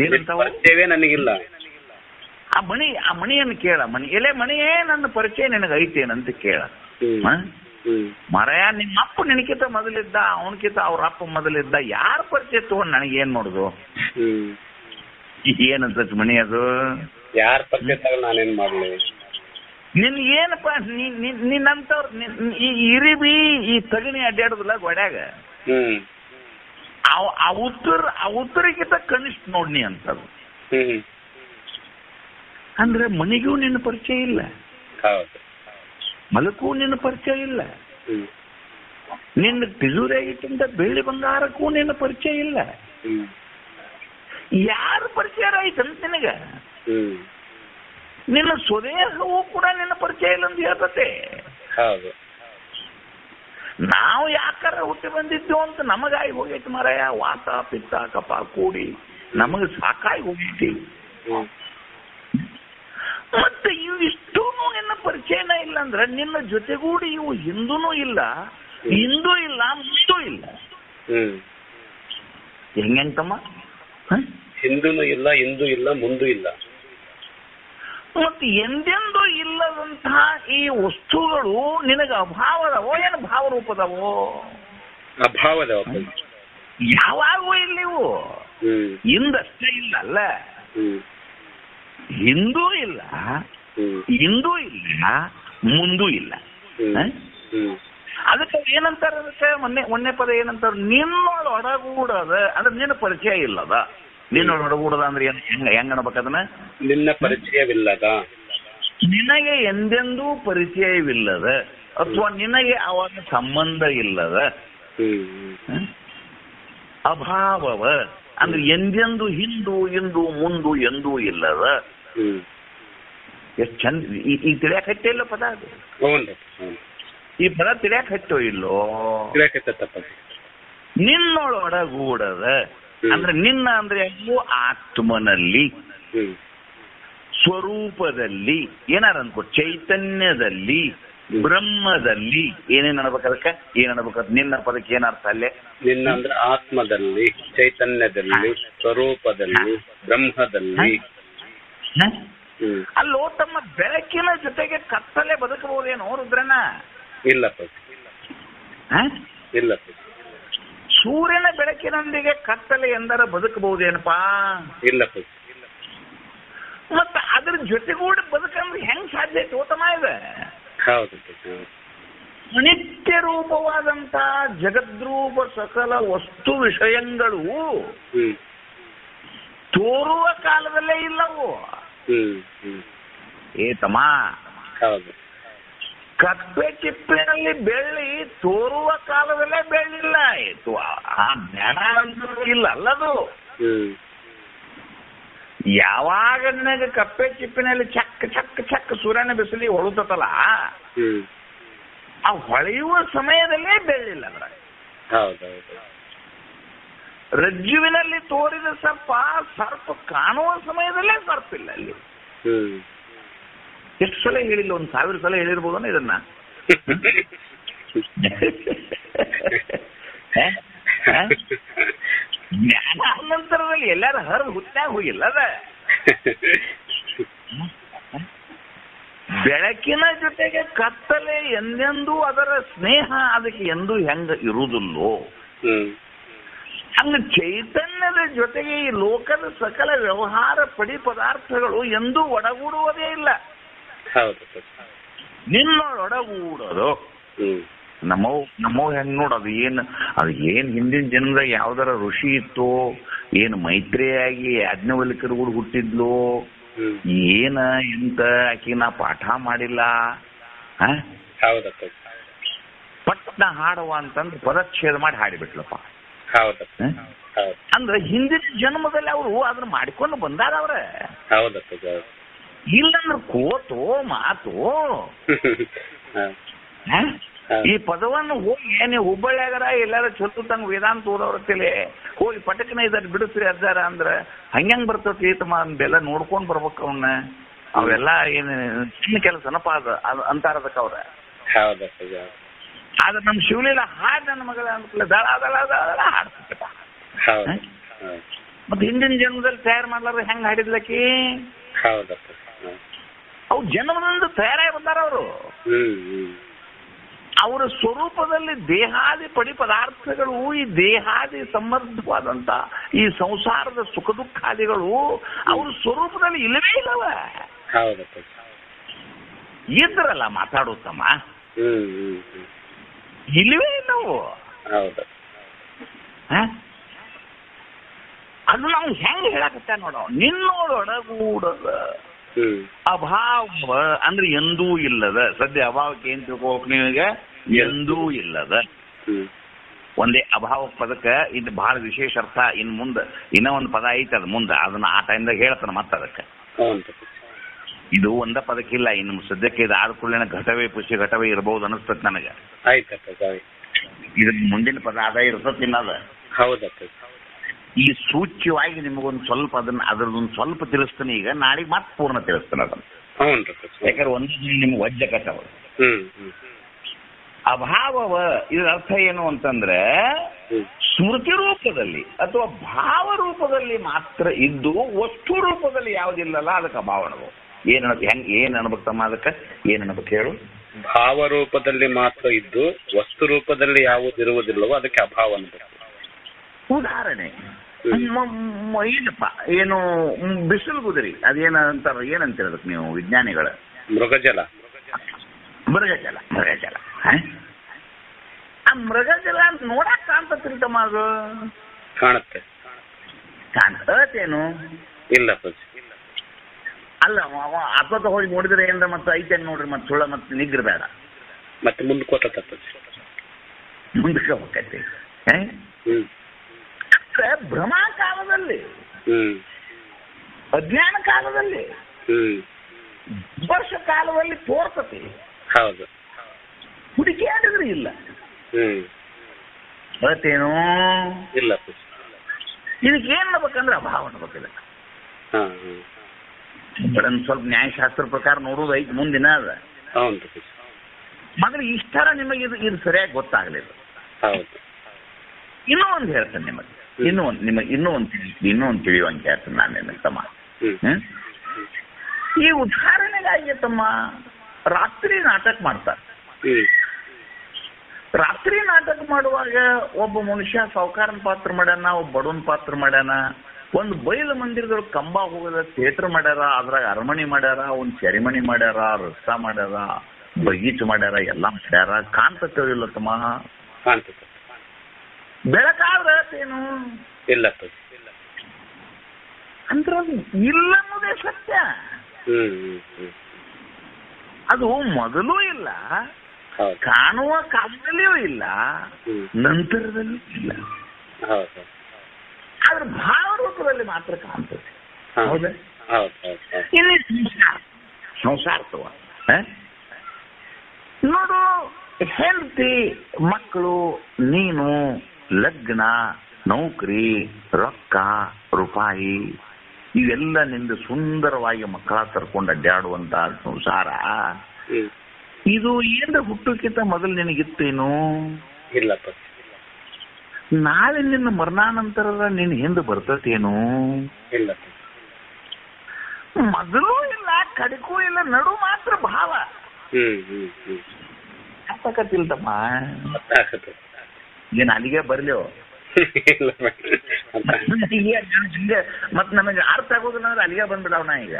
ಏನಂತಾವು? ನನಗಿಲ್ಲ. ಆ ಮಣಿಯನ್ನು ಕೇಳ. ಎಲೆ ಮಣಿಯೇ ನನ್ನ ಪರಿಚಯ ನಿನಗೆ ಐತೇನಂತ ಕೇಳ. ಮರಯ ನಿಮ್ಮ ಅಪ್ಪ ನಿನಕಿಂತ ಮೊದಲಿದ್ದ, ಅವನಕಿಂತ ಅವ್ರ ಅಪ್ಪ ಮೊದಲಿದ್ದ, ಯಾರ ಪರಿಚಯ ತಗೊಂಡು ನನಗೇನ್ ಮಾಡುದು? ಏನಂತ ಮಣಿ ಅದು? ಯಾರ ಪರಿಚಯ ತಗೊಂಡು ನಾನೇನ್ ಮಾಡ್ಲಿ? ನಿನ್ ಏನಪ್ಪ ನಿನ್ನಂತವ್ರ ಈ ಇರಿಬಿ ಈ ತಗಣಿ ಅಡ್ಡಾಡುದಿಲ್ಲ ಗೋಡ್ಯಾಗ, ಆ ಉತ್ತರಕ್ಕಿಂತ ಕನಿಷ್ಠ ನೋಡ್ನಿ ಅಂತದು. ಅಂದ್ರೆ ಮನೆಗೂ ನಿನ್ನ ಪರಿಚಯ ಇಲ್ಲ, ಮಲಕ್ಕೂ ನಿನ್ನ ಪರಿಚಯ ಇಲ್ಲ, ನಿನ್ನ ತಿಜೂರಾಗಿಟ್ಟಿಂದ ಬೆಳ್ಳಿ ಬಂಗಾರಕ್ಕೂ ನಿನ್ನ ಪರಿಚಯ ಇಲ್ಲ. ಯಾರ ಪರಿಚಯ ಆಯ್ತಂತ ನಿನಗ? ನಿನ್ನ ಸ್ವದೇಹವೂ ಕೂಡ ನಿನ್ನ ಪರಿಚಯ ಇಲ್ಲ ಅಂತ ಹೇಳ್ತತೆ. ನಾವು ಯಾಕಾರ ಹುಟ್ಟಿ ಬಂದಿದ್ದೇವು ಅಂತ ನಮಗಾಗಿ ಹೋಗೈತಿ ಮರಯ. ವಾತ ಪಿತ್ತ ಕಪ ಕೂಡಿ ನಮಗ ಸಾಕಾಗಿ ಹೋಗೈತಿ. ಮತ್ತೆ ಇವು ಇಷ್ಟೂ ನಿನ್ನ ಪರಿಚಯನ ಇಲ್ಲ ಅಂದ್ರೆ ನಿನ್ನ ಜೊತೆಗೂಡಿ ಇವು ಹಿಂದೂನೂ ಇಲ್ಲ, ಹಿಂದೂ ಇಲ್ಲ, ಮುಂದೂ ಇಲ್ಲ. ಹೆಂಗಂತಮ್ಮ? ಹಿಂದೂನು ಇಲ್ಲ, ಹಿಂದೂ ಇಲ್ಲ, ಮುಂದೂ ಇಲ್ಲ. ಮತ್ತೆ ಎಂದೆಂದೂ ಇಲ್ಲದಂತಹ ಈ ವಸ್ತುಗಳು ನಿನಗೆ ಅಭಾವದವೋ ಏನು ಭಾವರೂಪದವೋ? ಅಭಾವದವ. ಯಾವಾಗೂ ಇಲ್ಲಿವು ಇಂದಷ್ಟೇ ಇಲ್ಲ ಅಲ್ಲ. ಹಿಂದೂ ಇಲ್ಲ, ಹಿಂದೂ ಇಲ್ಲ, ಮುಂದೂ ಇಲ್ಲ. ಅದಕ್ಕೆ ಏನಂತಾರ? ಅದಕ್ಕೆ ಮೊನ್ನೆ ಪದ ಏನಂತಾರ? ನಿನ್ನೊಳ ಒಡಗೂಡದ ಅಂದ್ರೆ ನಿನ್ನ ಪರಿಚಯ ಇಲ್ಲದ. ನಿನ್ನೊಳ ಒಡಗೂಡದ ಅಂದ್ರೆ ಹೆಂಗ ಅನ್ಬೇಕದನ್ನ? ನಿನ್ನ ಪರಿಚಯವಿಲ್ಲದ, ನಿನಗೆ ಎಂದೆಂದೂ ಪರಿಚಯವಿಲ್ಲದ, ಅಥವಾ ನಿನಗೆ ಅವಾಗ ಸಂಬಂಧ ಇಲ್ಲದ. ಅಭಾವವ ಅಂದ್ರೆ ಎಂದೆಂದು ಹಿಂದೂ ಇಂದು ಮುಂದು ಎಂದೂ ಇಲ್ಲದ. ಎಷ್ಟು ಚಂದ ಈ ತಿಳಿಯಾಕ ಹಟ್ಟೆ ಇಲ್ಲ ಪದ ಅದು. ಈ ಪದ ತಿಳಿಯಾಕ ಹಟ್ಟೋ ಇಲ್ಲೋ? ನಿನ್ನೊಳಗೂಡದ ಅಂದ್ರೆ ನಿನ್ನ ಅಂದ್ರೆ ಆತ್ಮನಲ್ಲಿ, ಸ್ವರೂಪದಲ್ಲಿ, ಏನಾರ ಅನ್ಕೋ, ಚೈತನ್ಯದಲ್ಲಿ, ಬ್ರಹ್ಮದಲ್ಲಿ. ಏನೇನ್ ಅನ್ಬೇಕು ಅದಕ್ಕೆ? ಏನ್ ಅನ್ಬೇಕು? ನಿನ್ನ ಪದಕ್ಕೆ ಏನರ್ಥ ಅಲ್ಲೇ? ನಿನ್ನ ಅಂದ್ರೆ ಆತ್ಮದಲ್ಲಿ, ಚೈತನ್ಯದಲ್ಲಿ, ಸ್ವರೂಪದಲ್ಲಿ, ಬ್ರಹ್ಮದಲ್ಲಿ. ಅಲ್ಲೋ ತಮ್ಮ ಬೆಳಕಿನ ಜೊತೆಗೆ ಕತ್ತಲೆ ಬದುಕಬಹುದೇನೋ ರುದ್ರನ? ಇಲ್ಲಪ್ಪ, ಇಲ್ಲಪ್ಪ. ಸೂರ್ಯನ ಬೆಳಕಿನೊಂದಿಗೆ ಕತ್ತಲೆ ಎಂದರ ಬದುಕಬಹುದೇನಪ್ಪಾ? ಇಲ್ಲಪ್ಪ. ಮತ್ತ ಅದ್ರ ಜೊತೆಗೂಡಿ ಬದುಕಂದ್ರೆ ಹೆಂಗ್ ಸಾಧ್ಯ ಐತಿ ಓತಮ ಇದೆ? ಹೌದು. ನಿತ್ಯ ರೂಪವಾದಂತ ಜಗದ್ರೂಪ ಸಕಲ ವಸ್ತು ವಿಷಯಗಳು ತೋರುವ ಕಾಲದಲ್ಲೇ ಇಲ್ಲವು. ಏತಮ್ಮ, ಕಪ್ಪೆ ಚಿಪ್ಪಿನಲ್ಲಿ ಬೆಳ್ಳಿ ತೋರುವ ಕಾಲದಲ್ಲೇ ಬೆಳ್ಳಿಲ್ಲ. ಆ ಜ್ಞಾನ ಇಲ್ಲ ಅಲ್ಲದು. ಯಾವಾಗ ನಿನಗೆ ಕಪ್ಪೆ ಚಿಪ್ಪಿನಲ್ಲಿ ಚಕ್ ಚಕ್ ಚಕ್ ಸೂರ್ಯನ ಬಿಸಿಲಿ ಹೊಳುತ್ತಲ್ಲ, ಆ ಹೊಳೆಯುವ ಸಮಯದಲ್ಲೇ ಬೆಳ್ಳಿಲ್ಲ ಅದ್ರ. ರಜ್ಜುವಿನಲ್ಲಿ ತೋರಿದ ಸರ್ಪ ಕಾಣುವ ಸಮಯದಲ್ಲೇ ಸರ್ಪ ಇಲ್ಲ ಅಲ್ಲಿ. ಎಷ್ಟು ಸಲ ಹೇಳಿಲ್ಲ? 1000 ಸಲ ಹೇಳಿರ್ಬೋದನ್ನ ಇದನ್ನ. ಜ್ಞಾನ ನಂತರದಲ್ಲಿ ಎಲ್ಲಾರು ಹರಿದು ಹುಟ್ಟಾಗ ಹೋಗಿಲ್ಲ ಅದ. ಬೆಳಕಿನ ಜೊತೆಗೆ ಕತ್ತಲೆ ಎಂದೆಂದೂ ಅದರ ಸ್ನೇಹ ಅದಕ್ಕೆ ಎಂದೂ ಹೆಂಗ ಇರುವುದಿಲ್ಲೋ, ಹಂಗ ಚೈತನ್ಯದ ಜೊತೆಗೆ ಈ ಲೋಕದ ಸಕಲ ವ್ಯವಹಾರ ಪಡಿ ಪದಾರ್ಥಗಳು ಎಂದೂ ಒಡಗೂಡುವುದೇ ಇಲ್ಲ. ನಿನ್ನೊಡಗೂಡೋದು ನಮ್ಮವ್ ಹೆಂಗ್ ನೋಡೋದು? ಅದು ಏನ್ ಹಿಂದಿನ ಜನ್ಮದಾಗ ಯಾವ್ದಾರ ಋಷಿ ಇತ್ತು, ಏನ್ ಮೈತ್ರಿಯಾಗಿ ಯಾಜ್ಞವಲ್ಕ್ಯರು ಕೂಡ ಹುಟ್ಟಿದ್ಲು, ಏನ ಎಂತ ಆಕಿ ನಾ ಪಾಠ ಮಾಡಿಲ್ಲ, ಪಟ್ನ ಹಾಡುವ ಅಂತಂದ್ರೆ ಪದಚ್ಛೇದ ಮಾಡಿ ಹಾಡಿಬಿಟ್ಲಪ್ಪ. ಅಂದ್ರೆ ಹಿಂದಿನ ಜನ್ಮದಲ್ಲಿ ಅವರು ಅದನ್ನ ಮಾಡ್ಕೊಂಡು ಬಂದಾರ ಅವ್ರ. ಇಲ್ಲಂದ್ರೆ ಕೋತು ಮಾತು. ಈ ಪದವನ್ನು ಹೋಗಿ ನೀವು ಹುಬ್ಬಳ್ಳಿಯಾಗಾರ ಎಲ್ಲಾರ ಚೊತ್ತು ತಂಗ ವೇದಾಂತ ಓದವ್ರತಿಲೆ ಹೋಗಿ ಪಟಕನ ಇದಾರೆ ಬಿಡಿಸ್ರಿ ಅಜ್ಜಾರ ಅಂದ್ರ ಹಂಗ್ಯಾಂಗ್ ಬರ್ತತಿ ಎಲ್ಲ ನೋಡ್ಕೊಂಡ್ ಬರ್ಬೇಕು ಅವನ್ನ. ಅವೆಲ್ಲ ಏನು ಚಿನ್ನ ಕೆಲಸನಪ್ಪ ಅದು ಅಂತಾರದಕ್ಕ ಅವ್ರ. ಆದ್ರೆ ನಮ್ ಶಿವಲೀಲ ಹಾಡ್ ನನ್ನ ಮಗಳ ಅನ್ಕಲ್ಲ ದಳ ದಳ ದಳ ಹಾಡ್ತಪ್ಪ. ಮತ್ತೆ ಹಿಂದಿನ ಜನ್ಮದಲ್ಲಿ ತಯಾರು ಮಾಡ್ಲಾರ ಹೆಂಗ್ ಹಾಡಿದ್ಲಕ್ಕಿ? ಅವು ಜನ್ಮದಿಂದ ತಯಾರಾಗಿ ಬಂದಾರ ಅವರು. ಅವರ ಸ್ವರೂಪದಲ್ಲಿ ದೇಹಾದಿ ಪಡಿ ಪದಾರ್ಥಗಳು, ಈ ದೇಹಾದಿ ಸಮರ್ಥವಾದಂತ ಈ ಸಂಸಾರದ ಸುಖ ದುಃಖಾದಿಗಳು ಅವ್ರ ಸ್ವರೂಪದಲ್ಲಿ ಇಲ್ಲವೇ ಇಲ್ಲವ. ಇದ್ರಲ್ಲ ಮಾತಾಡುತ್ತಮ್ಮ, ಇಲ್ಲವೇ ಇಲ್ಲವು. ಅದು ನಾವು ಹೆಂಗ್ ಹೇಳಕತ್ತ ನೋಡ, ನಿನ್ನೋಡೊಡಗೂಡದ ಅಭಾವ ಅಂದ್ರೆ ಎಂದೂ ಇಲ್ಲದ. ಸದ್ಯ ಅಭಾವಕ್ಕೆ ಏನ್ ತಿಳ್ಕೋಕ್ ನೀವೀಗ? ಎಂದೂ ಇಲ್ಲದ. ಒಂದೇ ಅಭಾವ ಪದಕ್ಕೆ ಇದು ಬಹಳ ವಿಶೇಷ ಅರ್ಥ. ಇನ್ ಮುಂದೆ ಇನ್ನೂ ಒಂದು ಪದ ಐತೆ, ಅದ್ ಮುಂದೆ ಅದನ್ನ ಆ ಟೈಮ್ದಾಗ ಹೇಳ್ತಾನೆ ಮತ್ತೆ ಅದಕ್ಕೆ. ಇದು ಒಂದ ಪದಕ್ಕಿಲ್ಲ. ಇನ್ನು ಸದ್ಯಕ್ಕೆ ಇದು ಆದ ಕೂಡಲೇ ಘಟವೇ ಪುಷ್ಯ ಘಟವೇ ಇರಬಹುದು ಅನಿಸ್ತತ್ ನನಗೆ. ಇದ್ರ ಮುಂದಿನ ಪದ ಅದ ಇರ್ತತ್ ಇನ್ನದ. ಹೌದಪ್ಪ. ಈ ಸೂಚ್ಯವಾಗಿ ನಿಮಗೊಂದು ಸ್ವಲ್ಪ ಅದ್ರದೊಂದು ಸ್ವಲ್ಪ ತಿಳಿಸ್ತಾನೆ. ಈಗ ನಾಳೆಗೆ ಮತ್ತೆ ಪೂರ್ಣ ತಿಳಿಸ್ತಾನೆ ಅದನ್ನ. ಯಾಕಂದ್ರೆ ಒಂದು ನಿಮ್ಗೆ ವಜ್ಜ ಕಟ್ಟವ. ಅಭಾವವ ಇದರ ಅರ್ಥ ಏನು ಅಂತಂದ್ರೆ ಸ್ಮೃತಿ ರೂಪದಲ್ಲಿ ಅಥವಾ ಭಾವ ರೂಪದಲ್ಲಿ ಮಾತ್ರ ಇದ್ದು ವಸ್ತು ರೂಪದಲ್ಲಿ ಯಾವುದಿಲ್ಲಲ್ಲ ಅದಕ್ಕೆ ಅಭಾವ ಅನ್ಬೇಕು. ಏನ್ ಅನ್ಬೇಕಮ್ಮ? ಅದಕ್ಕೆ ಏನ್ ಅನ್ಬೇಕು ಹೇಳು? ಭಾವ ರೂಪದಲ್ಲಿ ಮಾತ್ರ ಇದ್ದು ವಸ್ತು ರೂಪದಲ್ಲಿ ಯಾವುದಿರುವುದಿಲ್ಲವೋ ಅದಕ್ಕೆ ಅಭಾವ ಅನ್ಬೇಕು. ಉದಾಹರಣೆ ಏನಪ್ಪ, ಏನು ಬಿಸಿಲು ಗುದರಿ ಅದೇನಂತಾರ, ಏನಂತೀರ ಅದಕ್ಕೆ ನೀವು ವಿಜ್ಞಾನಿಗಳ? ಮೃಗಜಲ. ಮೃಗಜಲ. ಆ ಮೃಗಜಲ ನೋಡಕ್ ಕಾಣ್ತಮ್ಮ? ಅದು ಕಾಣುತ್ತೆ. ಕಾಣ್ತೇನು? ಇಲ್ಲ ಅಲ್ಲ, ಅಪ್ಪ ಹೋಗಿ ನೋಡಿದ್ರೆ ಏನ್ರ ಮತ್ತೆ ಐತೆ ನೋಡ್ರಿ, ಮತ್ತೆ ಸುಳ್ಳ ಮತ್ತೆ ನಿಗ್ರ ಬೇಡ, ಮತ್ತೆ ಮುಂದಕ್ಕೆ ಹೋಗತ್ತೆ. ಭ್ರಮಾ ಕಾಲದಲ್ಲಿ, ಅಜ್ಞಾನ ಕಾಲದಲ್ಲಿ, ವರ್ಷ ಕಾಲದಲ್ಲಿ ತೋರ್ತತಿ. ಹೌದು. ಹುಡುಕಿ ಆಡಿದ್ರೆ ಇಲ್ಲ. ಮತ್ತೇನು ಇಲ್ಲ. ಇದಕ್ಕೆ ಏನ್ ಅನ್ಬೇಕಂದ್ರೆ ಅಭಾವ ಅನ್ಬೇಕಿಲ್ಲ. ಸ್ವಲ್ಪ ನ್ಯಾಯಶಾಸ್ತ್ರ ಪ್ರಕಾರ ನೋಡೋದು ಐತಿ ಮುಂದಿನ ಅದ. ಮಾತ್ರ ಇಷ್ಟರ ನಿಮಗೆ ಇದು ಸರಿಯಾಗಿ ಗೊತ್ತಾಗ್ಲಿಲ್ಲ. ಇನ್ನೂ ಒಂದು ಹೇಳ್ತೇನೆ ನಿಮಗೆ, ಇನ್ನೂ ಒಂದು ತಿಳಿಯುವಂತ ಹೇಳ್ತೇನೆ ನಾನು ತಮ್ಮ. ಈ ಉದಾಹರಣೆಗಾಗಿ ತಮ್ಮ ರಾತ್ರಿ ನಾಟಕ ಮಾಡ್ತಾರೆ. ರಾತ್ರಿ ನಾಟಕ ಮಾಡುವಾಗ ಒಬ್ಬ ಮನುಷ್ಯ ಸಾವುಕಾರನ ಪಾತ್ರ ಮಾಡ್ಯಾನ, ಒಬ್ಬ ಬಡವನ ಪಾತ್ರ ಮಾಡ್ಯಾನ. ಒಂದು ಬಯಲು ಮಂದಿರದೊಳಗೆ ಕಂಬ ಹೋಗದ ಥಿಯೇಟರ್ ಮಾಡ್ಯಾರ, ಅದ್ರಾಗ ಅರಮನೆ ಮಾಡ್ಯಾರ, ಒಂದು ಸೆರೆಮನಿ ಮಾಡ್ಯಾರ, ರಸ್ತಾ ಮಾಡ್ಯಾರ, ಬಗೀಚ್ ಮಾಡ್ಯಾರ, ಎಲ್ಲ ಮಾಡ್ಯಾರ. ಕಾಣ್ತೇವಿಲ್ಲ ತಮ್ಮ? ಬೆಳಕಾದ್ರೆ ಏನು ಇಲ್ಲ ಅಂದ್ರೆ ಇಲ್ಲ ಅನ್ನೋದೇ ಸತ್ಯ. ಅದು ಮೊದಲು ಇಲ್ಲ, ಕಾಣುವ ಕಾಲದಲ್ಲಿಯೂ ಇಲ್ಲ, ನಂತರದಲ್ಲಿಯೂ ಇಲ್ಲ. ಆದ್ರೆ ಭಾವ ರೂಪದಲ್ಲಿ ಮಾತ್ರ ಕಾಣ್ತದೆ. ಹೌದಾ? ಇಲ್ಲಿ ಸಂಸಾರತ್ವ ನೋಡು. ಹೆಂಡತಿ, ಮಕ್ಕಳು, ನೀನು, ಲಗ್ನ, ನೌಕರಿ, ರೊಕ್ಕ, ರೂಪಾಯಿ ಇವೆಲ್ಲ ನಿಂದು ಸುಂದರವಾಗಿ ಮಕ್ಕಳ ತರ್ಕೊಂಡು ಅಡ್ಡಾಡುವಂತ ಸಂಸಾರ. ಇದು ಏನ್ ಹುಟ್ಟೋಕ್ಕಿಂತ ಮೊದಲು ನಿನಗಿತ್ತೇನು? ಇಲ್ಲಪ್ಪ. ನಾಳೆ ನಿನ್ನ ಮರಣಾನಂತರ ನಿನ್ನ ಹಿಂದೆ ಬರ್ತೇನು? ಇಲ್ಲ. ಮೊದಲು ಇಲ್ಲ, ಕಡಿಕೂ ಇಲ್ಲ, ನಡು ಮಾತ್ರ ಭಾವ. ಅರ್ಥಕತ್ತಿಲ್ತಮ್ಮ? ಏನ್ ಅಲ್ಲಿಗೆ ಬರ್ಲಿವ? ಮತ್ ನನಗೆ ಅರ್ಥ ಆಗೋದಿಲ್ಲ ಅಂದ್ರೆ ಅಲ್ಲಿಗೆ ಬಂದ್ಬಿಡವನ ಈಗ.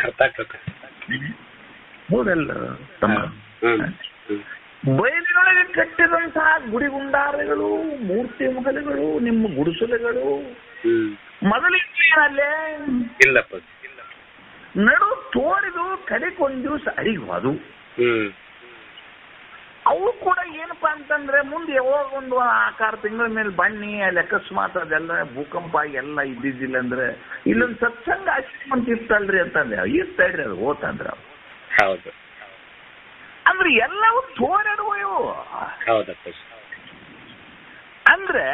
ಅರ್ಥ ಆಗ್ತದೆ. ಹೌದಲ್ಲ ತಮ್ಮ? ಬಯಲಿನೊಳಗೆ ಕಟ್ಟಿದಂತಹ ಗುಡಿಗುಂಡಾರಗಳು, ಮೂರ್ತಿ ಮಹಲುಗಳು, ನಿಮ್ಮ ಗುಡಿಸಲುಗಳು ಮೊದಲಿಲ್ಲೇ ಇಲ್ಲಪ್ಪ. ನಡು ತೋರಿದು ಕಡೆಕೊಂದ್ ದಿವಸ ಅಡಿಗೋದು. ಅವು ಕೂಡ ಏನಪ್ಪಾ ಅಂತಂದ್ರೆ ಮುಂದೆ ಯಾವಾಗ ಒಂದು 6 ತಿಂಗಳ ಮೇಲೆ ಬಣ್ಣಿ ಅಲ್ಲಿ ಅಕಸ್ಮಾತ್ ಅದೆಲ್ಲ ಭೂಕಂಪ ಎಲ್ಲ ಇದ್ದಿದ್ದಿಲ್ಲ ಅಂದ್ರೆ ಇಲ್ಲೊಂದು ಸತ್ಸಂಗ ಆಶ್ರಮಂತ ಇರ್ತಲ್ರಿ ಅಂತಂದ್ರೆ ಇರ್ತಾಳ್ರಿ, ಅದು ಓತಂದ್ರ. ಹೌದು. ಅಂದ್ರೆ ಎಲ್ಲವೂ ತೋರಿಡುವ ಇವು. ಅಂದ್ರೆ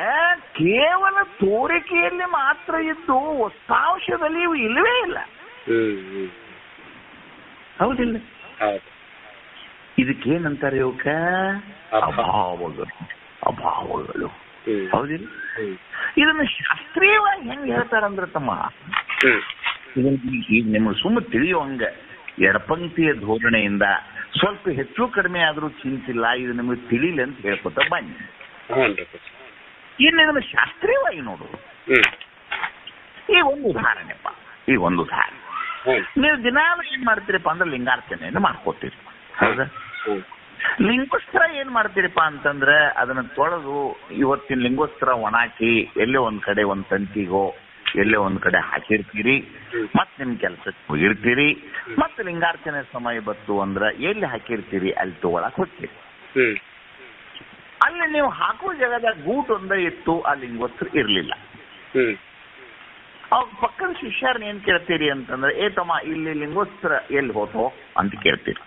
ಕೇವಲ ತೋರಿಕೆಯಲ್ಲಿ ಮಾತ್ರ ಇದ್ದು ವಸ್ತಾಂಶದಲ್ಲಿ ಇವು ಇಲ್ಲವೇ ಇಲ್ಲ. ಹೌದಿಲ್ಲ? ಇದಕ್ಕೇನಂತಾರೆ ಇವಕ್ಕ? ಅಭಾವಗಳು. ಅಭಾವಗಳು. ಹೌದಿಲ್ಲ? ಇದನ್ನ ಶಾಸ್ತ್ರೀಯವಾಗಿ ಹೆಂಗ್ ಹೇಳ್ತಾರಂದ್ರೆ ತಮ್ಮ, ಈಗ ನಿಮ್ಗೆ ಸುಮ್ಮ ತಿಳಿಯುವಂಗ ಎಡಪಂಕ್ತಿಯ ಧೋರಣೆಯಿಂದ ಸ್ವಲ್ಪ ಹೆಚ್ಚು ಕಡಿಮೆ ಆದ್ರೂ ಚಿಂತಿಲ್ಲ, ಇದು ನಿಮಗೆ ತಿಳಿಲಿ ಅಂತ ಹೇಳ್ಕೊತ ಬನ್ನಿ. ಇನ್ನು ಇದನ್ನು ಶಾಸ್ತ್ರೀಯವಾಗಿ ನೋಡು. ಈ ಒಂದು ಉದಾಹರಣೆಪ್ಪ, ಈ ಒಂದು ಉದಾಹರಣೆ. ನೀವು ದಿನ ಏನ್ ಮಾಡ್ತೀರಪ್ಪ ಅಂದ್ರೆ ಲಿಂಗಾರ್ಚನೆಯನ್ನು ಮಾಡ್ಕೋತೀರಿ, ಹೌದಾ? ಲಿಂಗೋಸ್ತ್ರ ಏನ್ ಮಾಡ್ತೀರಪ್ಪ ಅಂತಂದ್ರೆ ಅದನ್ನ ತೊಳೆದು ಇವತ್ತಿನ ಲಿಂಗೋಸ್ತ್ರ ಒಣಾಕಿ ಎಲ್ಲೇ ಒಂದ್ ಕಡೆ ಒಂದ್ ತಂತಿಗೋ ಎಲ್ಲೇ ಒಂದ್ ಕಡೆ ಹಾಕಿರ್ತೀರಿ, ಮತ್ ನಿಮ್ ಕೆಲ್ಸಕ್ಕೆ ಹೋಗಿರ್ತೀರಿ. ಮತ್ ಲಿಂಗಾರ್ಚನೆ ಸಮಯ ಬತ್ತು ಅಂದ್ರ ಎಲ್ಲಿ ಹಾಕಿರ್ತೀರಿ ಅಲ್ಲಿ ತಗೊಳಕ್ ಹೋಗ್ತೀರಿ. ಅಲ್ಲಿ ನೀವು ಹಾಕೋ ಜಾಗದಾಗ ಗೂಟ್ ಒಂದೇ ಇತ್ತು, ಆ ಲಿಂಗೋಸ್ತ್ರ ಇರ್ಲಿಲ್ಲ. ಅವಾಗ ಪಕ್ಕದ ಶಿಷ್ಯರ್ನ ಏನ್ ಕೇಳ್ತೀರಿ ಅಂತಂದ್ರೆ, ಏ ತಮ್ಮ ಇಲ್ಲಿ ಲಿಂಗೋಸ್ತ್ರ ಎಲ್ಲಿ ಹೋತೋ ಅಂತ ಕೇಳ್ತೀರಿ.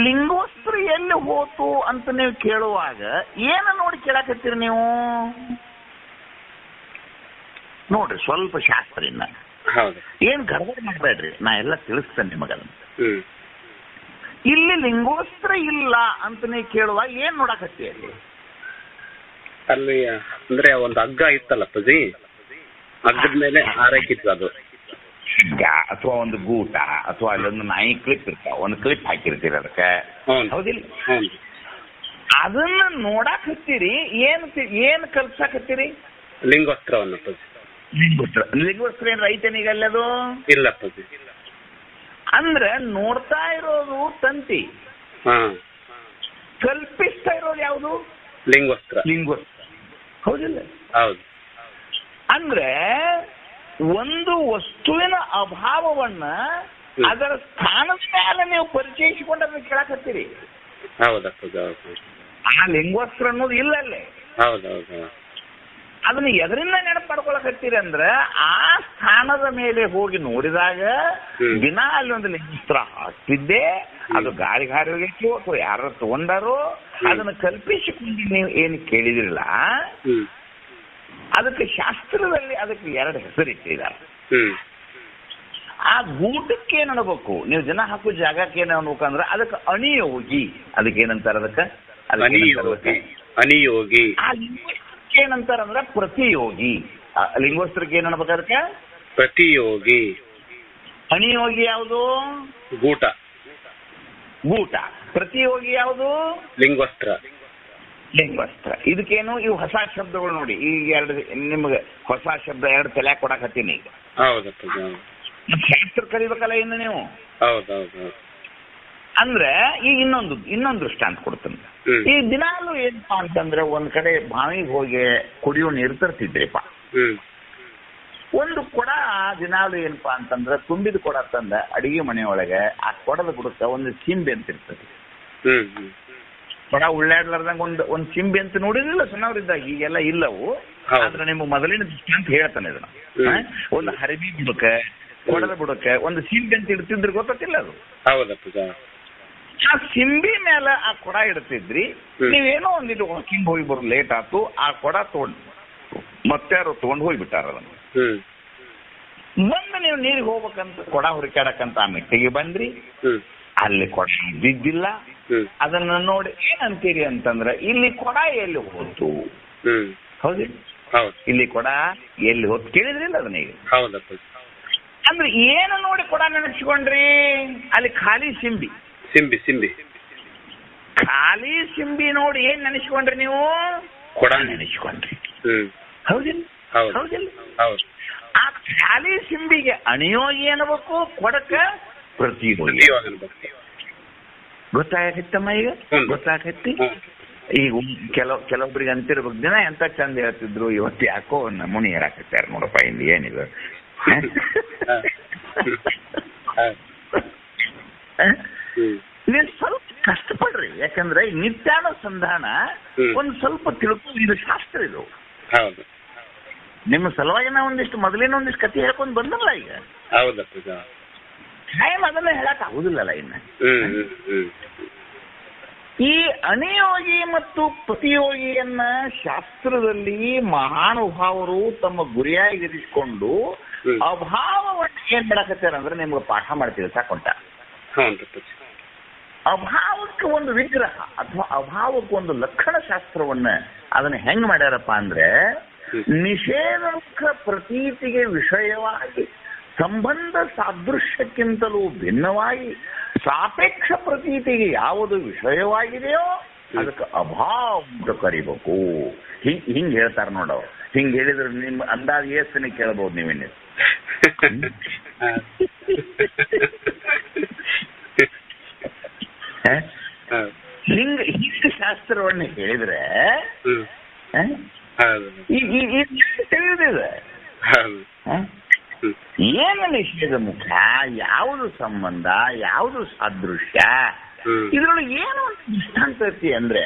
ಲಿಂಗೋಸ್ತ್ರ ಎಲ್ಲಿ ಹೋತು ಅಂತ ನೀವು ಕೇಳುವಾಗ ಏನ ನೋಡಿ ಕೇಳಾಕತ್ತೀರಿ ನೀವು? ನೋಡ್ರಿ ಸ್ವಲ್ಪ ಶಾಸ್ತ್ರಿನ ಏನ್ ಗರ್ಭ ಮಾಡ್ಬೇಡ್ರಿ, ನಾ ಎಲ್ಲ ತಿಳಿಸ್ತೇನೆ ನಿಮಗದನ್ನ. ಇಲ್ಲಿ ಲಿಂಗೋಸ್ತ್ರ ಇಲ್ಲ ಅಂತ ನೀವು ಕೇಳುವಾಗ ಏನ್ ನೋಡಾಕತ್ತಿ ಅಲ್ಲಿ? ಅಂದ್ರೆ ಒಂದು ಹಗ್ಗ ಇತ್ತಲ್ಲ ಪಜಿ, ಹಗ್ಗದ ಮೇಲೆ ಹಾರಾಕಿತ್ತು ಅದು, ಅಥವಾ ಒಂದು ಗೂಟ, ಅಥವಾ ಅಲ್ಲೊಂದು ನಾಯಿ ಕ್ಲಿಪ್ ಇರ್ತಾವ, ಒಂದು ಕ್ಲಿಪ್ ಹಾಕಿರ್ತೀರಿ ಅದಕ್ಕೆ, ಹೌದಿಲ್ಲ? ಅದನ್ನ ನೋಡಾಕ್ ಹತ್ತೀರಿ. ಏನ್ ಕಲ್ಸಾಕತ್ತೀರಿ? ಲಿಂಗೋಸ್ತ್ರವನ್ನು. ಲಿಂಗೋಸ್ತ್ರ ಏನ್ ರೈತನಿಗೆ ಅಲ್ಲದು ಇಲ್ಲ ಪಜಿ. ಅಂದ್ರೆ ನೋಡ್ತಾ ಇರೋದು ತಂತಿ, ಕಲ್ಪಿಸ್ತಾ ಇರೋದು ಯಾವುದು? ಲಿಂಗೋಸ್ತ್ರ. ಹೌದಿಲ್ಲ? ಹೌದು. ಅಂದ್ರೆ ಒಂದು ವಸ್ತುವಿನ ಅಭಾವವನ್ನ ಅದರ ಸ್ಥಾನದ ಮೇಲೆ ನೀವು ಪರಿಚಯಿಸಿಕೊಂಡು ಅದನ್ನ ಕೇಳಾಕತ್ತೀರಿ. ಆ ಲಿಂಗೋಸ್ತ್ರ ಅನ್ನೋದು ಇಲ್ಲ ಅಲ್ಲೇ. ಅದನ್ನ ಎದರಿಂದ ನೆನಪು ಮಾಡ್ಕೊಳಕತ್ತೀರಿ ಅಂದ್ರೆ ಆ ಸ್ಥಾನದ ಮೇಲೆ ಹೋಗಿ ನೋಡಿದಾಗ ದಿನ ಅಲ್ಲಿ ಒಂದು ಲಿಂಗೋಸ್ತ್ರ ಹಾಕ್ತಿದ್ದೆ, ಅದು ಗಾಳಿಗೆ ಹಾರಿ ಹೋಗಿತ್ತು ಅಥವಾ ಯಾರು ತಗೊಂಡಾರೋ ಅದನ್ನ ಕಲ್ಪಿಸಿಕೊಂಡು ನೀವು ಏನು ಕೇಳಿದಿರಲ್ಲ, ಅದಕ್ಕೆ ಶಾಸ್ತ್ರದಲ್ಲಿ ಅದಕ್ಕೆ 2 ಹೆಸರಿಟ್ಟಿದ್ದಾರೆ. ಆ ಗೂಟಕ್ಕೆ ಏನ್ ಅನ್ಬೇಕು, ನೀವು ಜನ ಹಾಕೋ ಜಾಗಕ್ಕೆ ಏನ್ ಅನ್ಬೇಕಂದ್ರೆ ಅದಕ್ಕೆ ಅಣಿಯೋಗಿ, ಅದಕ್ಕೆ ಏನಂತಾರ? ಅದಕ್ಕೆ ಅಣಿಯೋಗಿ. ಆ ಲಿಂಗೋಸ್ತ್ರಕ್ಕೆ ಏನಂತಾರಂದ್ರ ಪ್ರತಿಯೋಗಿ. ಲಿಂಗೋಸ್ತ್ರಕ್ಕೆ ಏನ್ ಅನ್ಬೇಕು? ಅದಕ್ಕೆ ಪ್ರತಿಯೋಗಿ. ಅಣಿಯೋಗಿ ಯಾವುದು? ಗೂಟ. ಪ್ರತಿಯೋಗಿ ಯಾವುದು? ಲಿಂಗೋಸ್ತ್ರ. ಇದಕ್ಕೇನು ಇವು ಹೊಸ ಶಬ್ದಗಳು ನೋಡಿ. ಈಗ 2 ನಿಮ್ಗೆ ಹೊಸ ಶಬ್ದ 2 ತಲೆ ಕೊಡಾಕತ್ತೀನಿ ಈಗ. ಶಾಸ್ತ್ರ ಕಲಿಬೇಕಲ್ಲ ಇನ್ನು ನೀವು. ಅಂದ್ರೆ ಈಗ ಇನ್ನೊಂದು ದೃಷ್ಟಾಂತ ಕೊಡ್ತೀನಿ. ಈ ದಿನಾಲು ಏನಪ್ಪಾ ಅಂತಂದ್ರೆ ಒಂದ್ ಕಡೆ ಬಾವಿಗೆ ಹೋಗಿ ಕುಡಿಯೋ ನೀರು ತರ್ತಿದ್ರಿಪ್ಪ. ಒಂದು ಕೊಡ ದಿನಾಲು ಏನಪ್ಪಾ ಅಂತಂದ್ರೆ ತುಂಬಿದ ಕೊಡ ತಂದ ಅಡಿಗೆ ಮನೆಯೊಳಗೆ ಆ ಕೊಡದ ಬುಡಕ ಒಂದು ಚಿಂಬೆ ಅಂತ ಇರ್ತದೆ. ಕೊಡ ಉಳ್ಳಾಡ್ಲಾರ್ದಂಗ ಒಂದ್ ಚಿಂಬೆ ಅಂತ ನೋಡಿದ್ರಿಲ್ಲ ಸಣ್ಣವ್ರಿದ್ದಾಗ, ಈಗೆಲ್ಲ ಇಲ್ಲವು. ಆದ್ರೆ ನಿಮ್ಮ ಮೊದಲಿನ ದೃಷ್ಟಾಂತ ಹೇಳ್ತಾನೆ ಇದನ್ನ. ಒಂದು ಹರಿಬಿ ಬುಡಕ, ಕೊಡದ ಬುಡಕ ಒಂದು ಸಿಂಬಿ ಅಂತ ಇಡ್ತಿದ್ರು, ಗೊತ್ತಿಲ್ಲ ಅದು? ಆ ಸಿಂಬಿ ಮೇಲೆ ಆ ಕೊಡ ಇಡ್ತಿದ್ರಿ. ನೀವೇನೋ ಒಂದಿಟ್ಟು ವಾಕಿಂಗ್ ಹೋಗಿ ಬರೋ ಲೇಟ್ ಆಯ್ತು, ಆ ಕೊಡ ತಗೊಂಡು ಮತ್ತೆ ಯಾರು ತಗೊಂಡು ಹೋಗ್ಬಿಟ್ಟಾರ ಅದನ್ನ. ಬಂದು ನೀವು ನೀರಿಗೆ ಹೋಗ್ಬೇಕಂತ ಕೊಡ ಹುಡುಕಾಡಕ್ಕಂತ ಆ ಮೆಟ್ಟಿಗೆ ಬಂದ್ರಿ, ಅಲ್ಲಿ ಕೊಡ ಇದ್ದಿದ್ದಿಲ್ಲ. ಅದನ್ನ ನೋಡಿ ಏನಂತೀರಿ ಅಂತಂದ್ರೆ, ಇಲ್ಲಿ ಕೊಡ ಎಲ್ಲಿ ಹೋತು? ಹೌದಿಲ್ಲ? ಇಲ್ಲಿ ಕೊಡ ಎಲ್ಲಿ ಹೋತ್ ಕೇಳಿದ್ರಿಲ್ಲ ಅದನ್ನ ಈಗ. ಅಂದ್ರೆ ಏನು ನೋಡಿ ಕೊಡ ನೆನೆಸ್ಕೊಂಡ್ರಿ? ಅಲ್ಲಿ ಖಾಲಿ ಸಿಂಬಿ ಖಾಲಿ ಸಿಂಬಿ ನೋಡಿ ಏನ್ ನೆನೆಸ್ಕೊಂಡ್ರಿ ನೀವು? ಕೊಡ ನೆನೆಸ್ಕೊಂಡ್ರಿ. ಹೌದಿಲ್ಲ? ಆ ಖಾಲಿ ಸಿಂಬಿಗೆ ಅಣಿಯೋಗಿ ಏನಬೇಕು, ಕೊಡಕ ಪ್ರತಿಯೋಗಿ. ಗೊತ್ತಾಗತ್ತಮ್ಮ ಈಗ? ಗೊತ್ತಾಗತ್ತಿ? ಈಗ ಕೆಲವೊಬ್ರಿಗೆ ಅಂತಿರ್ಬೇಕು, ದಿನ ಎಂತ ಚಂದ ಹೇಳ್ತಿದ್ರು, ಇವತ್ತು ಯಾಕೋ ನಮೂನಿ ಹೇಳಾಕತ್ತಾರ ನೋಡಪ್ಪ, ಇಲ್ಲಿ ಏನಿದೆ. ನೀವು ಸ್ವಲ್ಪ ಕಷ್ಟಪಡ್ರಿ, ಯಾಕಂದ್ರೆ ನಿತ್ಯಾನುಸಂಧಾನ ಒಂದು ಸ್ವಲ್ಪ ತಿಳ್ಕೊ. ಇದು ಶಾಸ್ತ್ರ, ಇದು ನಿಮ್ಮ ಸಲುವಾಗಿ ನಾವು ಮೊದಲಿನ ಒಂದಿಷ್ಟು ಕಥೆ ಹೇಳ್ಕೊಂಡು ಬಂದಲ್ಲ ಈಗ. ಟೈಮ್ ಅದನ್ನ ಹೇಳಕ್ ಆಗುದಿಲ್ಲಲ್ಲ ಇನ್ನ. ಈ ಅಣಿಯೋಗಿ ಮತ್ತು ಪ್ರತಿಯೋಗಿಯನ್ನ ಶಾಸ್ತ್ರದಲ್ಲಿ ಮಹಾನುಭಾವರು ತಮ್ಮ ಗುರಿಯಾಗಿರಿಸಿಕೊಂಡು ಅಭಾವವನ್ನು ಏನ್ ಮಾಡಕತ್ತಾರ ಅಂದ್ರೆ ನಿಮ್ಗೆ ಪಾಠ ಮಾಡ್ತೀವಿ ಸಾಕೊಂಟ. ಅಭಾವಕ್ಕೆ ಒಂದು ವಿಗ್ರಹ ಅಥವಾ ಅಭಾವಕ್ಕೆ ಒಂದು ಲಕ್ಷಣ ಶಾಸ್ತ್ರವನ್ನ ಅದನ್ನ ಹೆಂಗ್ ಮಾಡ್ಯಾರಪ್ಪ ಅಂದ್ರೆ, ನಿಷೇಧಕ ಪ್ರತೀತಿಗೆ ವಿಷಯವಾಗಿ ಸಂಬಂಧ ಸಾದೃಶ್ಯಕ್ಕಿಂತಲೂ ಭಿನ್ನವಾಗಿ ಸಾಪೇಕ್ಷ ಪ್ರತೀತಿಗೆ ಯಾವುದು ವಿಷಯವಾಗಿದೆಯೋ ಅದಕ್ಕೆ ಅಭಾವ ಅಂತ ಕರಿಬೇಕು. ಹಿಂಗ್ ಹೇಳ್ತಾರ ನೋಡವ್ರು. ಹಿಂಗ್ ಹೇಳಿದ್ರೆ ನಿಮ್ಮ ಅಂದಾಜು ಎಷ್ಟನೇ ಕೇಳಬಹುದು ನೀವೇನು. ಹಿಂಗ ಶಾಸ್ತ್ರವನ್ನ ಹೇಳಿದ್ರೆ ತಿಳಿದಿದೆ ಏನು ನಿಷೇಧ ಮುಖ, ಯಾವುದು ಸಂಬಂಧ, ಯಾವುದು ಸಾದೃಶ್ಯ, ಇದ್ರೊಳಗೆ ಏನು ಒಂದು ದೃಷ್ಟಾಂತ ಐತಿ ಅಂದ್ರೆ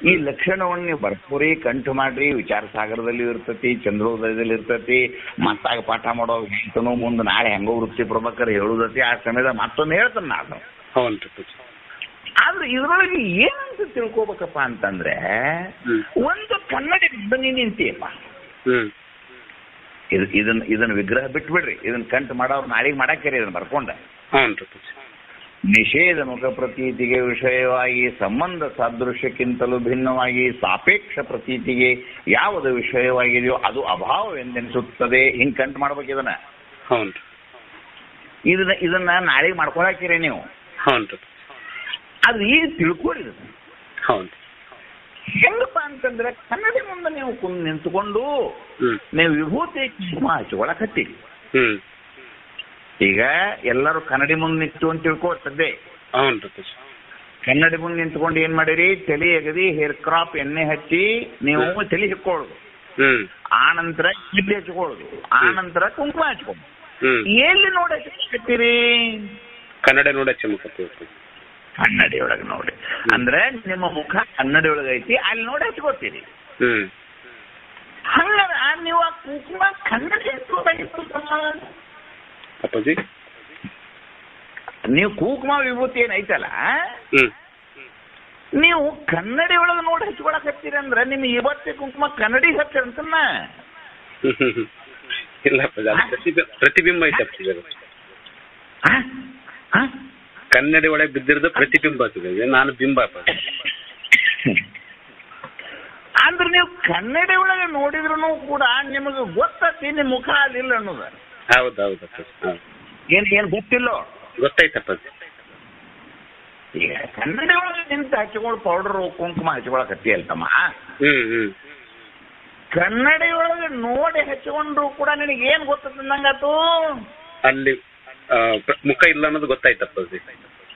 ಈ ಲಕ್ಷಣವನ್ನು ನೀವು ಬರ್ಕೋರಿ, ಕಂಠು ಮಾಡ್ರಿ, ವಿಚಾರ ಸಾಗರದಲ್ಲಿ ಇರ್ತತಿ, ಚಂದ್ರೋದಯದಲ್ಲಿ ಇರ್ತತಿ, ಮತ್ತಾಗ ಪಾಠ ಮಾಡೋ ಹೇಳ್ತಾನೋ ಮುಂದೆ ನಾಳೆ ಹೆಂಗೋ ವೃತ್ತಿ ಪ್ರಭಾಕರ್ ಹೇಳುದತಿ, ಆ ಸಮಯದ ಮತ್ತೊಂದು ಹೇಳ್ತಾನೆ ನಾನು. ಆದ್ರೆ ಇದ್ರೊಳಗೆ ಏನಂತ ತಿಳ್ಕೊಬೇಕಪ್ಪ ಅಂತಂದ್ರೆ ಒಂದು ಕನ್ನಡಿ ಬನ್ನಿ ನಿಂತೀಯಪ್ಪ, ಇದನ್ನ ವಿಗ್ರಹ ಬಿಟ್ಬಿಡ್ರಿ, ಇದನ್ನ ಕಂಠ ಮಾಡೋರು ನಾಳೆಗೆ ಮಾಡಾಕ್ರಿ, ಇದನ್ನ ಬರ್ಕೊಂಡ ನಿಷೇಧ ಮುಖ ಪ್ರತೀತಿಗೆ ವಿಷಯವಾಗಿ ಸಂಬಂಧ ಸಾದೃಶ್ಯಕ್ಕಿಂತಲೂ ಭಿನ್ನವಾಗಿ ಸಾಪೇಕ್ಷ ಪ್ರತೀತಿಗೆ ಯಾವುದು ವಿಷಯವಾಗಿದೆಯೋ ಅದು ಅಭಾವವೆಂದೆನಿಸುತ್ತದೆ. ಹಿಂಗ್ ಕಂಠ ಮಾಡ್ಬೇಕು ಇದನ್ನ. ಇದನ್ನ ನಾಳೆಗೆ ಮಾಡ್ಕೊಳಾಕಿರಿ ನೀವು, ಅದು ಈಗ ತಿಳ್ಕೊಳ್ಳಿ. ಹೆಂಗಪ್ಪ ಅಂತಂದ್ರೆ ಕನ್ನಡಿ ಮುಂದೆ ನೀವು ನಿಂತ್ಕೊಂಡು ನೀವು ವಿಭೂತಿ ಹಚ್ಕೊಳಕತ್ತೀರಿ. ಈಗ ಎಲ್ಲರೂ ಕನ್ನಡಿ ಮುಂದೆ ನಿಂತು ಅಂತ ತಿಳ್ಕೊಳ್ತದ್ದೆ. ಕನ್ನಡಿ ಮುಂದೆ ನಿಂತ್ಕೊಂಡು ಏನ್ ಮಾಡಿರಿ, ತಲೆ ಅಗದಿ ಹೇರ್ ಕ್ರಾಪ್ ಎಣ್ಣೆ ಹಚ್ಚಿ ನೀವು ತಲೆ ಹಿಕ್ಕೊಳ್ಳೋದು, ಆ ನಂತರ ಕಿಡ್ಲಿ ಹಚ್ಕೊಳ್ಳೋದು, ಆ ನಂತರ ಕುಂಕುಮ ಹಚ್ಕೊಳ್ಳೋದು. ಎಲ್ಲಿ ನೋಡಿ ಹಚ್ಕೊಳ್ತೀರಿ? ಕನ್ನಡ ನೋಡಿ ಹಚ್ಚ, ಕನ್ನಡಿ ಒಳಗೆ ನೋಡಿ. ಅಂದ್ರೆ ನಿಮ್ಮ ಮುಖ ಕನ್ನಡಿ ಒಳಗೆ ಐತಿ, ಅಲ್ಲಿ ನೋಡಿ ಹಚ್ಕೋತೀರಿ. ಹಂಗಾರ ನೀವು ಆ ಕುಂಕುಮ ಕನ್ನಡಿ ಅಪ್ಪಾಜಿ, ನೀವು ಕುಂಕುಮ ವಿಭೂತಿ ಏನೈತಲ್ಲ ನೀವು ಕನ್ನಡಿ ಒಳಗೆ ನೋಡಿ ಹಚ್ಕೊಳಕ್ ಹಚ್ತೀರಿ ಅಂದ್ರೆ ನಿಮ್ಗೆ ಇವತ್ತೇ ಕುಂಕುಮ ಕನ್ನಡಿ ಹಚ್ಚಂತನ್ನ ಇಲ್ಲ ಪ್ರತಿಬಿಂಬ ಐತೆ. ಕನ್ನಡಿ ಒಳಗೆ ಬಿದ್ದಿರೋದು ಪ್ರತಿಬಿಂಬ ಆಗ್ತದೆ, ನಾನು ಬಿಂಬ. ಅಂದ್ರೆ ನೀವು ಕನ್ನಡಿ ಒಳಗೆ ನೋಡಿದ್ರು ಕೂಡ ನಿಮಗೆ ಗೊತ್ತತಿ ನಿಮ್ ಮುಖ ಅಲ್ಲಿಲ್ಲ ಅನ್ನೋದು. ಹೌದೌದು, ಏನ್ ಗೊತ್ತಿಲ್ಲೋ? ಗೊತ್ತಾಯ್ತಪ್ಪ. ಈಗ ಕನ್ನಡಿ ಒಳಗೆ ನಿಂತು ಹಚ್ಕೊಂಡು ಪೌಡರ್ ಕುಂಕುಮ ಹಚ್ಕೊಳಕತ್ತಿ ಅಲ್ತಮ್ಮ, ಕನ್ನಡಿ ಒಳಗೆ ನೋಡಿ ಹಚ್ಕೊಂಡ್ರು ಕೂಡ ನಿನಗೆ ಏನ್ ಗೊತ್ತಂದಂಗಾತು? ಅಲ್ಲಿ ಮುಖ ಇಲ್ಲ ಅನ್ನೋದು ಗೊತ್ತಾಯ್ತಪ್ಪ.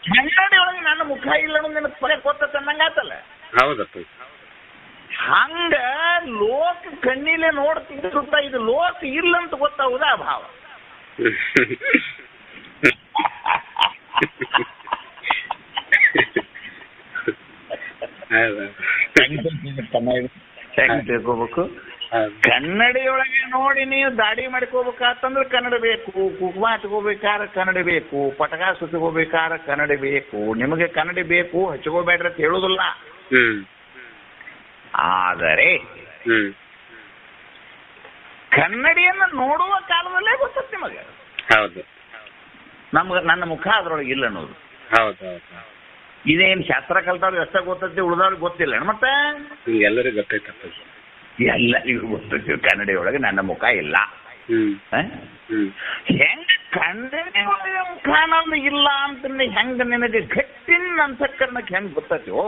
ಕನ್ನಡಿ ಒಳಗೆ ನನ್ನ ಮುಖ ಇಲ್ಲ ಅನ್ನೋದು ನಿನಗೆ ಪರ ಗೊತ್ತಂದಂಗಾತಲ್ಲ. ಹೌದಪ್ಪ. ಹಂಗ ಲೋಕ ಕಣ್ಣಿಲೆ ನೋಡ್ತಿದ್ದ ಇದು ಲೋಕ ಇಲ್ಲ ಅಂತ ಗೊತ್ತಾಗುದ ಅಭಾವ. ತಿಳ್ಕೋಬೇಕು. ಕನ್ನಡಿಯೊಳಗೆ ನೋಡಿ ನೀವು ದಾಡಿ ಮಾಡ್ಕೋಬೇಕಾತಂದ್ರೆ ಕನ್ನಡ ಬೇಕು, ಕುಂಕುಮ ಹಚ್ಕೋಬೇಕಾದ್ರೆ ಕನ್ನಡಿ ಬೇಕು, ಪಟಕ ಸುತ್ತಕೋಬೇಕಾದ್ರೆ ಕನ್ನಡಿ ಬೇಕು. ನಿಮಗೆ ಕನ್ನಡಿ ಬೇಕು, ಹಚ್ಕೋಬೇಡ್ರಿ ಅಂತ ಹೇಳುದಿಲ್ಲ. ಆದರೆ ಕನ್ನಡಿಯನ್ನು ನೋಡುವ ಕಾಲದಲ್ಲೇ ಗೊತ್ತೈತಿ ನಿಮಗೆ. ಹೌದು, ನನ್ನ ಮುಖ ಅದ್ರೊಳಗೆ ಇಲ್ಲ ಅನ್ನೋದು. ಹೌದೌದು. ಇದೇನು ಶಾಸ್ತ್ರ ಕಲ್ತವ್ರು ಎಷ್ಟ ಗೊತ್ತೈತಿ, ಉಳಿದವ್ರಿಗೆ ಗೊತ್ತಿಲ್ಲ ಮತ್ತೆ ಎಲ್ಲರಿಗೂ ಗೊತ್ತೈತಪ್ಪ. ಎಲ್ಲರಿಗೂ ಗೊತ್ತೈತಿ ಕನ್ನಡಿ ಒಳಗೆ ನನ್ನ ಮುಖ ಇಲ್ಲ. ಹೆಂಗ ಕನ್ನಡಿ ಒಳಗೆ ಮುಖ ನಮ್ದು ಇಲ್ಲ ಅಂತ ಹೆಂಗ ನಿನಗೆ ಗಟ್ಟಿನ ಅಂತಃಕರಣಕ್ಕೆ ಹೆಂಗ್ ಗೊತ್ತೈತಿವೋ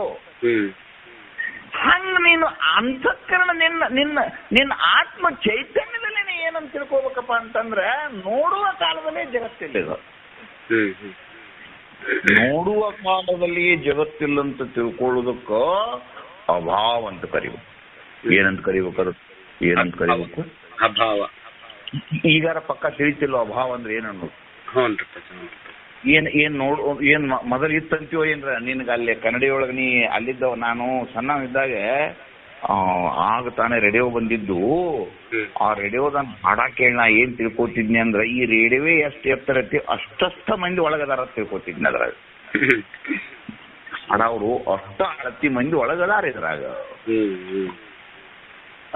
ಹಂಗ ನೀನು ಅಂತಃಕರಣ ನಿನ್ನ ಆತ್ಮ ಚೈತನ್ಯದಲ್ಲಿ ನೀ ಏನಂತ ತಿಳ್ಕೋಬೇಕಪ್ಪ ಅಂತಂದ್ರೆ ನೋಡುವ ಕಾಲದಲ್ಲೇ ಜಗತ್ತಿಲ್ಲ. ನೋಡುವ ಕಾಲದಲ್ಲಿ ಜಗತ್ತಿಲ್ಲಂತ ತಿಳ್ಕೊಳ್ಳೋದಕ್ಕ ಅಭಾವ ಅಂತ ಕರಿಬೇಕು. ಏನಂತ ಕರಿಬೇಕು? ಏನಂತ ಕರಿಬೇಕು? ಅಭಾವ. ಈಗಾರ ಪಕ್ಕ ತಿಳಿತಿಲ್ಲ ಅಭಾವ ಅಂದ್ರೆ ಏನನ್ನೋದು. ಏನ್ ಮೊದಲು ಇತ್ತಂತೀವೋ ಏನ್ರ ನಿನ್ಗ ಅಲ್ಲಿ ಕನ್ನಡಿಯೊಳಗೆ ನೀ ಅಲ್ಲಿದ್ದವ. ನಾನು ಸಣ್ಣ ಇದ್ದಾಗ ಆಗ ತಾನೇ ರೇಡಿಯೋ ಬಂದಿದ್ದು. ಆ ರೇಡಿಯೋದ ಹಾಡ ಕೇಳಿ ನಾ ಏನ್ ತಿಳ್ಕೊತಿದ್ನಿ ಅಂದ್ರ ಈ ರೇಡಿಯೋವೇ ಎಷ್ಟು ಎತ್ತರ ಐತಿ ಅಷ್ಟಷ್ಟ ಮಂದಿ ಒಳಗದಾರ ತಿಳ್ಕೊತಿದ್ನಿ. ಅದ್ರಾಗ ಹಾಡವ್ರು ಅಷ್ಟ ಅಳತಿ ಮಂದಿ ಒಳಗದಾರ ಇದ್ರಾಗ.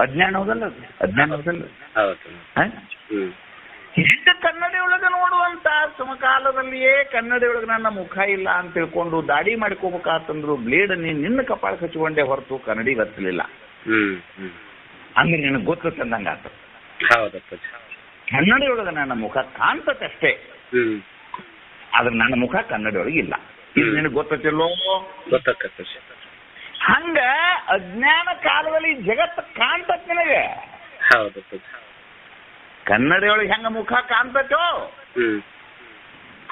ಅಜ್ಞಾನ ಹೌದಲ್ಲ? ಅಜ್ಞಾನ ಹೌದಲ್ಲ? ಈಗ ಕನ್ನಡಿ ಒಳಗೆ ನೋಡುವಂತ ಸಮಕಾಲದಲ್ಲಿಯೇ ಕನ್ನಡಿ ಒಳಗೆ ನನ್ನ ಮುಖ ಇಲ್ಲ ಅಂತ ತಿಳ್ಕೊಂಡು ದಾಡಿ ಮಾಡ್ಕೋಬೇಕಾತಂದ್ರು ಬ್ಲೇಡ್ ನಿನ್ನ ಕಪಾಳ ಹಚ್ಕೊಂಡೆ ಹೊರತು ಕನ್ನಡಿಗೆ ಹಚ್ಚಲಿಲ್ಲ ಅಂದ್ರೆ ನಿನಗೆ ಗೊತ್ತಂದಂಗ ಆತ. ಕನ್ನಡಿಯೊಳಗೆ ನನ್ನ ಮುಖ ಕಾಣ್ತತೆ ಅಷ್ಟೇ, ಆದ್ರೆ ನನ್ನ ಮುಖ ಕನ್ನಡಿಯೊಳಗೆ ಇಲ್ಲ. ಇದು ನಿನಗೆ ಗೊತ್ತಿಲ್ಲೋ? ಗೊತ್ತಾಗ್ತದೆ. ಹಂಗ ಅಜ್ಞಾನ ಕಾಲದಲ್ಲಿ ಜಗತ್ತು ಕಾಣ್ತತ್ ನಿನಗೆ. ಹೌದು. ಕನ್ನಡಿಯೊಳಗೆ ಹೆಂಗ ಮುಖ ಕಾಣ್ತತೋ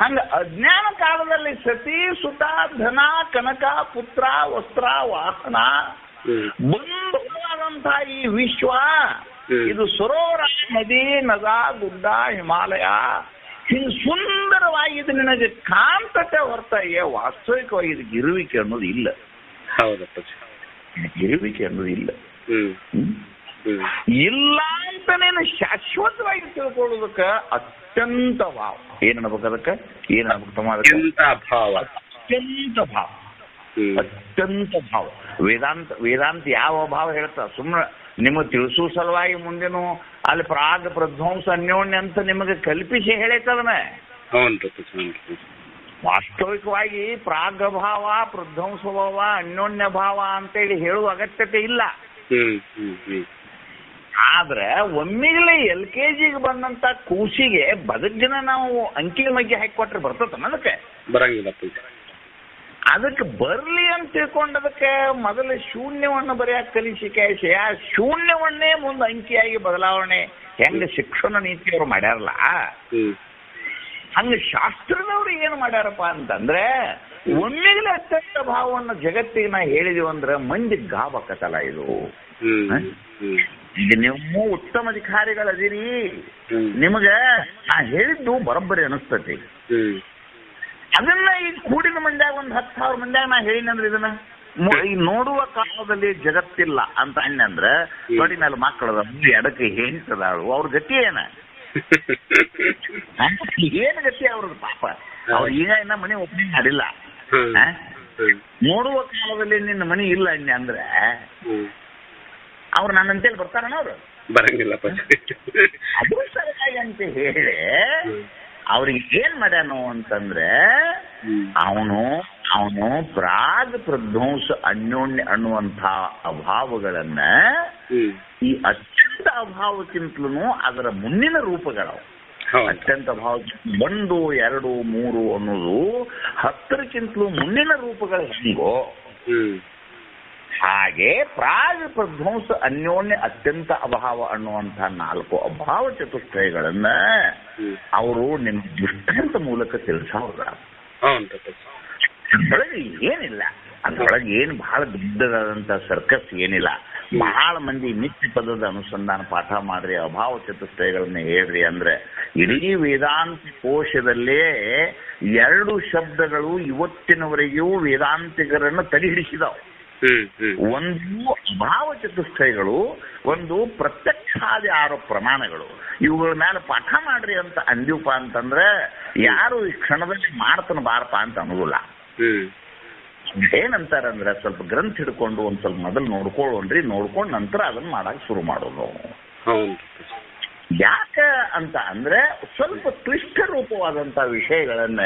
ಹಂಗ ಅಜ್ಞಾನ ಕಾಲದಲ್ಲಿ ಸತಿ ಸುತ ಧನ ಕನಕ ಪುತ್ರ ವಸ್ತ್ರ ವಾಹನ ಬಂಧುವಾದಂತಹ ಈ ವಿಶ್ವ, ಇದು ಸರೋವರ, ನದಿ, ನದ, ಗುಡ್ಡ, ಹಿಮಾಲಯ, ಹಿಂಗ್ ಸುಂದರವಾಗಿ ಇದು ನಿನಗೆ ಕಾಣ್ತತೆ ಹೊರತಾಗಿ ವಾಸ್ತವಿಕವಾಗಿ ಇದಕ್ಕೆ ಇರುವಿಕೆ ಅನ್ನೋದು ಇಲ್ಲ. ಹೌದಪ್ಪ, ಇರುವಿಕೆ ಅನ್ನೋದು ಇಲ್ಲ. ಇಲ್ಲ ಅಂತ ನೀನು ಶಾಶ್ವತವಾಗಿ ತಿಳ್ಕೊಳ್ಳೋದಕ್ಕೆ ಅತ್ಯಂತ ಭಾವ. ಏನಬೇಕು ಅದಕ್ಕೆ? ಏನಬೇಕು ತಮ್ಮ? ಅತ್ಯಂತ ಭಾವ. ಅತ್ಯಂತ ಭಾವ, ಅತ್ಯಂತ ಭಾವ. ವೇದಾಂತ ಯಾವ ಭಾವ ಹೇಳ್ತಾ? ಸುಮ್ಮನೆ ನಿಮಗೆ ತಿಳಿಸೋ ಸಲುವಾಗಿ ಮುಂದೇನು ಅಲ್ಲಿ ಪ್ರಾಗ್ ಪ್ರಧ್ವಂಸ ಅನ್ಯೋನ್ಯ ಅಂತ ನಿಮಗೆ ಕಲ್ಪಿಸಿ ಹೇಳೈತದನ್ನ. ವಾಸ್ತವಿಕವಾಗಿ ಪ್ರಾಗಭಾವ, ಪ್ರಧ್ವಂಸ ಭಾವ, ಅನ್ಯೋನ್ಯ ಭಾವ ಅಂತೇಳಿ ಹೇಳುವ ಅಗತ್ಯತೆ ಇಲ್ಲ. ಆದ್ರೆ ಒಮ್ಮಿಗಲೇ LKG ಬಂದಂತ ಕೂಸಿಗೆ ಬದುಕಿನ ನಾವು ಅಂಕಿ ಮಗ್ಗಿ ಹಾಕಿಕೊಟ್ರೆ ಬರ್ತದ? ಅದಕ್ಕೆ ಬರಂಗಿಲ್ಲ. ಅದಕ್ಕೆ ಬರ್ಲಿ ಅಂತ ತಿಳ್ಕೊಂಡದಕ್ಕೆ ಮೊದಲು ಶೂನ್ಯವನ್ನು ಬರೆಯಕ್ಕೆ ಕಲಿಸಿಕೆ, ಆ ಶೂನ್ಯವನ್ನೇ ಮುಂದೆ ಅಂಕಿಯಾಗಿ ಬದಲಾವಣೆ ಹೆಂಗ ಶಿಕ್ಷಣ ನೀತಿಯವರು ಮಾಡ್ಯಾರಲ್ಲ, ಹಂಗ ಶಾಸ್ತ್ರದವ್ರು ಏನು ಮಾಡ್ಯಾರಪ್ಪ ಅಂತಂದ್ರೆ ಒಮ್ಮೆಗಲೇ ಅತ್ಯಂತ ಭಾವವನ್ನು ಜಗತ್ತಿಗೆ ನಾ ಹೇಳಿದೀವಿ ಅಂದ್ರೆ ಮಂದಿ ಗಾಬಕತ್ತಲ್ಲ ಇದು. ಈಗ ನೀವು ಉತ್ತಮ ಅಧಿಕಾರಿಗಳದಿರಿ, ನಿಮಗ ನಾ ಹೇಳಿದ್ದು ಬರೋಬ್ಬರಿ ಅನಿಸ್ತತಿ. ಅದನ್ನ ಈಗ ಕೂಡಿನ ಮಂದ್ಯಾಗ ಒಂದು 10,000 ಮಂದ್ಯಾಗ ನಾ ಹೇಳಿನಂದ್ರೆ ಇದನ್ನ ಈ ನೋಡುವ ಕಾಲದಲ್ಲಿ ಜಗತ್ತಿಲ್ಲ ಅಂತ ಅಂದ್ರೆ ನೋಡಿ ಮೇಲೆ ಮಕ್ಕಳದ ಎಡಕ್ಕೆ ಹೇಳ್ತದಾಳು, ಅವ್ರ ಗತಿ ಏನ? ಏನ್ ಗತಿ ಅವ್ರದ್ದು? ಪಾಪ ಅವ್ರು ಈಗ ಇನ್ನ ಮನೆ ಓಪನಿಂಗ್ ಮಾಡಿಲ್ಲ. ನೋಡುವ ಕಾಲದಲ್ಲಿ ನಿನ್ನ ಮನೆ ಇಲ್ಲ ಅಂದ್ರೆ ಅವ್ರು ನನ್ನಂತೇಳಿ ಬರ್ತಾರಣ? ಅವ್ರು ಬರಂಗಿಲ್ಲ. ಅದ್ರ ಸಲುವಾಗಿ ಅಂತ ಹೇಳಿ ಅವ್ರಿಗೆ ಏನ್ ಮಾಡ್ಯಾನು ಅಂತಂದ್ರೆ ಅವನು ಪ್ರಾಗ್ ಪ್ರಧ್ವಂಸ ಅನ್ಯೋನ್ಯ ಅನ್ನುವಂಥ ಅಭಾವಗಳನ್ನ ಈ ಅತ್ಯಂತ ಅಭಾವಕ್ಕಿಂತಲೂ ಅದರ ಮುಂದಿನ ರೂಪಗಳವು. ಅತ್ಯಂತ ಭಾವ 1, 2, 3 ಅನ್ನೋದು 10ಕ್ಕಿಂತಲೂ ಮುಂದಿನ ರೂಪಗಳು ಹೆಂಗೋ ಹಾಗೆ ಪ್ರಾಗ್ ಪ್ರಧ್ವಂಸ ಅನ್ಯೋನ್ಯ ಅತ್ಯಂತ ಅಭಾವ ಅನ್ನುವಂಥ 4 ಅಭಾವ ಚತುಷ್ಟಯಗಳನ್ನ ಅವರು ನಿಮ್ಮ ದೃಷ್ಟಾಂತ ಮೂಲಕ ತಿಳಿಸೋರ. ಅದ್ರೊಳಗೆ ಏನಿಲ್ಲ, ಅದ್ರೊಳಗೆ ಏನು ಬಹಳ ದೊಡ್ಡದಾದಂತ ಸರ್ಕಸ್ ಏನಿಲ್ಲ. ಬಹಳ ಮಂದಿ ನಿತ್ಯ ಪದದ ಅನುಸಂಧಾನ ಪಾಠ ಮಾಡ್ರಿ, ಅಭಾವ ಚತುಷ್ಟಯಗಳನ್ನ ಹೇಳ್ರಿ ಅಂದ್ರೆ ಇಡೀ ವೇದಾಂತ ಕೋಶದಲ್ಲೇ 2 ಶಬ್ದಗಳು ಇವತ್ತಿನವರೆಗೂ ವೇದಾಂತಿಗರನ್ನು ತಡೆ ಹಿಡಿಸಿದಾವೆ. ಒಂದು ಅಭಾವ ಚತುಷ್ಟಯಗಳು, ಒಂದು ಪ್ರತ್ಯಕ್ಷಾದಿ 6 ಪ್ರಮಾಣಗಳು. ಇವುಗಳ ಮೇಲೆ ಪಾಠ ಮಾಡ್ರಿ ಅಂತ ಅಂದ್ಯೂಪ ಅಂತಂದ್ರೆ ಯಾರು ಈ ಕ್ಷಣದಲ್ಲಿ ಮಾಡ್ತಾನ ಬಾರಪ್ಪ ಅಂತ ಅನ್ನೋದಿಲ್ಲ. ಏನಂತಾರಂದ್ರೆ ಸ್ವಲ್ಪ ಗ್ರಂಥ ಹಿಡ್ಕೊಂಡು ಒಂದ್ ಸ್ವಲ್ಪ ಮೊದಲು ನೋಡ್ಕೊಳ್ಳೋಣ್ರಿ, ನೋಡ್ಕೊಂಡ್ ನಂತರ ಅದನ್ನ ಮಾಡಕ್ ಶುರು ಮಾಡೋದು. ಯಾಕೆ ಅಂತ ಅಂದ್ರೆ ಸ್ವಲ್ಪ ಕ್ಲಿಷ್ಟ ರೂಪವಾದಂತ ವಿಷಯಗಳನ್ನ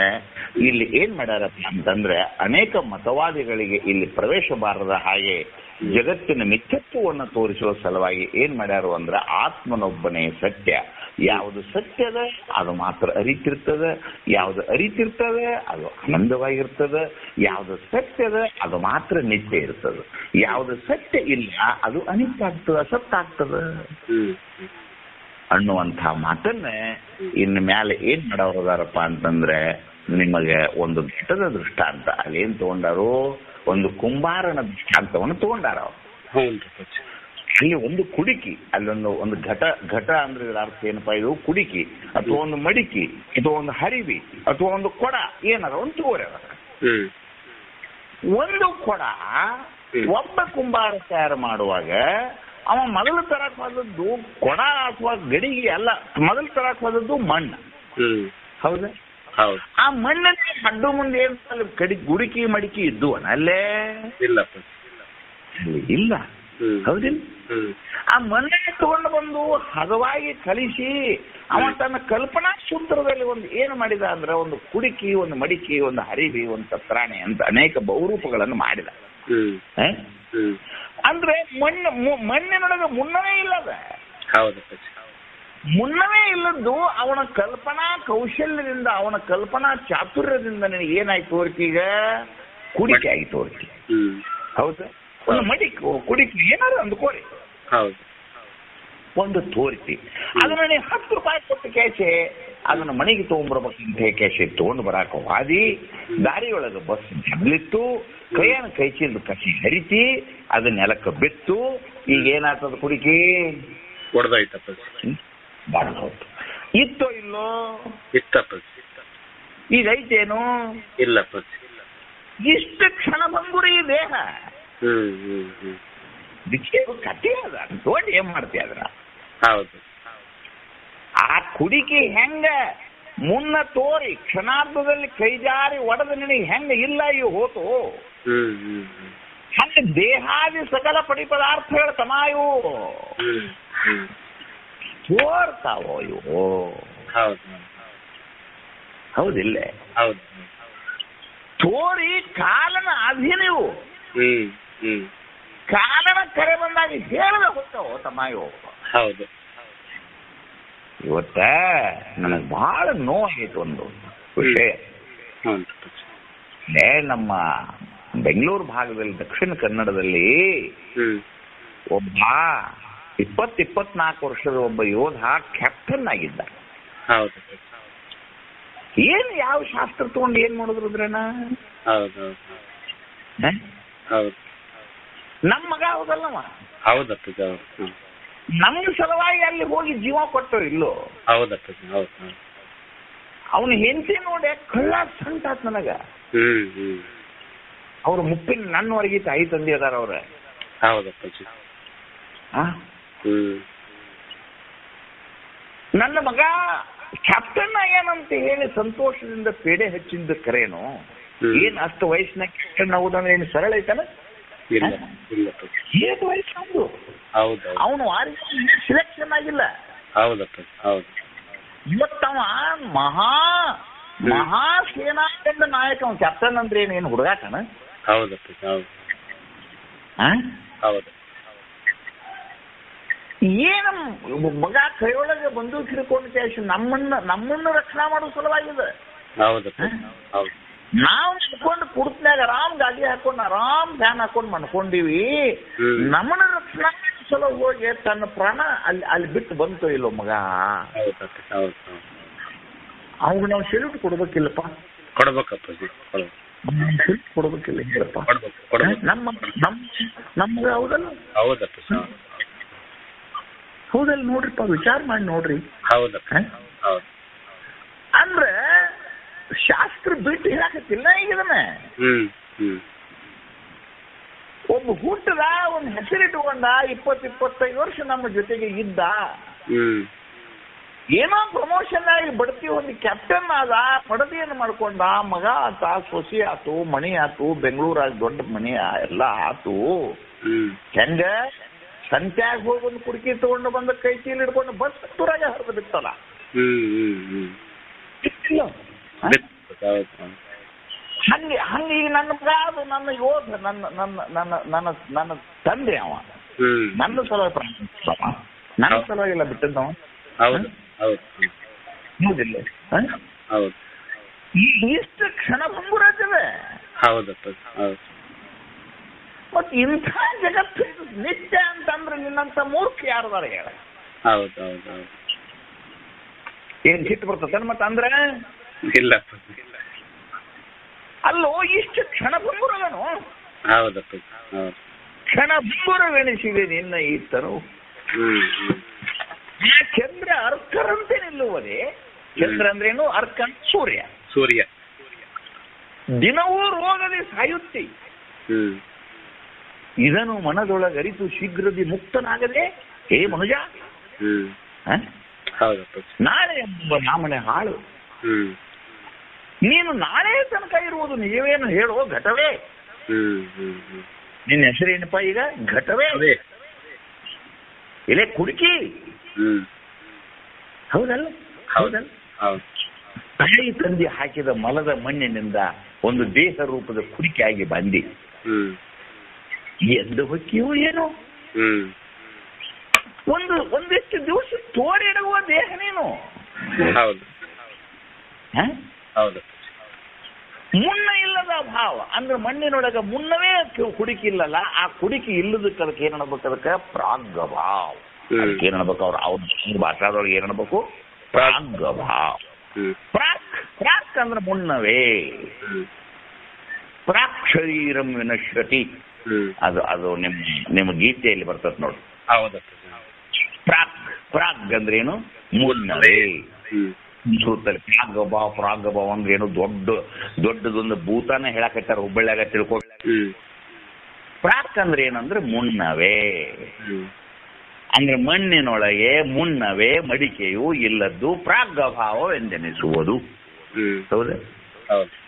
ಇಲ್ಲಿ ಏನ್ ಮಾಡ್ಯಾರಪ್ಪ ಅಂತಂದ್ರೆ ಅನೇಕ ಮತವಾದಿಗಳಿಗೆ ಇಲ್ಲಿ ಪ್ರವೇಶ ಬಾರದ ಹಾಗೆ ಜಗತ್ತಿನ ಮಿಥ್ಯತ್ವವನ್ನು ತೋರಿಸುವ ಸಲುವಾಗಿ ಏನ್ ಮಾಡ್ಯಾರು ಅಂದ್ರೆ ಆತ್ಮನೊಬ್ಬನೇ ಸತ್ಯ, ಯಾವುದು ಸತ್ಯದ ಅದು ಮಾತ್ರ ಅರಿತಿರ್ತದೆ, ಯಾವುದು ಅರಿತಿರ್ತದೆ ಅದು ಆನಂದವಾಗಿರ್ತದೆ, ಯಾವುದು ಸತ್ಯದ ಅದು ಮಾತ್ರ ನಿತ್ಯ ಇರ್ತದೆ, ಯಾವುದು ಸತ್ಯ ಇಲ್ಲ ಅದು ಅನಿತ್ಯ ಆಗ್ತದೆ, ಅಸತ್ಯ ಆಗ್ತದೆ ಅನ್ನುವಂಥ ಮಾತನ್ನ ಇನ್ನು ಮೇಲೆ ಏನ್ ಮಾಡೋರದಾರಪ್ಪ ಅಂತಂದ್ರೆ ನಿಮಗೆ ಒಂದು ಘಟದ ದೃಷ್ಟಾಂತ ಅಲ್ಲಿ ಏನ್ ತಗೊಂಡಾರು, ಒಂದು ಕುಂಬಾರನ ದೃಷ್ಟಾಂತವನ್ನು ತಗೊಂಡಾರ. ಅಲ್ಲಿ ಒಂದು ಕುಡಿಕಿ, ಅಲ್ಲೊಂದು ಘಟ ಅಂದ್ರೆ ಇದರ ಅರ್ಥ ಏನಪ್ಪಾ, ಇದು ಕುಡಿಕಿ ಅಥವಾ ಒಂದು ಮಡಿಕಿ ಅಥವಾ ಒಂದು ಹರಿವಿ ಅಥವಾ ಒಂದು ಕೊಡ ಏನಾರ ಒಂದು ತಗೋರ. ಒಂದು ಕೊಡ ಒಬ್ಬ ಕುಂಬಾರ ತಯಾರು ಮಾಡುವಾಗ ಅವ ಮೊದಲು ತರಕ್ ಹೋದದ್ದು ಕೊಡ ಅಥವಾ ಗಡಿಗೆ ಅಲ್ಲ, ಮೊದಲು ತರಕ್ ಹೋದದ್ದು ಮಣ್ಣು. ಹೌದಾ? ಆ ಮಣ್ಣಲ್ಲಿ ಅಡ್ಡು ಮುಂದೆ ಏನ್ ಗುಡಿಕಿ ಮಡಿಕಿ ಇದ್ದು ಅಲ್ಲೇ ಇಲ್ಲ, ಹೌದಿಲ್ಲ? ಆ ಮಣ್ಣನ್ನು ತಗೊಂಡು ಬಂದು ಹದವಾಗಿ ಕಲಿಸಿ ಅವ ತನ್ನ ಕಲ್ಪನಾ ಸೂತ್ರದಲ್ಲಿ ಒಂದು ಏನು ಮಾಡಿದ ಅಂದ್ರೆ ಒಂದು ಕುಡಿಕಿ, ಒಂದು ಮಡಿಕಿ, ಒಂದು ಹರಿವಿ, ಒಂದು ತತ್ರಾಣಿ ಅಂತ ಅನೇಕ ಬಹುರೂಪಗಳನ್ನು ಮಾಡಿದ. ಅಂದ್ರೆ ಮಣ್ಣಿನೊಳಗೆ ಮುನ್ನವೇ ಇಲ್ಲದ. ಮುನ್ನವೇ ಇಲ್ಲದ್ದು ಅವನ ಕಲ್ಪನಾ ಕೌಶಲ್ಯದಿಂದ, ಅವನ ಕಲ್ಪನಾ ಚಾತುರ್ಯದಿಂದ ನಿನಗೆ ಏನಾಯ್ತು ತೋರಿಕೆ, ಈಗ ಕುಡಿಕೆ ಆಗಿ ತೋರಿಕೆ. ಹೌದಾ? ಒಂದು ಮಡಿಕೆ ಕುಡಿಕೆ ಏನಾದ್ರು ಅಂದ್ಕೋರಿ, ಹೌದು, ಒಂದು ತೋರಿಸಿ ಅದನ್ನ ನೀವು 10 ರೂಪಾಯಿ ಕೊಟ್ಟು ಕ್ಯಾಶೆ ಅದನ್ನ ಮನೆಗೆ ತಗೊಂಡ್ಬರ್ಬೇಕಂತ ಕ್ಯಾಶೆ ತಗೊಂಡು ಬರಾಕ ವಾದಿ, ದಾರಿಯೊಳಗೆ ಬಸ್ ಜಗ್ಲಿತ್ತು, ಕೈಯನ್ನು ಕೈಚಿಂದ ಕಸಿ ಹರಿತಿ, ಅದನ್ನ ನೆಲಕ್ಕೆ ಬಿತ್ತು. ಈಗ ಏನಾಗ್ತದ ಕುಡಿಕೆ? ಹೊಡೆದಾಯ್ತಪ್ಪ. ಬಾಡ್ದೋಯ್ತು. ಇತ್ತೋ ಇಲ್ಲೋ? ಇತ್ತಪ್ಪ. ಈಗ ಐತೇನು? ಇಲ್ಲಪ್ಪ. ಇಷ್ಟು ಕ್ಷಣಭಂಗುರಿ ಈ ದೇಹ. ಕಥೆ ಅದ ನೋಡಿ ಏನ್ ಮಾಡ್ತೀಯ ಅದ್ರ. ಹೌದು. ಆ ಕುಡಿಕೆ ಹೆಂಗ ಮುನ್ನ ತೋರಿ ಕ್ಷಣಾರ್ಧದಲ್ಲಿ ಕೈಜಾರಿ ಒಡೆದ ನಿನಗೆ ಹೆಂಗ ಇಲ್ಲ ಇವು ಹೋತು, ಹಂಗ ದೇಹಾದಿ ಸಕಲ ಪಡಿ ಪದಾರ್ಥಗಳ ತಮಾಯು ತೋರ್ತಾವೋ ಇವು. ಹೌದಿಲ್ಲ? ಹೌದು. ತೋರಿ ಕಾಲನ ಅಧೀನವು, ಕಾಲನ ಕರೆ ಬಂದಾಗ ಹೇಳದ ಹೋಗ್ತಾವೋ ತಮಾಯು. ಹೌದು. ಇವತ್ತ ನನಗೆ ಬಹಳ ನೋವಾಯಿತು ಒಂದು ವಿಷಯ. ನಮ್ಮ ಬೆಂಗಳೂರು ಭಾಗದಲ್ಲಿ, ದಕ್ಷಿಣ ಕನ್ನಡದಲ್ಲಿ ಒಬ್ಬ 24 ವರ್ಷದ ಒಬ್ಬ ಯೋಧ ಕ್ಯಾಪ್ಟನ್ ಆಗಿದ್ದ. ಏನ್ ಯಾವ ಶಾಸ್ತ್ರ ತಗೊಂಡು ಏನ್ ಮಾಡಿದ್ರನ? ನಮ್ಮ ಮಗ ಹೌದಲ್ಲವ? ಹೌದಪ್ಪ. ನಮ್ಮ ಸಲುವಾಗಿ ಅಲ್ಲಿ ಹೋಗಿ ಜೀವ ಕೊಟ್ಟೋ ಇಲ್ಲೋ? ಹೌದಪ್ಪ. ಅವನು ಹೆಂಡತಿ ನೋಡಿ ಕಳ್ಳ ಸಂಟಾತ್ ನನಗ. ಅವ್ರ ಮುಪ್ಪಿನ ನನ್ನವರೆಗೆ ತಾಯಿ ತಂದೆ ಅದಾರ ಅವ್ರ. ಹೌದಪ್ಪ. ನನ್ನ ಮಗ ಕ್ಯಾಪ್ಟನ್ ಆಗ್ಯಾನಂತ ಹೇಳಿ ಸಂತೋಷದಿಂದ ಪೇಡೆ ಹಚ್ಚಿಂದ ಕರೇನು? ಏನ್ ಅಷ್ಟು ವಯಸ್ಸಿನ ಕ್ಯಾಪ್ಟನ್ ಆಗುದಂದ್ರೆ ಏನು ಸರಳ ಐತಾನ? ಏನ್ ವಯಸ್ಸು? ಅವನು ಸಿಲೆಕ್ಷನ್ ಆಗಿಲ್ಲ. ಇವತ್ತವ ಮಹಾಸೇನಾದಂಡ ನಾಯಕ. ಅವನು ಕ್ಯಾಪ್ಟನ್ ಅಂದ್ರೆ ಏನು ಹುಡುಗಾಟನ? ಏನ ಮಗ ಕೈಯೊಳಗೆ ಬಂದೂಕ್ ಹಿಡ್ಕೊಂಡು ಕ್ಯಾಶ್ ನಮ್ಮನ್ನ ರಕ್ಷಣಾ ಮಾಡೋ ಸಲುವಾಗಿದೆ. ನಾವು ಮನ್ಕೊಂಡು ಕುಡ್ತ್ನಾಗ ಆರಾಮ್ ಗಾಡಿ ಹಾಕೊಂಡು ಆರಾಮ್ ಫ್ಯಾನ್ ಹಾಕೊಂಡು ಮನ್ಕೊಂಡಿವಿ. ನಮ್ಮನ್ನ ರಕ್ಷಣಾ ಸಲ ಹೋಗಿ ತನ್ನ ಪ್ರಾಣ ಅಲ್ಲಿ ಬಿಟ್ಟು ಬಂತು ಇಲ್ಲೋ ಮಗ. ಅವ್ರು ನಾವು ಸೆಲ್ಯೂಟ್ ಕೊಡ್ಬೇಕಿಲ್ಲಪ್ಪ. ಸೆಲ್ಯೂಟ್ ಕೊಡ್ಬೇಕಿಲ್ಲ ಹೇಳಪ್ಪ. ನಮ್ಗೆ ಹೌದಲ್ಲ? ಹೌದಲ್ಲ? ನೋಡ್ರಿಪ್ಪ, ವಿಚಾರ ಮಾಡಿ ನೋಡ್ರಿ. ಅಂದ್ರೆ ಶಾಸ್ತ್ರ ಬಿಟ್ಟು ಹೇಳಕತ್ತಿಲ್ಲ ಈಗ ಇದನ್ನ. ಒಬ್ಬ ಹುಟ್ಟದ ಒಂದು ಹೆಸರಿಟ್ಟುಕೊಂಡ 20-25 ವರ್ಷ ನಮ್ಮ ಜೊತೆಗೆ ಇದ್ದ. ಏನೋ ಪ್ರಮೋಷನ್ ಆಗಿ ಬಡ್ತಿ ಒಂದು ಕ್ಯಾಪ್ಟನ್ ಆದ, ಪಡದಿಯನ್ನು ಮಾಡ್ಕೊಂಡ, ಮಗ ಆತ, ಸೊಸಿ ಆತು, ಮಣಿ ಆತು, ಬೆಂಗಳೂರಾಗ ದೊಡ್ಡ ಮನಿ ಎಲ್ಲ ಆತು. ಹೆಂಗ ಸಂತ್ಯಾಗ ಹೋಗಿ ಒಂದು ಕುಡ್ಕಿ ತಗೊಂಡು ಬಂದ ಕೈ ಚೀಲ ಹಿಡ್ಕೊಂಡು ಬಸ್ ಹತ್ತೂರಾಗ ಹರಿದು ಬಿತ್ತಲ್ಲ. ಹಂಗೆ ಈಗ ನನ್ನ ಮಗ ಅದು ನನ್ನ ಯೋಧ, ನನ್ನ ತಂದೆ ಅವ. ನನ್ನ ಸಲುವಾಗಿ ನನ್ನ ಸಲುವಾಗಿಲ್ಲ ಬಿಟ್ಟದ್ದವ. ಹೌದಿಲ್ಲ? ಎಷ್ಟು ಕ್ಷಣ ಭಂಗುರಾಗ್ತದೆ. ಮತ್ ಇಂಥ ಜಗತ್ತು ನಿತ್ಯ ಅಂತಂದ್ರೆ ನಿನ್ನಂತ ಮೂರ್ಖ ಯಾರದಾರ ಹೇಳ? ಏನ್ ಸಿಟ್ಟು ಬರ್ತದೆ ಮತ್ತ ಅಂದ್ರೆ? ಇಲ್ಲ. ಅಲ್ಲೋ ಇಷ್ಟು ಕ್ಷಣ ಭಂಗುರವೇನು? ಕ್ಷಣ ಭಂಗುರವೆನಿಸಿದೆ ನಿನ್ನ ಈತನು. ಆ ಚಂದ್ರ ಅರ್ಕರಂತೆ ನಿಲ್ಲುವುದೇ. ಚಂದ್ರ ಅಂದ್ರೇನು? ಅರ್ಕ ಸೂರ್ಯ. ದಿನವೂ ರೋಗದಿ ಸಾಯುತ್ತಿ. ಇದನ್ನು ಮನದೊಳಗರಿತು ಶೀಘ್ರದಿ ಮುಕ್ತನಾಗದೆ ಹೇ ಮನುಜ. ನಾಳೆ ಎಂಬ ನಾಮನೆ ಹಾಳು. ನೀನು ನಾಳೆ ತನಕ ಇರುವುದು ನಿಜವೇನು ಹೇಳೋ ಘಟವೇ. ನಿನ್ನ ಹೆಸರೇನಪ್ಪ ಈಗ? ಘಟವೇ. ಎಲೆ ಕುಡುಕಿ. ಹೌದಲ್ಲ? ತಾಯಿ ತಂದೆ ಹಾಕಿದ ಮಲದ ಮಣ್ಣಿನಿಂದ ಒಂದು ದೇಹ ರೂಪದ ಕುಡಿಕೆಯಾಗಿ ಬಂದಿ. ಎಂದು ಹೊಕ್ಕಿಯೋ ಏನೋ? ಒಂದಿಷ್ಟು ದಿವಸ ತೋರಿಡುವ ದೇಹ ನೀನು. ಹೌದು ಹೌದು. ಮುನ್ನ ಇಲ್ಲದ ಭಾವ ಅಂದ್ರೆ ಮಣ್ಣಿನೊಳಗ ಮುನ್ನವೇ ಕುಡಿಕೆ ಇಲ್ಲಲ್ಲ, ಆ ಕುಡಿಕೆ ಇಲ್ಲದಕ್ಕೆ ಅದಕ್ಕೆ ಏನ್ ಅನ್ಬೇಕು, ಅದಕ್ಕೆ ಪ್ರಾಗ್ಭಾವ. ಅದಕ್ಕೆ ಏನ್ ಅನ್ಬೇಕು, ಅವ್ರ ಭಾಷಾದೊಳಗೆ ಏನ್ ಅನ್ಬೇಕು, ಪ್ರಾಗ್ಭಾವ. ಪ್ರಾಕ್ ಅಂದ್ರೆ ಮುನ್ನವೇ. ಪ್ರಾಕ್ ಶರೀರಂ ವಿನಶ್ಯತಿ, ಅದು ನಿಮ್ಮ ಗೀತೆಯಲ್ಲಿ ಬರ್ತದೆ ನೋಡಿ. ಹೌದು. ಪ್ರಾಗ್ ಅಂದ್ರೆ ಏನು, ಮುನ್ನವೇ. ಪ್ರಾಗ್ಭಾವ ಅಂದ್ರೆ ಏನು, ದೊಡ್ಡದೊಂದು ಭೂತಾನ ಹೇಳಕತ್ತಾರ ಹುಬ್ಬಳ್ಳಿಯಾಗ ತಿಳ್ಕೊಂಡು. ಪ್ರಾಕ್ ಅಂದ್ರೆ ಏನಂದ್ರೆ ಮುನ್ನವೇ, ಅಂದ್ರೆ ಮಣ್ಣಿನೊಳಗೆ ಮುನ್ನವೇ ಮಡಿಕೆಯು ಇಲ್ಲದ್ದು ಪ್ರಾಗ್ಭಾವವೆಂದೆನಿಸುವುದು. ಹೌದಾ?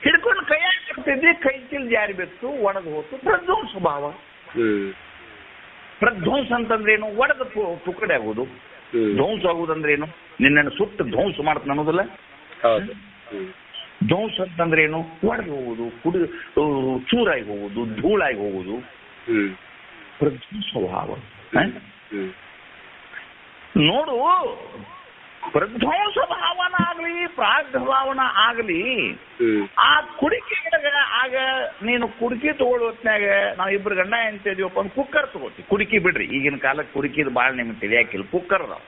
ಹಿಡ್ಕೊಂಡು ಕೈಯಾಗಿ ಕಟ್ತಿದ್ವಿ, ಕೈ ಚಿಲ್ ಜಾರಿಬೇಕು, ಒಡೆದು ಹೋತು ಪ್ರಧ್ವಂಸ ಭಾವ. ಪ್ರಧ್ವಂಸ ಅಂತಂದ್ರೆ ಏನು, ಒಡೆದ ತುಕಡೆ ಆಗುವುದು. ಧ್ವಂಸ ಆಗುವುದಂದ್ರೆ ಏನು, ನಿನ್ನನ್ನು ಸುಟ್ಟು ಧ್ವಂಸ ಮಾಡ್ತಾನೆ ಅನ್ನೋದಿಲ್ಲ. ಧ್ವಂಸ ಅಂತಂದ್ರೆ ಏನು, ಒಡೆದು ಹೋಗುದು, ಚೂರಾಗಿ ಹೋಗುದು, ಧೂಳಾಗಿ ಹೋಗುದು, ಪ್ರಧ್ವಂಸ ಭಾವ. ನೋಡು, ಪ್ರಧ್ವಂಸ ಭಾವನ ಆಗ್ಲಿ ಪ್ರಾಗ್ಭಾವನ ಆಗಲಿ, ಆ ಕುಡಿಕೆ ಆಗ ನೀನು ಕುಡಿಕೆ ತಗೊಳ್ಳೋ ಹೊತ್ನ್ಯಾಗ ನಾವು ಇಬ್ರು ಗಂಡ ಎಂತ ಇದೀವಪ್ಪ ಒಂದು ಕುಕ್ಕರ್ ತಗೋತೀವಿ. ಕುಡಿಕೆ ಬಿಡ್ರಿ, ಈಗಿನ ಕಾಲಕ್ಕೆ ಕುಡಿಕಿದ್ ಬಾಳ ನಿಮ್ಗೆ ತಿಳಿಯಾಕಿಲ್ಲ, ಕುಕ್ಕರ್ ಅದಾವ.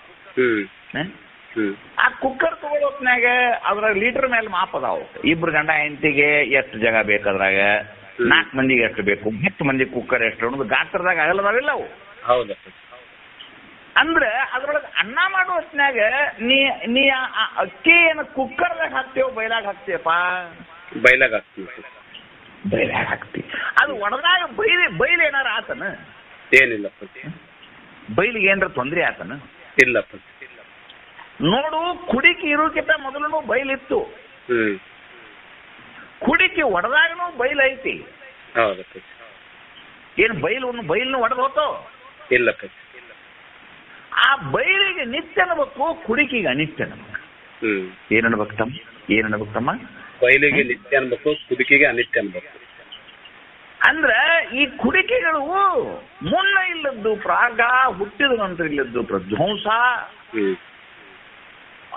ಆ ಕುಕ್ಕರ್ ತಗೊಳ್ಳೋ ಹೊತ್ನ್ಯಾಗ ಅದ್ರಾಗ ಲೀಟರ್ ಮೇಲೆ ಮಾಪ್ ಅದಾವ. ಇಬ್ರು ಗಂಡ ಹೆಂಡತಿಗೆ ಎಷ್ಟು ಜಾಗ ಬೇಕಾದ್ರಾಗ, 4 ಮಂದಿಗೆ ಎಷ್ಟು ಬೇಕು, 10 ಮಂದಿ ಕುಕ್ಕರ್ ಎಷ್ಟು ಅನ್ನೋದು ಗಾತ್ರದಾಗ ಆಗಲ್ಲದಾವಿಲ್ಲ ಅವು. ಹೌದು. ಅಂದ್ರೆ ಅದ್ರೊಳಗೆ ಅನ್ನ ಮಾಡೋ ಹೊತ್ನ್ಯಾಗ ನೀ ಅಕ್ಕಿ ಏನು ಕುಕ್ಕರ್ದಾಗ ಹಾಕ್ತೇವ ಬೈಲಾಗ ಹಾಕ್ತೇವಪ್ಪ? ಬೈಲಾಗ ಹಾಕ್ತೀವಿ. ಬೈಲಾಗ ಹಾಕ್ತಿ. ಅದು ಒಣದಾಗ ಬೈಲ್ ಏನಾರ ಆತನ? ಏನಿಲ್ಲ. ಬೈಲಿಗೆ ಏನಾರ ತೊಂದ್ರೆ ಆತನ? ಇಲ್ಲಪ್ಪ. ನೋಡು, ಕುಡಿಕೆ ಇರೋಕ್ಕಿಂತ ಮೊದಲು ಬೈಲಿತ್ತು. ಕುಡಿಕೆ ಒಡೆದಾಗನು ಬೈಲ್ ಐತಿ. ಏನ್ ಬೈಲ್ನು ಒಡೆದು ಹೋತೋ? ಇಲ್ಲಪ್ಪ. ಆ ಬೈಲಿಗೆ ನಿತ್ಯ ಅನ್ಬೇಕು, ಕುಡಿಕೆಗೆ ಅನಿತ್ಯ ಅನ್ಬೇಕು. ಏನನ್ಬೇಕು ತಮ್ಮ? ಬೈಲಿಗೆ ನಿತ್ಯ ಅನ್ಬೇಕು, ಕುಡಿಕೆಗೆ ಅನಿತ್ಯ ಅನ್ಬೇಕು. ಅಂದ್ರ ಈ ಕುಡಿಕೆಗಳು ಮುನ್ನ ಇಲ್ಲದ್ದು ಪ್ರಾಗ, ಹುಟ್ಟಿದ ನಂತರ ಇಲ್ಲದ್ದು ಪ್ರಧ್ವಂಸ.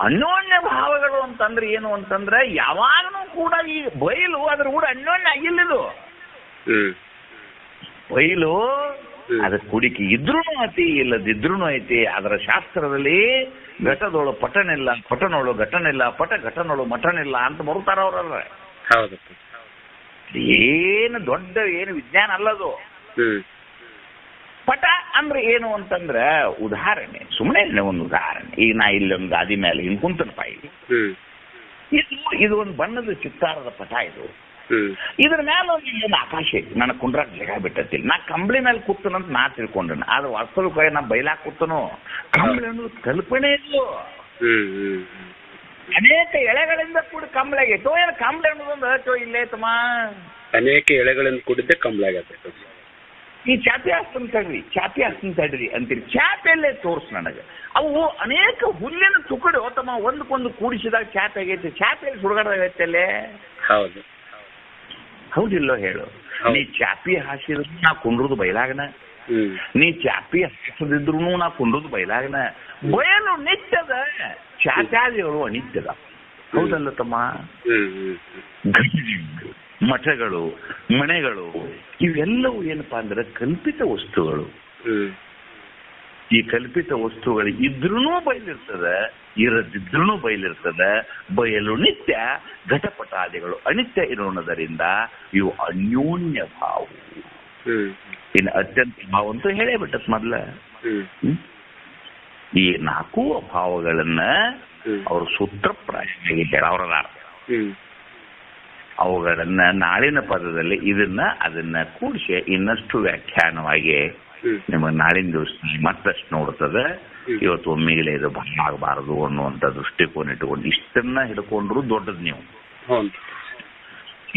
ಅನ್ಯೋನ್ಯ ಭಾವಗಳು ಅಂತಂದ್ರೆ ಏನು ಅಂತಂದ್ರೆ ಯಾವಾಗಲೂ ಕೂಡ ಈ ಬಯಲು ಅದ್ರ ಕೂಡ ಅನ್ಯೋನ್ಯ ಆಗಿಲ್ಲಿದು. ಬಯಲು ಅದ್ರ ಕುಡಿಕೆ ಇದ್ರೂ ಐತಿ, ಇಲ್ಲದಿದ್ರೂ ಐತಿ. ಅದರ ಶಾಸ್ತ್ರದಲ್ಲಿ ಘಟದೊಳು ಪಟನಿಲ್ಲ, ಪಟನೊಳು ಘಟನಿಲ್ಲ, ಘಟನೊಳು ಮಠನಿಲ್ಲ ಅಂತ ಬರುತ್ತಾರ ಅವ್ರಲ್ಲ. ಏನು ದೊಡ್ಡ ಏನು ವಿಜ್ಞಾನ ಅಲ್ಲದು. ಪಟ ಅಂದ್ರೆ ಏನು ಅಂತಂದ್ರೆ ಉದಾಹರಣೆ, ಸುಮ್ಮನೆ ಒಂದು ಉದಾಹರಣೆ. ಈಗ ನಾ ಇಲ್ಲೊಂದು ಗಾದಿ ಮೇಲೆ ಹಿಂಗ್ ಕುಂತನಪ್ಪ, ಇದು ಒಂದು ಬಣ್ಣದ ಚಿತ್ತಾರದ ಪಟ. ಇದ್ರ ಮೇಲೆ ಒಂದು ಆಕಾಶ ಐತಿ, ನನಗೆ ಕುಂಡ್ರಾಕ್ ಜಾಗ ಬಿಟ್ಟತಿಲ್ಲ. ನಾ ಕಂಬಳಿ ಮೇಲೆ ಕೂತನಂತ ನಾ ತಿಳ್ಕೊಂಡೇನೆ. ಆದ್ರೆ ವಾಸ್ತವಿಕ ನಾ ಬೈಲಾಕ್ ಕೂತನು. ಕಂಬಳಿ ಅನ್ನೋದು ಕಲ್ಪನೆ ಇದು. ಅನೇಕ ಎಳೆಗಳಿಂದ ಕೂಡ ಕಂಬಳಾಗೈತೋ ಏನು? ಕಂಬಳಿ ಅನ್ನೋದೊಂದು ಹಚ್ಚೋ ಇಲ್ಲೇ ತಮ್ಮ, ಅನೇಕ ಎಳೆಗಳಿಂದ ಕೂಡಿದ್ದೆ ಕಂಬಳಾಗತ್ತೆ. ಈ ಚಾಪೆ ಹಸ್ತನ್ ತಡ್ರಿ ಅಂತೀರಿ. ಚಾಪೆಯಲ್ಲೇ ತೋರ್ಸ್ ನನಗೆ. ಅವು ಅನೇಕ ಹುಲ್ಲಿನ ತುಕಡಿ ಹೋತಮ್ಮ ಒಂದಕ್ಕೊಂದು ಕೂಡಿಸಿದಾಗ ಚಾಪೆ ಆಗೈತಿ. ಚಾಪೆಯಲ್ಲಿ ಸುಡುಗಾಡಾಗೈತಲ್ಲೇ. ಹೌದು. ಹೌದಿಲ್ಲೋ ಹೇಳು. ನೀ ಚಾಪಿ ಹಾಸಿದ್ರು ನಾ ಕುಂಡ್ರದು ಬೈಲಾಗನ, ನೀ ಚಾಪಿ ಹಾಸದಿದ್ರು ನಾ ಕುಂಡ್ರದು ಬೈಲಾಗನ. ಬಯಲು ನಿತ್ಯದ, ಚಾತ್ಯಾದಿಗಳು ಅನಿತ್ಯದ. ಹೌದಲ್ಲ ತಮ್ಮ? ಮಠಗಳು, ಮನೆಗಳು ಇವೆಲ್ಲವೂ ಏನಪ್ಪಾ ಅಂದ್ರೆ ಕಲ್ಪಿತ ವಸ್ತುಗಳು. ಈ ಕಲ್ಪಿತ ವಸ್ತುಗಳು ಇದ್ರೂ ಬಯಲಿರ್ತದ, ಇರದಿದ್ರೂ ಬಯಲಿರ್ತದ. ಬಯಲು ನಿತ್ಯ, ಘಟಪಟಾದಿಗಳು ಅನಿತ್ಯ ಇರೋಣದರಿಂದ ಇವು ಅನ್ಯೋನ್ಯ ಭಾವ. ಇನ್ನು ಅತ್ಯಂತ ಭಾವ ಅಂತೂ ಹೇಳೇ ಬಿಟ್ಟತ್ ಮೊದ್ಲ. ಈ 4 ಭಾವಗಳನ್ನ ಅವರು ಸೂತ್ರಪ್ರಾಯವಾಗಿ ಹೇಳೋರಲ್ಲ. ಅವುಗಳನ್ನ ನಾಳಿನ ಪದದಲ್ಲಿ ಅದನ್ನ ಕೂಡಿಸಿ ಇನ್ನಷ್ಟು ವ್ಯಾಖ್ಯಾನವಾಗಿ ನಿಮಗೆ ನಾಳಿನ ದಿವಸ ಮತ್ತಷ್ಟು ನೋಡ್ತದೆ. ಇವತ್ತು ಒಮ್ಮೆಗೆ ಇದು ಬಹಳ ಆಗಬಾರದು ಅನ್ನುವಂಥ ದೃಷ್ಟಿಕೋನ ಇಟ್ಟುಕೊಂಡು ಇಷ್ಟನ್ನ ಹಿಡ್ಕೊಂಡ್ರು ದೊಡ್ಡದು ನೀವು.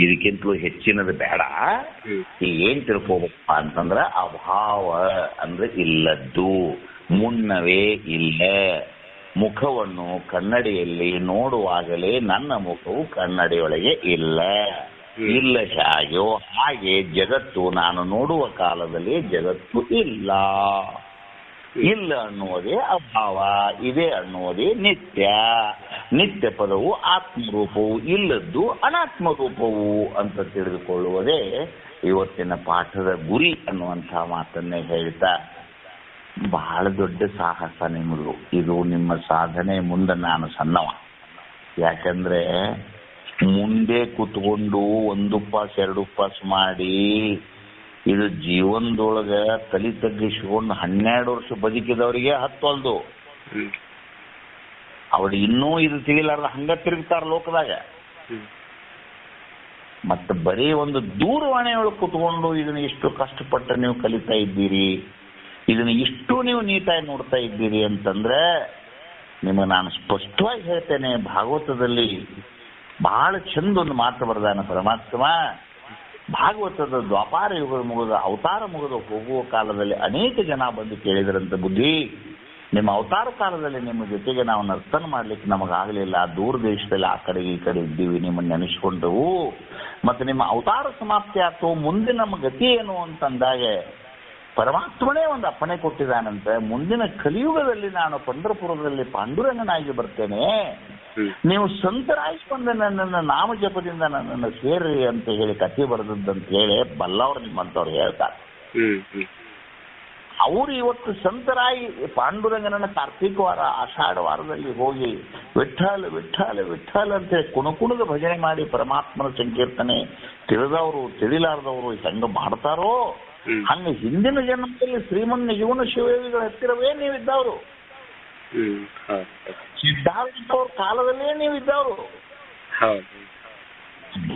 ಇದಕ್ಕಿಂತಲೂ ಹೆಚ್ಚಿನದು ಬೇಡ. ಈಗ ಏನ್ ತಿಳ್ಕೋಬೇಕಪ್ಪ ಅಂತಂದ್ರ ಅಭಾವ ಅಂದ್ರೆ ಇಲ್ಲದ್ದು, ಮುನ್ನವೇ ಇಲ್ಲ. ಮುಖವನ್ನು ಕನ್ನಡಿಯಲ್ಲಿ ನೋಡುವಾಗಲೇ ನನ್ನ ಮುಖವು ಕನ್ನಡಿಯೊಳಗೆ ಇಲ್ಲ. ಹಾಗೆ ಜಗತ್ತು ನಾನು ನೋಡುವ ಕಾಲದಲ್ಲಿ ಜಗತ್ತು ಇಲ್ಲ. ಇಲ್ಲ ಅನ್ನುವುದೇ ಅಭಾವ, ಇದೆ ಅನ್ನುವುದೇ ನಿತ್ಯ. ನಿತ್ಯ ಪದವು ಆತ್ಮರೂಪವು, ಇಲ್ಲದ್ದು ಅನಾತ್ಮ ರೂಪವು ಅಂತ ತಿಳಿದುಕೊಳ್ಳುವುದೇ ಇವತ್ತಿನ ಪಾಠದ ಗುರಿ ಅನ್ನುವಂಥ ಮಾತನ್ನೇ ಹೇಳ್ತಾ, ಬಹಳ ದೊಡ್ಡ ಸಾಹಸ ನಿಮ್ಮದು. ಇದು ನಿಮ್ಮ ಸಾಧನೆ ಮುಂದೆ ನಾನು ಸಣ್ಣವ. ಯಾಕಂದ್ರೆ ಮುಂದೆ ಕೂತ್ಕೊಂಡು 1 ಉಪವಾಸ 2 ಉಪವಾಸ ಮಾಡಿ ಇದು ಜೀವನದೊಳಗ ತಲೆ ತಗ್ಗಿಸಿಕೊಂಡು 12 ವರ್ಷ ಬದುಕಿದವರಿಗೆ ಹತ್ತೊಲ್ದು. ಅವ್ರು ಇನ್ನೂ ಇದು ತಿಳಿಲಾರ್ದ ಹಂಗ ತಿರುಗ್ತಾರ ಲೋಕದಾಗ. ಮತ್ತೆ ಬರೀ ಒಂದು ದೂರವಾಣಿಯೊಳಗೆ ಕೂತ್ಕೊಂಡು ಇದನ್ನ ಇಷ್ಟು ಕಷ್ಟಪಟ್ಟು ನೀವು ಕಲಿತಾ ಇದ್ದೀರಿ, ಇದನ್ನ ಇಷ್ಟು ನೀವು ನೀಟಾಗಿ ನೋಡ್ತಾ ಇದ್ದೀರಿ ಅಂತಂದ್ರೆ ನಿಮಗೆ ನಾನು ಸ್ಪಷ್ಟವಾಗಿ ಹೇಳ್ತೇನೆ, ಭಾಗವತದಲ್ಲಿ ಬಹಳ ಚಂದ ಒಂದು ಮಾತು ಬರ್ದಾನ ಪರಮಾತ್ಮ. ಭಾಗವತದ ದ್ವಾಪಾರ ಯುಗದ ಮುಗಿದ ಅವತಾರ ಮುಗಿದ ಹೋಗುವ ಕಾಲದಲ್ಲಿ ಅನೇಕ ಜನ ಬಂದು ಕೇಳಿದ್ರಂತ, ಬುದ್ಧಿ ನಿಮ್ಮ ಅವತಾರ ಕಾಲದಲ್ಲಿ ನಿಮ್ಮ ಜೊತೆಗೆ ನಾವು ನರ್ತನ ಮಾಡ್ಲಿಕ್ಕೆ ನಮಗಾಗಲಿಲ್ಲ, ದೂರ ದೇಶದಲ್ಲಿ ಆ ಕಡೆ ಈ ಕಡೆ ಇದ್ದೀವಿ, ನಿಮ್ಮನ್ನು ನೆನೆಸ್ಕೊಂಡವು. ಮತ್ತೆ ನಿಮ್ಮ ಅವತಾರ ಸಮಾಪ್ತಿ ಆಯ್ತು, ಮುಂದೆ ನಮ್ಮ ಗತಿ ಏನು ಅಂತಂದಾಗ ಪರಮಾತ್ಮನೇ ಒಂದು ಅಪ್ಪಣೆ ಕೊಟ್ಟಿದ್ದಾನಂತೆ, ಮುಂದಿನ ಕಲಿಯುಗದಲ್ಲಿ ನಾನು ಪಂಢರಪುರದಲ್ಲಿ ಪಾಂಡುರಂಗನಾಗಿ ಬರ್ತೇನೆ, ನೀವು ಸಂತರಾಗಿ ಬಂದ ನನ್ನನ್ನು ನಾಮ ಜಪದಿಂದ ನನ್ನನ್ನು ಸೇರ್ರಿ ಅಂತ ಹೇಳಿ ಕಥೆ ಬರೆದದ್ದಂತ ಹೇಳಿ ಬಲ್ಲವ್ರು ನಿಮ್ಮಂತವ್ರು ಹೇಳ್ತಾರೆ. ಅವರು ಇವತ್ತು ಸಂತರಾಗಿ ಪಾಂಡುರಂಗನನ್ನ ಕಾರ್ತಿಕ ವಾರ ಆಷಾಢ ವಾರದಲ್ಲಿ ಹೋಗಿ ವಿಠ್ಠಲ ವಿಠ್ಠಲ ವಿಠ್ಠಲ ಅಂತೇಳಿ ಕುಣಕುಣದ ಭಜನೆ ಮಾಡಿ ಪರಮಾತ್ಮನ ಸಂಕೀರ್ತನೆ ತಿಳಿದವರು ತಿಳಿಲಾರದವರು ಹೆಂಗ ಮಾಡ್ತಾರೋ ಹಂಗ ಹಿಂದಿನ ಜನ್ಮದಲ್ಲಿ ಶ್ರೀಮನ್ ನಿಜಗುಣ ಶಿವಯೋಗಿಗಳ ಹತ್ತಿರವೇ ನೀವಿದ್ದವರು, ಸಿದ್ಧಾರ್ಥವ್ರ ಕಾಲದಲ್ಲೇ ನೀವಿದ್ದವರು.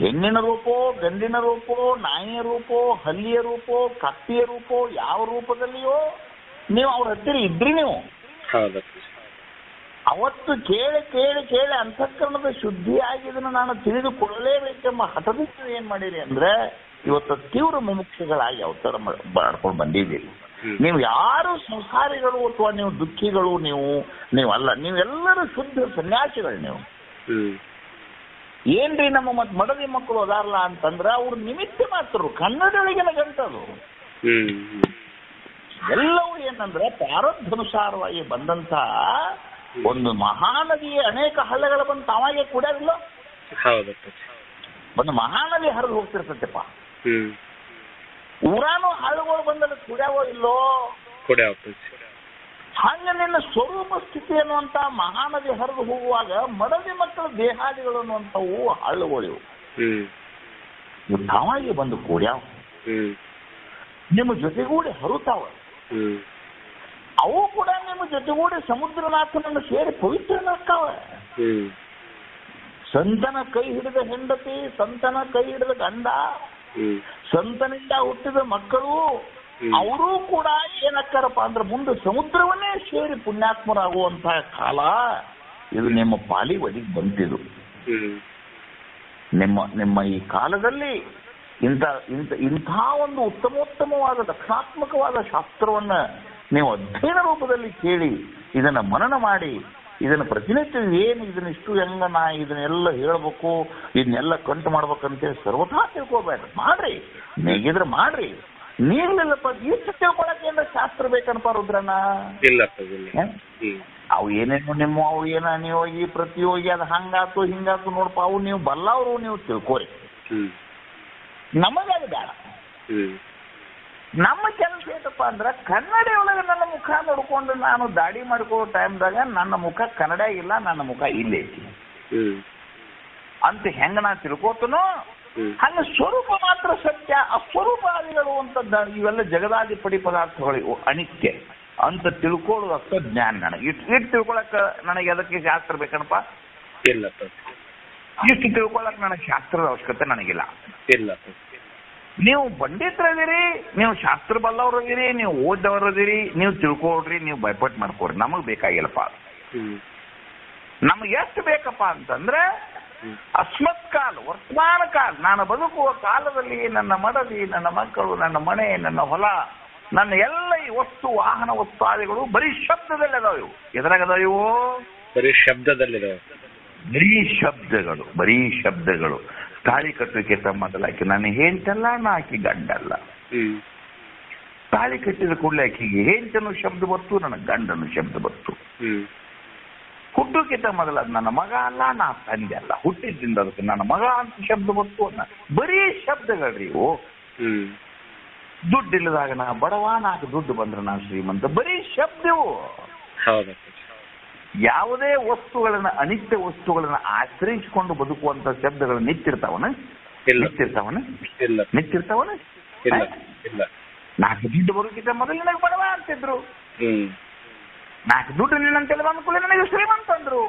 ಹೆಣ್ಣಿನ ರೂಪೋ, ಗಂಡಿನ ರೂಪೋ, ನಾಯಿಯ ರೂಪೋ, ಹಲ್ಲಿಯ ರೂಪೋ, ಕತ್ತಿಯ ರೂಪೋ, ಯಾವ ರೂಪದಲ್ಲಿಯೋ ನೀವು ಅವ್ರ ಹತ್ತಿರ ಇದ್ರಿ. ನೀವು ಅವತ್ತು ಕೇಳಿ ಕೇಳಿ ಕೇಳಿ ಅಂತಃಕರಣದ ಶುದ್ಧಿಯಾಗಿದ್ದನ್ನು ನಾನು ತಿಳಿದುಕೊಳ್ಳಲೇಬೇಕೆಂಬ ಹಠದಿಂದ ಏನ್ ಮಾಡಿರಿ ಅಂದ್ರೆ ಇವತ್ತು ತೀವ್ರ ಮುಮುಕ್ಷಗಳಾಗಿ ಅವತಾರ ಮಾಡ್ಕೊಂಡು ಬಂದಿದ್ದೀರಿ. ನೀವು ಯಾರು ಸಂಸಾರಿಗಳು ಅಥವಾ ನೀವು ದುಃಖಿಗಳು ನೀವಲ್ಲ, ನೀವೆಲ್ಲರೂ ಶುದ್ಧ ಸನ್ಯಾಸಿಗಳು. ನೀವು ಏನ್ರಿ ನಮ್ಮ ಮತ್ ಮಡದಿ ಮಕ್ಕಳು ಅದಾರಲ್ಲ ಅಂತಂದ್ರ ಅವ್ರು ನಿಮಿತ್ತ ಮಾತ್ರರು, ಕನ್ನಡೊಳಗಿನ ಗಂಟದು ಎಲ್ಲವೂ ಏನಂದ್ರೆ ಪ್ರಾರಬ್ಧಾನುಸಾರವಾಗಿ ಬಂದಂತ ಒಂದು ಮಹಾನದಿಯ ಅನೇಕ ಹಳ್ಳಗಳು ಬಂದು ತಾವಾಗೆ ಕುಡಿಯೋದಿಲ್ಲ. ಒಂದು ಮಹಾನದಿ ಹರಿದು ಹೋಗ್ತಿರ್ತೈತೆಪ್ಪ, ಊರಾನು ಹಳ್ಳಗಳು ಬಂದಲ್ಲಿ ಕುಡಿಯಾವೋ ಇಲ್ಲೋ. ಹಂಗ ನಿನ್ನ ಸ್ವರೂಪ ಸ್ಥಿತಿ ಅನ್ನುವಂತ ಮಹಾನದಿ ಹರಿದು ಹೋಗುವಾಗ ಮಡದಿ ಮಕ್ಕಳ ದೇಹಾದಿಗಳು ಅನ್ನುವಂಥವು ಹಳ್ಳಗಳಿವು ಇವು ತಾವಾಗಿ ಬಂದು ಕೂಡ್ಯಾವ, ನಿಮ್ಮ ಜೊತೆಗೂಡಿ ಹರುತ್ತಾವ. ಅವು ಕೂಡ ನಿಮ್ಮ ಜೊತೆಗೂಡಿ ಸಮುದ್ರನಾಥನನ್ನು ಸೇರಿ ಪವಿತ್ರನಾಗ್ತಾವ. ಸಂತನ ಕೈ ಹಿಡಿದ ಹೆಂಡತಿ, ಸಂತನ ಕೈ ಹಿಡಿದ ಗಂಡ, ಸಂತನಿಂದ ಹುಟ್ಟಿದ ಮಕ್ಕಳು ಅವರೂ ಕೂಡ ಏನಕ್ಕಾರಪ್ಪ ಅಂದ್ರೆ ಮುಂದೆ ಸಮುದ್ರವನ್ನೇ ಸೇರಿ ಪುಣ್ಯಾತ್ಮರಾಗುವಂತಹ ಕಾಲ ಇದು ನಿಮ್ಮ ಪಾಲಿ ಒದಗಿ ಬಂತಿದ್ದು. ನಿಮ್ಮ ಈ ಕಾಲದಲ್ಲಿ ಇಂಥ ಒಂದು ಉತ್ತಮೋತ್ತಮವಾದ ದಕ್ಷಿಣಾತ್ಮಕವಾದ ಶಾಸ್ತ್ರವನ್ನ ನೀವು ಅಧ್ಯಯನ ರೂಪದಲ್ಲಿ ಕೇಳಿ ಇದನ್ನ ಮನನ ಮಾಡಿ ಇದನ್ನ ಪ್ರತಿನಿತ್ಯ ಏನು ಇದನ್ನ ಇಷ್ಟು ಹೆಂಗ ನಾ ಇದನ್ನೆಲ್ಲ ಹೇಳ್ಬೇಕು, ಇದನ್ನೆಲ್ಲ ಕಂಟು ಮಾಡ್ಬೇಕಂತೇಳಿ ಸರ್ವಥಾ ತಿಳ್ಕೊಬೇಡ್ರಿ. ಮಾಡ್ರಿ, ಮೇಗಿದ್ರೆ ಮಾಡ್ರಿ. ನೀರ್ಲಿಲ್ಲಪ್ಪ ಇಷ್ಟು ತಿಳ್ಕೊಳಕ್ಕೆ ಏನ ಶಾಸ್ತ್ರ ಬೇಕನಪ್ಪ ರುದ್ರಣ್ಣ? ಅವು ಏನೇನು ನಿಮ್ಮ ಅವು ಏನ ನೀವು ಈ ಪ್ರತಿಯೋಗಿ ಅದು ಹಂಗಾತು ಹಿಂಗಾತು ನೋಡಪ್ಪ, ಅವು ನೀವು ಬಲ್ಲವರು ನೀವು ತಿಳ್ಕೋರಿ. ನಮಗದು ಬೇಡ. ನಮ್ಮ ಕೆಲಸ ಏನಪ್ಪ ಅಂದ್ರೆ ಕನ್ನಡ ಒಳಗೆ ನನ್ನ ಮುಖ ನೋಡ್ಕೊಂಡು ನಾನು ದಾಡಿ ಮಾಡ್ಕೋ ಟೈಮ್ದಾಗ ನನ್ನ ಮುಖ ಕನ್ನಡ ಇಲ್ಲ, ನನ್ನ ಮುಖ ಇಲ್ಲೇ ಅಂತ ಹೆಂಗ ನಾ ತಿಳ್ಕೋತನೋ ಹಂಗ ಸ್ವರೂಪ ಮಾತ್ರ ಸತ್ಯ. ಅಸ್ವರೂಪಾದಿಗಳು ಅಂತ ಇವೆಲ್ಲ ಜಗದಾದಿಪಡಿ ಪದಾರ್ಥಗಳು ಅನಿತ್ಯ ಅಂತ ತಿಳ್ಕೊಳ್ಳೋದು ಅಷ್ಟ ಜ್ಞಾನ ನನಗೆ. ಇಷ್ಟು ತಿಳ್ಕೊಳಕ ನನಗೆ ಅದಕ್ಕೆ ಶಾಸ್ತ್ರ ಬೇಕನಪ್ಪ? ಇಲ್ಲ. ಇಷ್ಟು ತಿಳ್ಕೊಳಕ್ ನನಗೆ ಶಾಸ್ತ್ರದ ಅವಶ್ಯಕತೆ ನನಗಿಲ್ಲ. ಇಲ್ಲ. ನೀವು ಪಂಡಿತರದಿರಿ, ನೀವು ಶಾಸ್ತ್ರ ಬಲ್ಲವ್ರದಿರಿ, ನೀವು ಓದವರದಿರಿ, ನೀವು ತಿಳ್ಕೊಳ್ರಿ, ನೀವು ಭಯಪಟ್ಟು ಮಾಡ್ಕೊಡ್ರಿ. ನಮಗ್ ಬೇಕಾಗಿಲ್ಲಪ್ಪ. ನಮ್ಗೆ ಎಷ್ಟು ಬೇಕಪ್ಪ ಅಂತಂದ್ರೆ ಅಸ್ಮತ್ ಕಾಲ, ವರ್ತಮಾನ ಕಾಲ, ನಾನು ಬದುಕುವ ಕಾಲದಲ್ಲಿ ನನ್ನ ಮಡದಿ, ನನ್ನ ಮಕ್ಕಳು, ನನ್ನ ಮನೆ, ನನ್ನ ಹೊಲ, ನನ್ನ ಎಲ್ಲ ಈ ವಸ್ತು ವಾಹನ ವಸ್ತಾದಿಗಳು ಬರೀ ಶಬ್ದದಲ್ಲಿ ಅದಾವ. ಇವು ಎದ್ರಾಗ ಅದಾವ? ಇವು ಬರೀ ಶಬ್ದದಲ್ಲಿ, ಬರೀ ಶಬ್ದಗಳು. ತಾಳಿ ಕಟ್ಟುವಿಕೆ ಮೊದಲಾಕಿ ನಾನು ಹೇಳ್ತಲ್ಲ, ನಾ ಆಕಿ ಗಂಡಲ್ಲ. ತಾಳಿ ಕಟ್ಟಿದ ಕೂಡಲೇ ಆಕೆಗೆ ಹೆಂಡತಿನೂ ಶಬ್ದ ಬತ್ತು, ನನ್ನ ಗಂಡನು ಶಬ್ದ ಬತ್ತು. ಹುಟ್ಟೋಕ್ಕಿಂತ ಮೊದಲ ನನ್ನ ಮಗ ಅಲ್ಲ, ನಾ ತಂದೆ ಅಲ್ಲ, ಹುಟ್ಟಿದ್ದಿಂದ ಅದಕ್ಕೆ ನನ್ನ ಮಗ ಅಂತ ಶಬ್ದ ಬತ್ತು. ಬರೀ ಶಬ್ದಗಳ್ರಿ ಇವು. ದುಡ್ಡಿಲ್ಲದಾಗ ನಾ ಬಡವ, ನಾಲ್ಕು ದುಡ್ಡು ಬಂದ್ರೆ ನಾ ಶ್ರೀಮಂತ, ಬರೀ ಶಬ್ದವು. ಯಾವುದೇ ವಸ್ತುಗಳನ್ನ, ಅನಿತ್ಯ ವಸ್ತುಗಳನ್ನ ಆಶ್ರಯಿಸಿಕೊಂಡು ಬದುಕುವಂತ ಶಬ್ದಗಳು ನಿಂತಿರ್ತಾವನ? ನಿಂತಿರ್ತಾವನ? ನಾಲ್ಕು ದುಡ್ಡು ಬರೋಕ್ಕಿಂತ ಮೊದಲು ನನಗೆ ಬಡವ ಅಂತಿದ್ರು, ನಾಲ್ಕು ದುಡ್ಡು ನಿನ್ನಂತೆಲ್ಲ ಬಂದ್ಕೂಲೆ ನನಗೆ ಶ್ರೀಮಂತ ಅಂದ್ರು.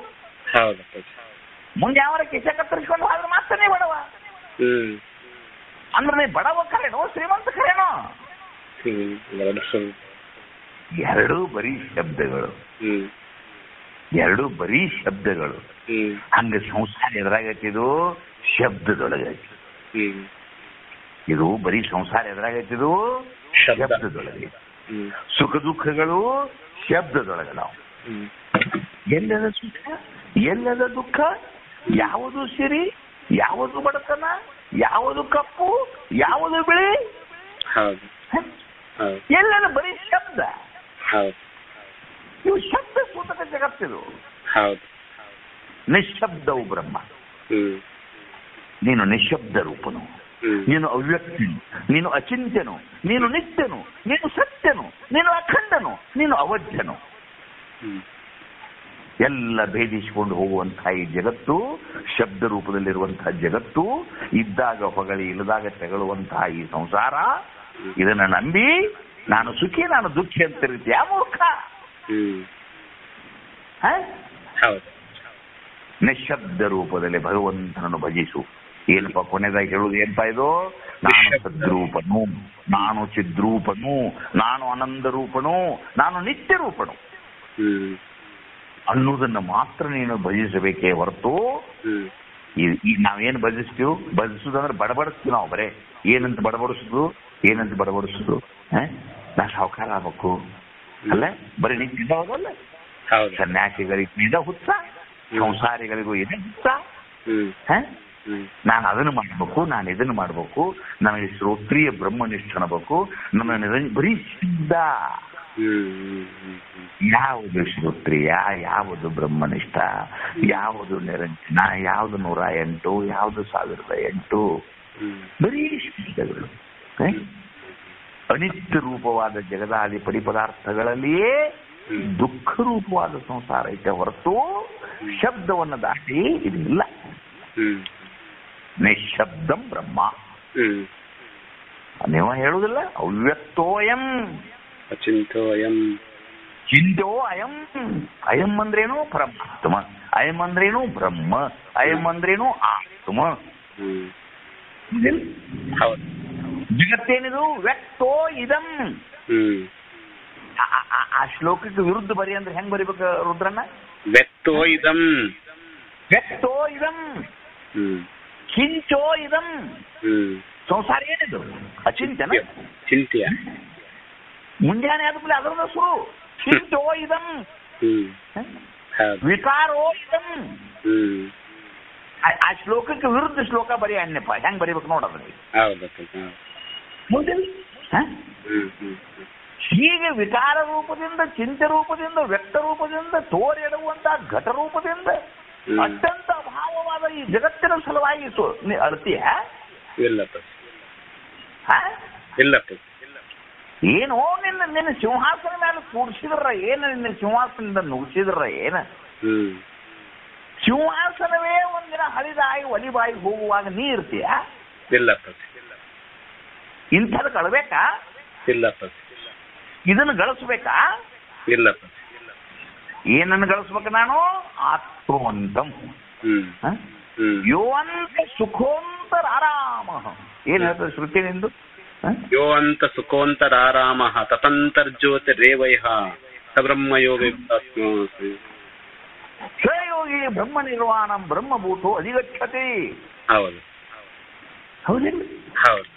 ಮುಂದೆ ಯಾವ ಕಿಸ ಕತ್ತರಿಸ್ಕೊಂಡು ಹೋದ್ರೆ ಮಾತ್ರನೇ ಬಡವ. ಅಂದ್ರೆ ನೀ ಬಡವ ಕರೇನೋ ಶ್ರೀಮಂತ ಕರೇನೋ? ಎರಡೂ ಬರೀ ಶಬ್ದಗಳು, ಎರಡೂ ಬರೀ ಶಬ್ದಗಳು. ಹಂಗ ಸಂಸಾರ ಎದುರಾಗತ್ತಿದು ಶಬ್ದದೊಳಗೈತಿ. ಇದು ಬರೀ ಸಂಸಾರ ಎದುರಾಗತ್ತಿದು ಶಬ್ದದೊಳಗೆ. ಸುಖ ದುಃಖಗಳು ಶಬ್ದದೊಳಗೆ. ನಾವು ಎಲ್ಲದ ಸುಖ, ಎಲ್ಲದ ದುಃಖ, ಯಾವುದು ಸಿರಿ, ಯಾವುದು ಬಡತನ, ಯಾವುದು ಕಪ್ಪು, ಯಾವುದು ಬಿಳಿ, ಎಲ್ಲದ ಬರೀ ಶಬ್ದ. ಇವು ಶಬ್ದ ಸೂತಕ ಜಗತ್ತಿದು. ನಿಶ್ಶಬ್ದವು ಬ್ರಹ್ಮ. ನೀನು ನಿಶ್ಶಬ್ದ ರೂಪನು, ನೀನು ಅವ್ಯಕ್ತನು, ನೀನು ಅಚಿಂತ್ಯನು, ನೀನು ನಿತ್ಯನು, ನೀನು ಸತ್ಯನು, ನೀನು ಅಖಂಡನು, ನೀನು ಅವಧ್ಯನು. ಎಲ್ಲ ಭೇದಿಸಿಕೊಂಡು ಹೋಗುವಂತಹ ಈ ಜಗತ್ತು, ಶಬ್ದ ರೂಪದಲ್ಲಿರುವಂತಹ ಜಗತ್ತು, ಇದ್ದಾಗ ಹೊಗಳಿ ಇಲ್ಲದಾಗ ತೆಗಳುವಂತಹ ಈ ಸಂಸಾರ, ಇದನ್ನ ನಂಬಿ ನಾನು ಸುಖಿ ನಾನು ದುಃಖಿ ಅಂತ ರೀತಿ ಯಾವ ಮೂರ್ಖ. ನಿಶ್ಶಬ್ದ ರೂಪದಲ್ಲಿ ಭಗವಂತನನ್ನು ಭಜಿಸು. ಏನಪ್ಪ ಕೊನೆದಾಗಿ ಹೇಳುವುದು ಏನಪ್ಪಾ ಇದು? ನಾನು ಸದ್ರೂಪನು, ನಾನು ಚಿದ್ರೂಪನು, ನಾನು ಆನಂದ ರೂಪನು, ನಾನು ನಿತ್ಯ ರೂಪನು ಅನ್ನೋದನ್ನ ಮಾತ್ರ ನೀನು ಭಜಿಸಬೇಕೇ ಹೊರತು ನಾವೇನು ಭಜಿಸ್ತೀವಿ? ಭಜಿಸುದಂದ್ರೆ ಬಡಬಡಿಸ್ತೀವಿ ನಾವು. ಬರೇ ಏನಂತ ಬಡಬಡಿಸುದು, ಏನಂತ ಬಡಬಡಿಸುದು? ನಾ ಸಾವುಕಾರ ಆಗ್ಬೇಕು ಅಲ್ಲ, ಬರೀ ನಿಂತಿದ್ದ ಹೋದಲ್ಲ. ಸನ್ಯಾಸಿಗಳಿಗೆ ಇದ ಹುಚ್ಚ, ಸಂಸಾರಿಗಳಿಗೂ ಇದೆ ಹುಚ್ಚ. ನಾನು ಅದನ್ನು ಮಾಡಬೇಕು, ನಾನು ಇದನ್ನು ಮಾಡಬೇಕು, ನನಗೆ ಶ್ರೋತ್ರಿಯ ಬ್ರಹ್ಮನಿಷ್ಠ ಅನ್ನಬೇಕು, ನನ್ನ ಬರೀ ಶಬ್ದ. ಯಾವುದು ಶ್ರೋತ್ರಿಯ, ಯಾವುದು ಬ್ರಹ್ಮನಿಷ್ಠ, ಯಾವುದು ನಿರಂಜನ, ಯಾವುದು 108, ಯಾವುದು 1008, ಬರೀ ಶಬ್ದಗಳು. ಅನಿತ್ಯ ರೂಪವಾದ ಜಗದಾದಿ ಪರಿಪದಾರ್ಥಗಳಲ್ಲಿಯೇ ದುಃಖ ರೂಪವಾದ ಸಂಸಾರ ಐತೆ ಹೊರತು ಶಬ್ದವನ್ನು ದಾಟಿ ಇದಿಲ್ಲ. ನಿಶ್ಶಬ್ದಂ ಬ್ರಹ್ಮ. ನೀವು ಹೇಳುವುದಿಲ್ಲ ಅವ್ಯಕ್ತೋಯಂ ಅಚಿಂತೋಯಂ ಚಿಂತೋ ಅಯಂ. ಅಯಂ ಅಂದ್ರೇನು? ಪರಮಾತ್ಮ. ಅಯಂ ಅಂದ್ರೇನು? ಬ್ರಹ್ಮ. ಅಯಂ ಅಂದ್ರೇನು? ಆತ್ಮ. ಜಗತ್ತೇನಿದು? ವ್ಯಕ್ತೋ ಇದಂ. ಆ ಶ್ಲೋಕಕ್ಕೆ ವಿರುದ್ಧ ಬರಿ ಅಂದ್ರೆ ಹೆಂಗ್ ಬರಿಬೇಕು ರುದ್ರಣ್ಣ? ವ್ಯಕ್ತೋ ಇದಂ, ವ್ಯಕ್ತೋ ಇದಂ, ಕಿಂಚೋ ಇದಂ. ಸಂಸಾರ ಏನಿದು? ಅಚಿಂತನ, ಚಿಂತ್ಯ. ಮುಂಜಾನೆ ಆದ್ಮೇಲೆ ಅದರದ ಶುರು. ಕಿಂಚೋ ಇದಂ, ವಿಕಾರೋ ಇದಂ. ಆ ಶ್ಲೋಕಕ್ಕೆ ವಿರುದ್ಧ ಶ್ಲೋಕ ಬರೀ ಅಣ್ಣಪ್ಪ, ಹೆಂಗ್ ಬರಿಬೇಕು ನೋಡೋದ್ರಿ. ಮುಂದೆ ಹೀಗೆ ವಿಕಾರ ರೂಪದಿಂದ, ಚಿಂತೆ ರೂಪದಿಂದ, ವ್ಯಕ್ತ ರೂಪದಿಂದ, ತೋರೆಡುವಂತಹ ಘಟ ರೂಪದಿಂದ ಅತ್ಯಂತ ಅಭಾವವಾದ ಈ ಜಗತ್ತಿನ ಸಲುವಾಗಿ ನೀ ಅಳ್ತೀಯ? ಏನೋ ನಿನ್ನ ಸಿಂಹಾಸನ ಮೇಲೆ ಕೂಡಿಸಿದ್ರ ಏನು? ನಿನ್ನ ಸಿಂಹಾಸನದಿಂದ ನುಗ್ಸಿದ್ರ ಏನ? ಸಿಂಹಾಸನವೇ ಒಂದಿನ ಹಳಿದಾಗಿ ಒಲಿಬಾಯಿ ಹೋಗುವಾಗ ನೀ ಇರ್ತೀಯ? ಇಂಥದ್ದು ಕಳ್ಬೇಕಾ? ಇದನ್ನು ಗಳಿಸ್ಬೇಕಾ? ಏನನ್ನು ಗಳಿಸ್ಬೇಕು ನಾನು? ಆತ್ಮವಂತಂ ಯೋವಂತ ಸುಖೋಂತರ ಆರಾಮ. ಏನ್ ಹೇಳ್ತದೆ ಶ್ರುತಿ ನಿಂದು? ಯೋ ಅಂತ ಸುಖೋಂತರಾರಾಮ ತತಂತರ್ಜ್ಯೋತಿರೇವೈಹ ಸಬ್ರಹ್ಮಯೋಗ ಸ್ವಯೋಗಿ ಬ್ರಹ್ಮ ನಿರ್ವಾಣಂ ಬ್ರಹ್ಮಭೂತೋ ಅಧಿಗಚ್ಚತಿ. ಹೌದು ಹೌದಿಲ್ಲ? ಹೌದು.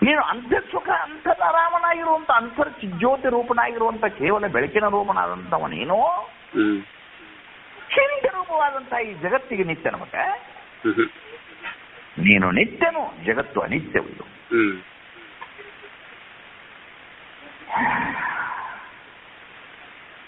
ನೀನು ಅಂತಃಸುಖ, ಅಂತರಾಮನಾಗಿರುವಂತ, ಅಂತರ್ ಚಿಜ್ಯೋತಿ ರೂಪನಾಗಿರುವಂತ, ಕೇವಲ ಬೆಳಕಿನ ರೂಪನಾದಂಥವ ನೀನು ಚಿಂತ ರೂಪವಾದಂತಹ ಈ ಜಗತ್ತಿಗೆ ನಿತ್ಯನ ಮಗ. ನೀನು ನಿತ್ಯನು, ಜಗತ್ತು ಅನಿತ್ಯವಿದು.